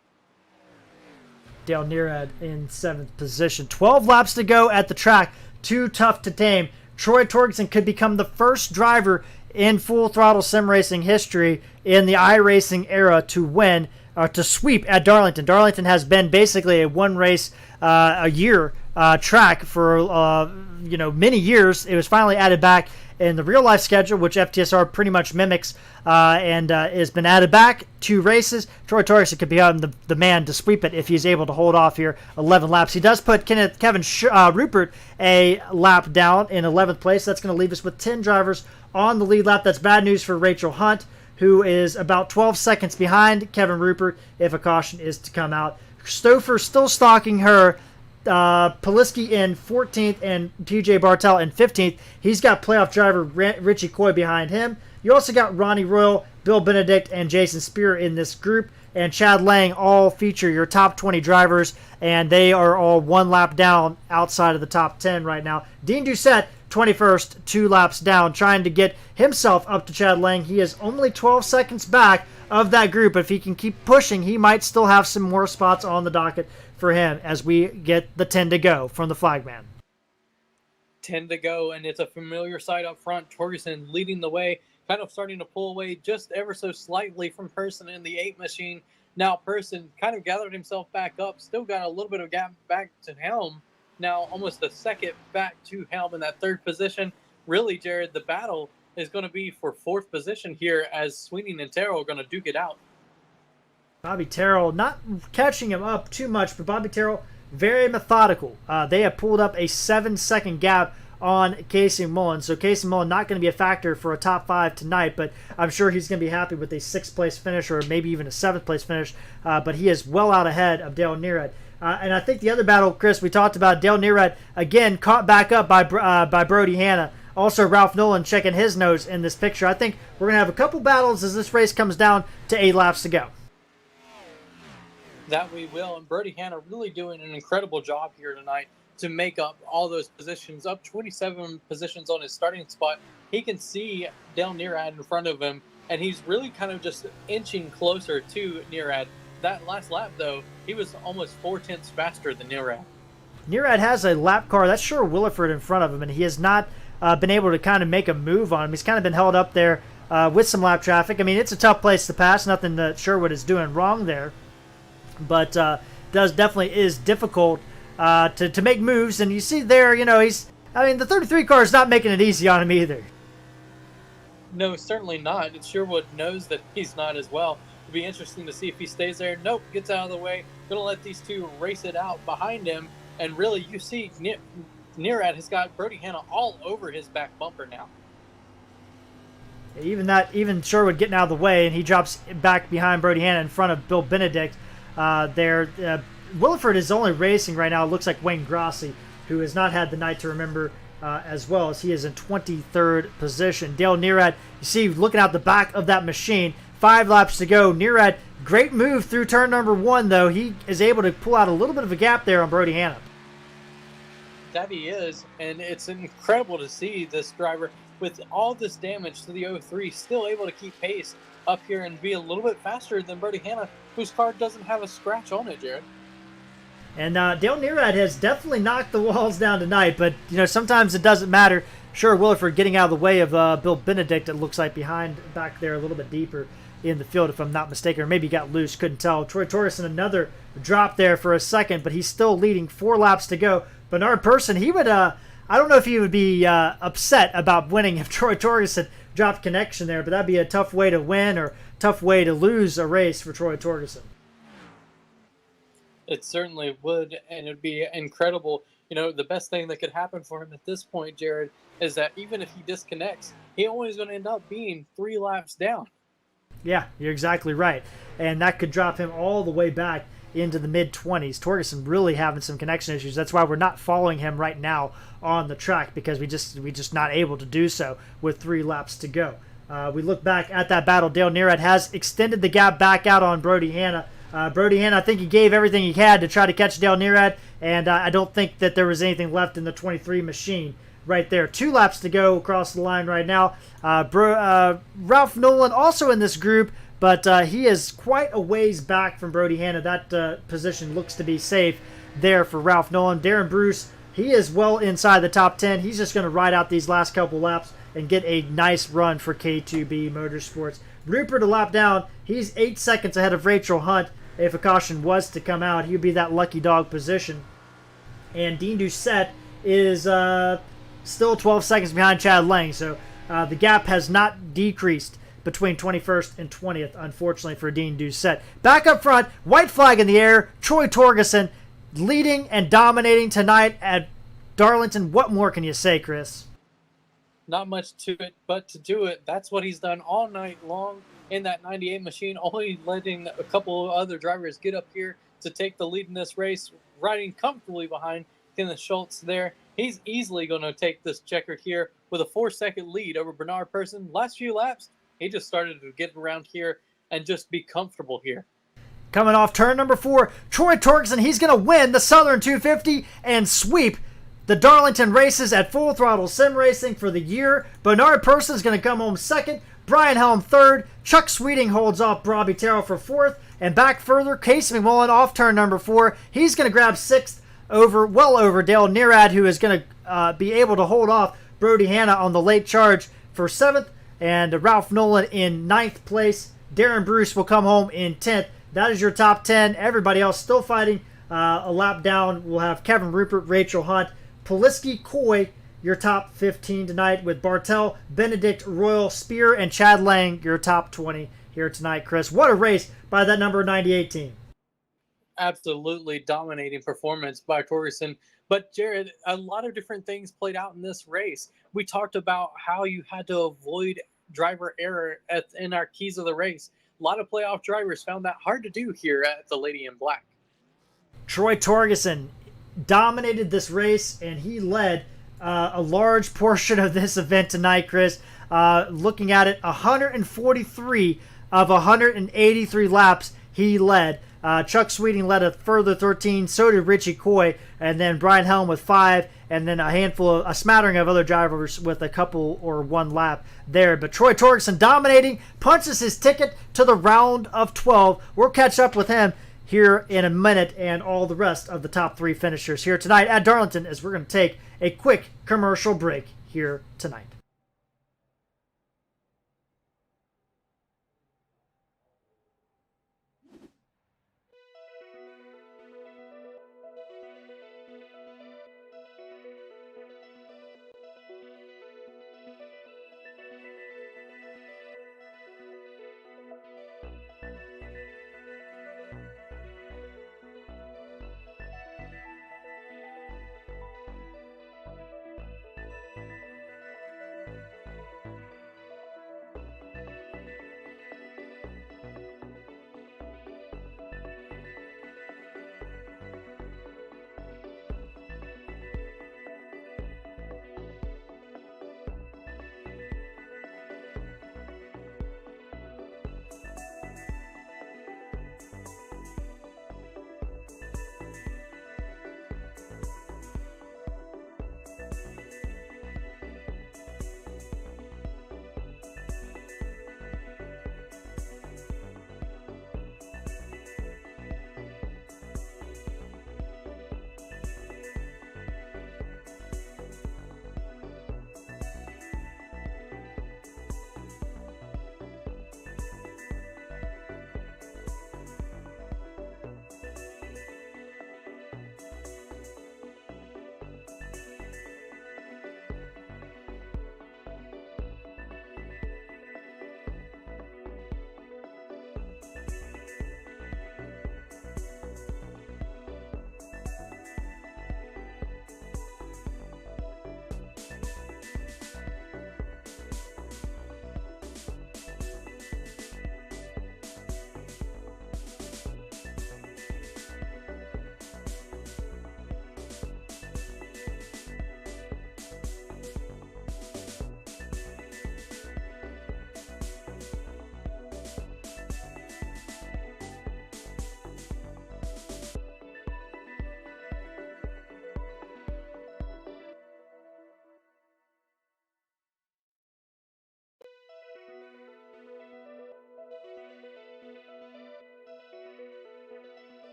Dale Nearad in 7th position. 12 laps to go at the track. Too tough to tame. Troy Torgerson could become the first driver in full throttle sim racing history in the iRacing era to win, to sweep at Darlington. Darlington has been basically a one race a year track for many years. It was finally added back in the real life schedule, which FTSR pretty much mimics, and has been added back 2 races. Troy Torgerson could become the man to sweep it if he's able to hold off here 11 laps. He does put Kevin Rupert a lap down in 11th place. That's going to leave us with 10 drivers on the lead lap. That's bad news for Rachel Hunt, who is about 12 seconds behind Kevin Rupert if a caution is to come out. Stouffer still stalking her. Poliski in 14th and TJ Bartel in 15th. He's got playoff driver Richie Coy behind him. You also got Ronnie Royal, Bill Benedict, and Jason Spear in this group. And Chad Lang all feature your top 20 drivers, and they are all 1 lap down outside of the top 10 right now. Dean Doucette, 21st, 2 laps down, trying to get himself up to Chad Lang. He is only 12 seconds back of that group. If he can keep pushing, he might still have some more spots on the docket for him as we get the 10 to go from the flagman. 10 to go, and it's a familiar sight up front. Torgerson leading the way, kind of starting to pull away just ever so slightly from Person in the 8 machine. Now Person kind of gathered himself back up, still got a little bit of gap back to Helm. Now almost a second back to Helm in that 3rd position. Really, Jared, the battle is going to be for 4th position here as Sweeney and Terrell are going to duke it out. Bobby Terrell not catching him up too much, but Bobby Terrell very methodical. They have pulled up a 7-second gap on Casey Mullen. So Casey Mullen not going to be a factor for a top 5 tonight, but I'm sure he's going to be happy with a 6th place finish or maybe even a 7th place finish. But he is well out ahead of Dale Nearad. And I think the other battle, Chris, we talked about, Dale Nearad again caught back up by Brody Hanna. Also, Ralph Nolan checking his nose in this picture. I think we're going to have a couple battles as this race comes down to 8 laps to go. That we will, and Brody Hanna really doing an incredible job here tonight to make up all those positions, up 27 positions on his starting spot. He can see Dale Nearad in front of him, and he's really kind of just inching closer to Nearad. That last lap, though, he was almost 4/10 faster than Nearad. Nearad has a lap car. That's sure Williford in front of him, and he has not been able to kind of make a move on him. He's kind of been held up there with some lap traffic. I mean, it's a tough place to pass. Nothing that Sherwood is doing wrong there. But definitely is difficult to make moves. And you see there, the 33 car is not making it easy on him either. No, certainly not. Sherwood knows that he's not as well. It'll be interesting to see if he stays there. Nope, gets out of the way. Going to let these two race it out behind him. And really, you see Nearad has got Brody Hanna all over his back bumper now. Even Sherwood getting out of the way, and he drops back behind Brody Hanna in front of Bill Benedict. Williford is only racing right now. It looks like Wayne Grossi, who has not had the night to remember as well, as he is in 23rd position. Dale Nearad, you see, looking out the back of that machine. 5 laps to go. Nearad, great move through turn number 1, though. He is able to pull out a little bit of a gap there on Brody Hanna. That he is, and it's incredible to see this driver with all this damage to the 03 still able to keep pace up here and be a little bit faster than Brody Hanna, whose car doesn't have a scratch on it, Jared. And Dale Nearad has definitely knocked the walls down tonight, but sometimes it doesn't matter. Sure, Williford getting out of the way of Bill Benedict, it looks like, behind back there a little bit deeper in the field, if I'm not mistaken, or maybe he got loose, couldn't tell. Troy Torgerson, another drop there for a second, but he's still leading. 4 laps to go. Bernard Person, he would, I don't know if he would be upset about winning if Troy Torgerson dropped connection there, but that'd be a tough way to win or tough way to lose a race for Troy Torgerson. It certainly would, and it'd be incredible. The best thing that could happen for him at this point, Jared, is that even if he disconnects, he only is going to end up being 3 laps down. Yeah, you're exactly right. And that could drop him all the way back into the mid-20s. Torgerson really having some connection issues. That's why we're not following him right now on the track, because we just not able to do so with 3 laps to go. We look back at that battle. Dale Nearad has extended the gap back out on Brody Hanna. Brody Hanna, I think he gave everything he had to try to catch Dale Nearad, and I don't think that there was anything left in the 23 machine right there. 2 laps to go across the line right now. Ralph Nolan also in this group, but he is quite a ways back from Brody Hanna. That position looks to be safe there for Ralph Nolan. Darren Bruce, he is well inside the top 10. He's just going to ride out these last couple laps and get a nice run for K2B Motorsports. Rupert a lap down. He's 8 seconds ahead of Rachel Hunt. If a caution was to come out, he would be that lucky dog position. And Dean Doucette is still 12 seconds behind Chad Lang. So the gap has not decreased between 21st and 20th, unfortunately, for Dean Doucette. Back up front, white flag in the air. Troy Torgerson leading and dominating tonight at Darlington. What more can you say, Chris? Not much to it, but to do it, that's what he's done all night long in that 98 machine, only letting a couple of other drivers get up here to take the lead in this race, riding comfortably behind Kenneth Schultz there. He's easily going to take this checkered here with a 4-second lead over Bernard Person. Last few laps, he just started to get around here and just be comfortable here. Coming off turn number 4, Troy Torgerson, he's going to win the Southern 250 and sweep the Darlington races at Full Throttle Sim Racing for the year. Bernard Person is going to come home second. Brian Helm third. Chuck Sweeting holds off Robbie Terrell for fourth. And back further, Case McMullen off turn number 4. He's going to grab sixth, well over Dale Nearad, who is going to be able to hold off Brody Hanna on the late charge for 7th. And Ralph Nolan in 9th place. Darren Bruce will come home in 10th. That is your top 10. Everybody else still fighting a lap down. We'll have Kevin Rupert, Rachel Hunt, Poliski, Coy, your top 15 tonight, with Bartel, Benedict, Royal, Spear, and Chad Lang, your top 20 here tonight, Chris. What a race by that number 98 team. Absolutely dominating performance by Torgerson. But Jared, a lot of different things played out in this race. We talked about how you had to avoid driver error in our keys of the race. A lot of playoff drivers found that hard to do here at the Lady in Black. Troy Torgerson dominated this race, and he led a large portion of this event tonight, Chris. Looking at it, 143 of 183 laps he led. Chuck Sweeting led a further 13, so did Richie Coy, and then Brian Helm with 5, and then a smattering of other drivers with a couple or one lap there. But Troy Torgerson dominating, punches his ticket to the round of 12. We'll catch up with him here in a minute and all the rest of the top 3 finishers here tonight at Darlington, as we're going to take a quick commercial break here tonight.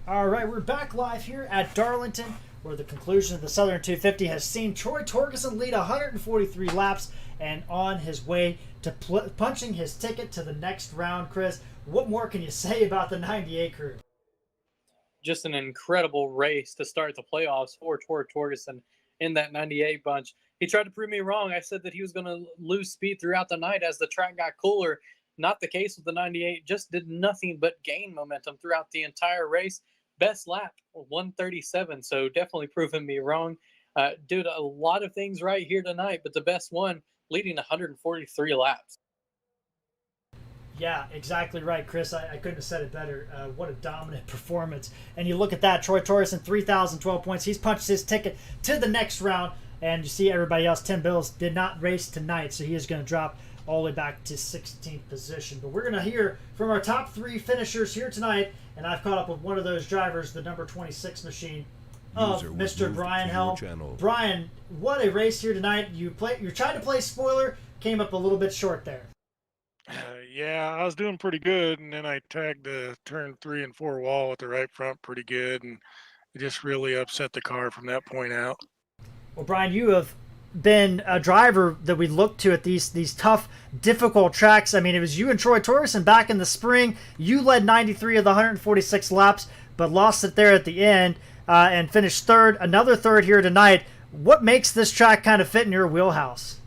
All right, we're back live here at Darlington, where the conclusion of the Southern 250 has seen Troy Torgerson lead 143 laps and on his way to punching his ticket to the next round. Chris, what more can you say about the 98 crew? Just an incredible race to start the playoffs for Troy Torgerson in that 98 bunch. He tried to prove me wrong. I said that he was going to lose speed throughout the night as the track got cooler. Not the case with the 98. Just did nothing but gain momentum throughout the entire race. Best lap, 137. So definitely proving me wrong. Did a lot of things right here tonight, but the best one leading 143 laps. Yeah, exactly right, Chris. I couldn't have said it better. What a dominant performance. And you look at that, Troy Torgerson, 3,012 points. He's punched his ticket to the next round. And you see everybody else, Tim Bills, did not race tonight, so he is going to drop all the way back to 16th position. But we're going to hear from our top three finishers here tonight, and I've caught up with one of those drivers, the number 26 machine of Mr. Brian Helm. Brian, what a race here tonight. You tried to play spoiler, came up a little bit short there. Yeah, I was doing pretty good, and then I tagged the turn 3 and 4 wall at the right front pretty good, and it just really upset the car from that point out. Well, Brian, you have been a driver that we look to at these tough, difficult tracks. I mean, it was you and Troy Torgerson back in the spring. You led 93 of the 146 laps, but lost it there at the end and finished third. Another third here tonight. What makes this track kind of fit in your wheelhouse?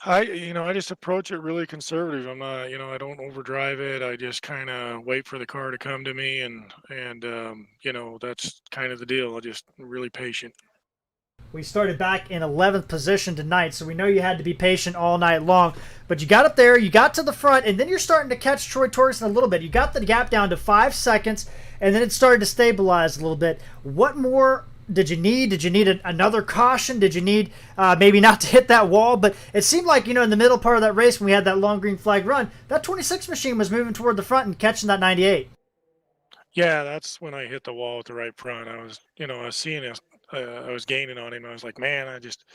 I just approach it really conservative. I'm not, I don't overdrive it. I just kind of wait for the car to come to me, and that's kind of the deal. I'm just really patient. We started back in 11th position tonight, so we know you had to be patient all night long. But you got up there, you got to the front, and then you're starting to catch Troy Torgerson a little bit. You got the gap down to 5 seconds, and then it started to stabilize a little bit. What more did you need? Did you need another caution? Did you need maybe not to hit that wall? But it seemed like, in the middle part of that race when we had that long green flag run, that 26 machine was moving toward the front and catching that 98. Yeah, that's when I hit the wall at the right front. I was seeing it. I was gaining on him. I was like, man, I just,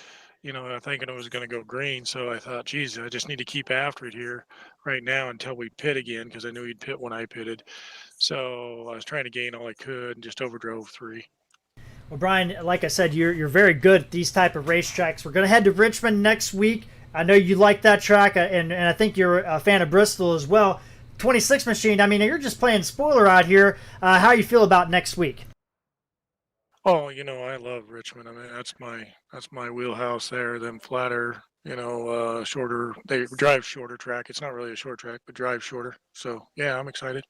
I'm thinking it was going to go green. So I thought, geez, I just need to keep after it here right now until we pit again, because I knew he'd pit when I pitted. So I was trying to gain all I could and just overdrove 3. Well, Brian, like I said, you're very good at these type of racetracks. We're going to head to Richmond next week. I know you like that track, and I think you're a fan of Bristol as well. 26 machine, I mean, you're just playing spoiler out here. How you feel about next week? Oh, I love Richmond. I mean, that's my wheelhouse there. Them flatter, shorter. They drive shorter track. It's not really a short track, but drive shorter. So yeah, I'm excited.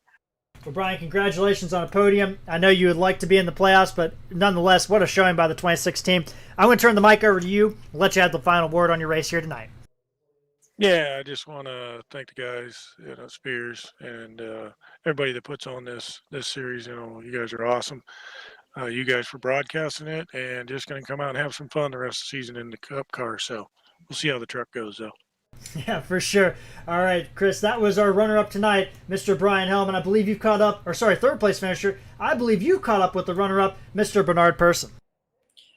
Well, Brian, congratulations on a podium. I know you would like to be in the playoffs, but nonetheless, what a showing by the 26 team. I'm going to turn the mic over to you and let you have the final word on your race here tonight. Yeah, I just want to thank the guys, Spears, and everybody that puts on this series. You guys are awesome. You guys for broadcasting it, and just going to come out and have some fun the rest of the season in the Cup car. So we'll see how the truck goes, though. Yeah, for sure. All right, Chris, that was our runner-up tonight, Mr. Brian Helm, and I believe you've caught up, third place finisher. I believe you caught up with the runner-up, Mr. Bernard Person.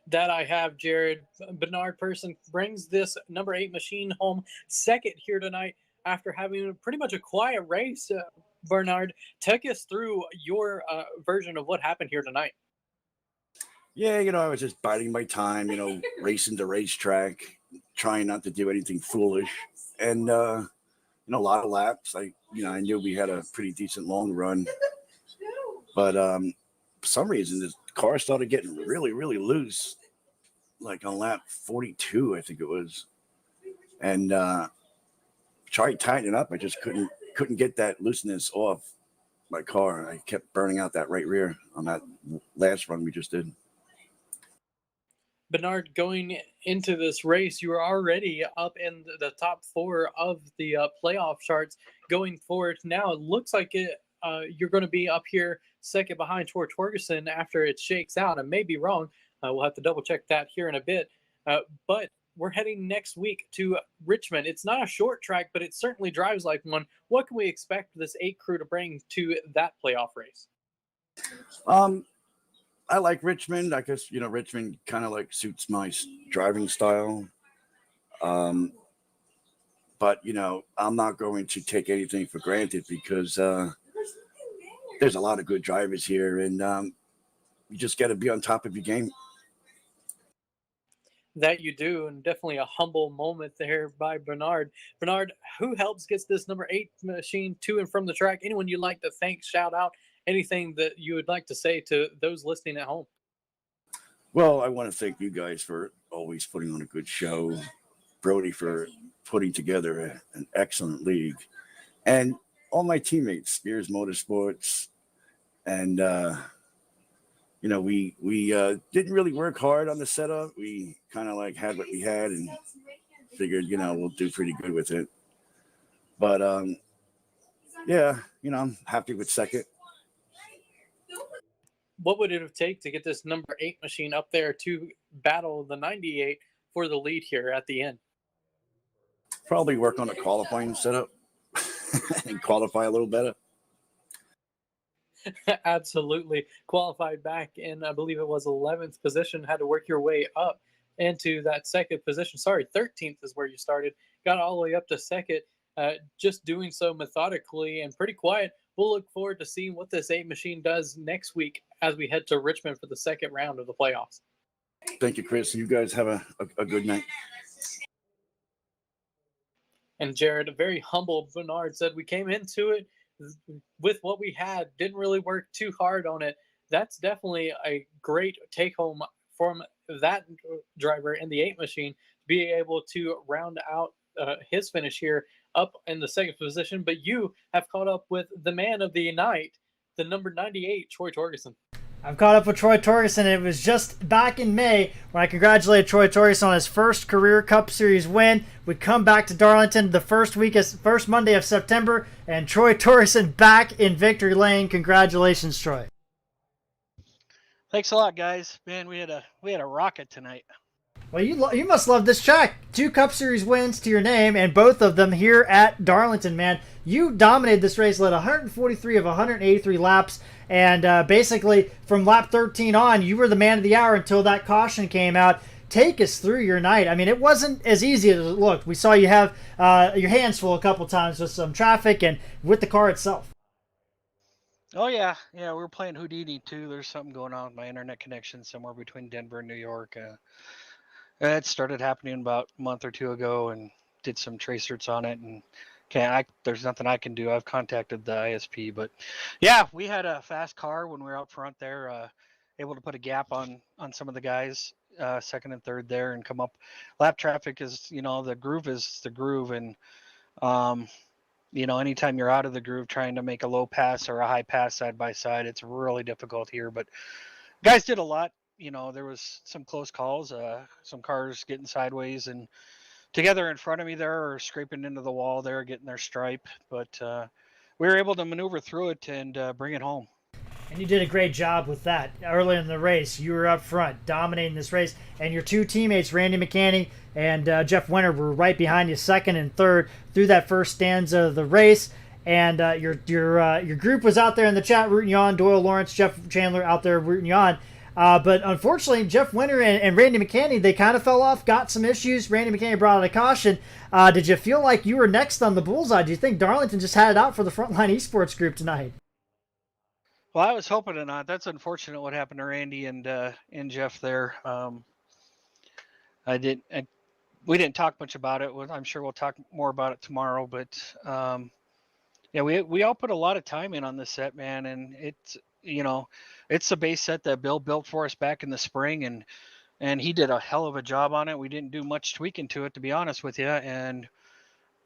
That I have, Jared. Bernard Person brings this number 8 machine home second here tonight after having pretty much a quiet race. Bernard, take us through your version of what happened here tonight. Yeah, I was just biding my time, racing the racetrack, trying not to do anything foolish. And, a lot of laps. I knew we had a pretty decent long run. But for some reason, the car started getting really, really loose, like on lap 42, I think it was. And tried tightening up. I just couldn't get that looseness off my car. I kept burning out that right rear on that last run we just did. Bernard, going into this race, you were already up in the top 4 of the playoff charts. Going forward now, it looks like you're going to be up here second behind Troy Torgerson after it shakes out. I may be wrong. We'll have to double check that here in a bit. But we're heading next week to Richmond. It's not a short track, but it certainly drives like one. What can we expect this 8 crew to bring to that playoff race? I like Richmond. I guess, Richmond kind of like suits my driving style. But, I'm not going to take anything for granted because there's a lot of good drivers here, and you just got to be on top of your game. That you do, and definitely a humble moment there by Bernard. Bernard, who helps gets this number 8 machine to and from the track? Anyone you'd like to thank, shout out, anything that you would like to say to those listening at home? Well, I want to thank you guys for always putting on a good show, Brody for putting together an excellent league, and all my teammates, Spears Motorsports, and we didn't really work hard on the setup. We kind of like had what we had and figured, we'll do pretty good with it. But I'm happy with second. What would it have taken to get this number 8 machine up there to battle the 98 for the lead here at the end? Probably work on a qualifying setup and qualify a little better. Absolutely. Qualified back in, I believe it was 11th position, had to work your way up into that second position. Sorry, 13th is where you started. Got all the way up to second, just doing so methodically and pretty quiet. We'll look forward to seeing what this 8 machine does next week as we head to Richmond for the second round of the playoffs. Thank you, Chris. You guys have a good night. And Jared, a very humble Bernard, said we came into it with what we had, didn't really work too hard on it. That's definitely a great take home from that driver in the 8 machine to be able to round out his finish here up in the second position. But you have caught up with the man of the night, the number 98, Troy Torgerson. I've caught up with Troy Torgerson. It was just back in May when I congratulated Troy Torgerson on his first career Cup Series win. We come back to Darlington the first Monday of September, and Troy Torgerson back in victory lane. Congratulations, Troy. Thanks a lot, guys. Man, we had a rocket tonight. Well, you must love this track. 2 Cup Series wins to your name, and both of them here at Darlington, man. You dominated this race, led 143 of 183 laps, and basically from lap 13 on, you were the man of the hour until that caution came out. Take us through your night. I mean, it wasn't as easy as it looked. We saw you have your hands full a couple times with some traffic and with the car itself. Oh, yeah. Yeah, we were playing Houdini, too. There's something going on with my internet connection somewhere between Denver and New York. It started happening about a month or 2 ago, and did some trace certs on it, and there's nothing I can do. I've contacted the ISP, but yeah, we had a fast car when we were out front there, able to put a gap on some of the guys, second and third there, and come up. Lap traffic is, the groove is the groove, and anytime you're out of the groove trying to make a low pass or a high pass side by side, it's really difficult here. But guys did a lot. There was some close calls, some cars getting sideways and together in front of me there, or scraping into the wall there, getting their stripe. But we were able to maneuver through it and bring it home. And you did a great job with that. Early in the race, you were up front, dominating this race. And your 2 teammates, Randy McCanney and Jeff Winter, were right behind you, second and third, through that first stanza of the race. And your group was out there in the chat rooting you on. Doyle Lawrence, Jeff Chandler out there rooting you on. But unfortunately, Jeff Winter and Randy McCanney, they kind of fell off, got some issues. Randy McCanney brought out a caution. Did you feel like you were next on the bullseye? Do you think Darlington just had it out for the Frontline Esports group tonight? Well, I was hoping to not. That's unfortunate what happened to Randy and Jeff there. We didn't talk much about it. I'm sure we'll talk more about it tomorrow. But yeah, we all put a lot of time in on this set, man, and it's the base set that Bill built for us back in the spring, and he did a hell of a job on it. We didn't do much tweaking to it, to be honest with you, and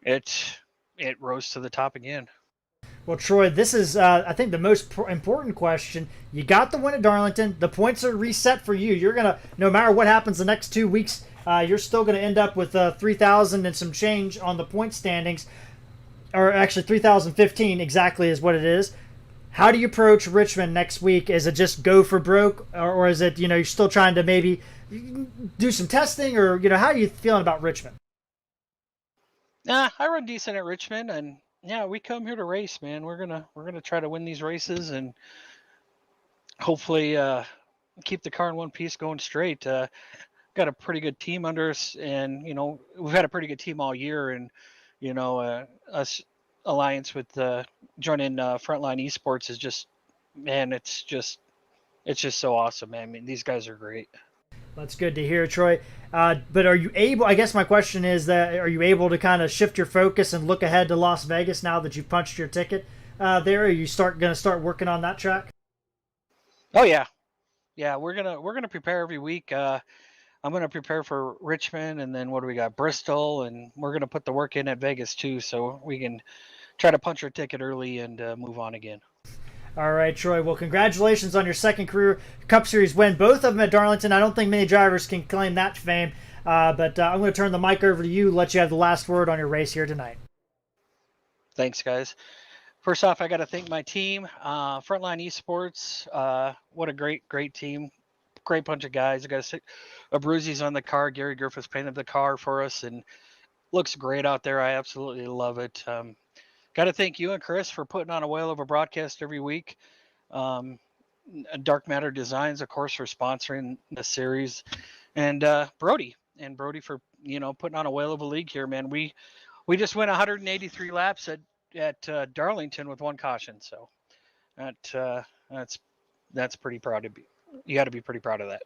it rose to the top again. Well, Troy, this is, I think, the most important question. You got the win at Darlington. The points are reset for you. You're going to, no matter what happens the next 2 weeks, you're still going to end up with 3,000 and some change on the point standings, or actually 3,015 exactly is what it is. How do you approach Richmond next week? Is it just go for broke, or is it, you're still trying to maybe do some testing, or, how are you feeling about Richmond? I run decent at Richmond, and yeah, we come here to race, man. We're gonna try to win these races and hopefully keep the car in one piece going straight. Got a pretty good team under us, and we've had a pretty good team all year, and us alliance with joining Frontline Esports is just man, it's just so awesome, man. I mean, these guys are great. That's good to hear, Troy. But are you able, I guess my question is that, are you able to kind of shift your focus and look ahead to Las Vegas now that you've punched your ticket there? Are you going to start working on that track? Oh yeah. Yeah, we're gonna prepare every week. I'm gonna prepare for Richmond, and then what do we got? Bristol, and we're gonna put the work in at Vegas too, so we can try to punch our ticket early and move on again. All right, Troy. Well, congratulations on your second career Cup Series win, both of them at Darlington. I don't think many drivers can claim that fame, but I'm going to turn the mic over to you, let you have the last word on your race here tonight. Thanks, guys. First off, I got to thank my team, Frontline Esports. What a great team. Great bunch of guys. I got a Bruzies on the car. Gary Griffiths painted the car for us, and looks great out there. I absolutely love it. Got to thank you and Chris for putting on a whale of a broadcast every week. Darkmatter Designs, of course, for sponsoring the series, and Brody for putting on a whale of a league here, man. We just went 183 laps at Darlington with one caution, so that's pretty proud to be. You got to be pretty proud of that.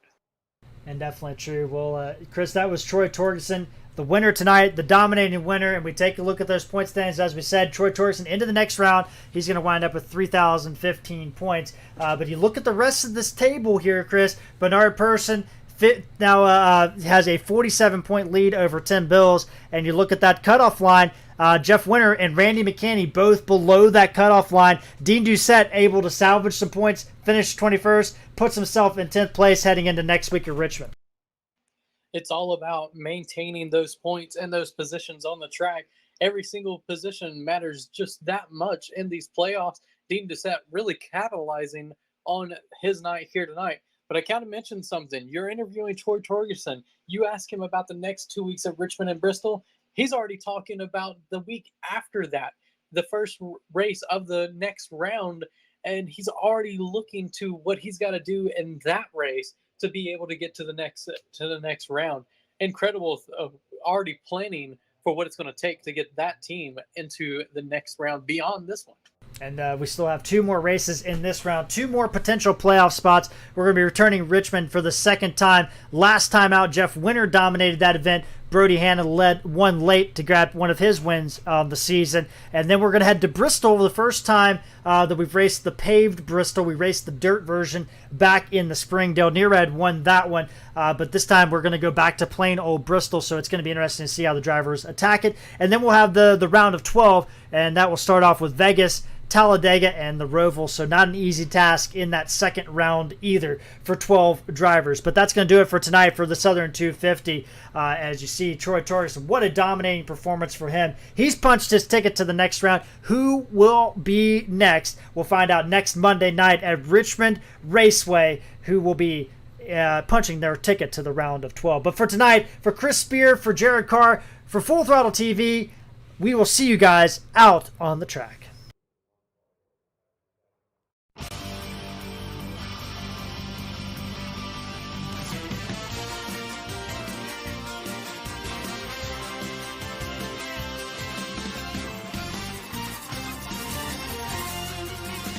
And definitely true. Well, Chris, that was Troy Torgerson, the winner tonight, the dominating winner. And we take a look at those point standings. As we said, Troy Torgerson into the next round. He's going to wind up with 3,015 points. But you look at the rest of this table here, Chris. Bernard Persson now has a 47-point lead over Tim Bills. And you look at that cutoff line. Jeff Winter and Randy McCanny both below that cutoff line. Dean Doucette able to salvage some points, finish 21st, puts himself in 10th place heading into next week at Richmond. It's all about maintaining those points and those positions on the track. Every single position matters just that much in these playoffs. Dean Doucette really capitalizing on his night here tonight. But I kind of mentioned something. You're interviewing Troy Torgerson. You ask him about the next 2 weeks at Richmond and Bristol. He's already talking about the week after that, the first race of the next round, and he's already looking to what he's got to do in that race to be able to get to the next round. Incredible, already planning for what it's going to take to get that team into the next round beyond this one. And we still have two more races in this round, two more potential playoff spots. We're going to be returning Richmond for the second time. Last time out, Jeff Winter dominated that event. Brody Hanna won late to grab one of his wins of the season. And then we're going to head to Bristol the first time that we've raced the paved Bristol. We raced the dirt version back in the spring. Dale Nearad won that one. But this time we're going to go back to plain old Bristol. So it's going to be interesting to see how the drivers attack it. And then we'll have the round of 12. And that will start off with Vegas, Talladega, and the Roval. So not an easy task in that second round either for 12 drivers. But that's going to do it for tonight for the Southern 250. As you see, Troy Torgerson, what a dominating performance for him. He's punched his ticket to the next round. Who will be next? We'll find out next Monday night at Richmond Raceway who will be punching their ticket to the round of 12. But for tonight, for Chris Spear, for Jared Carr, for Full Throttle TV, we will see you guys out on the track.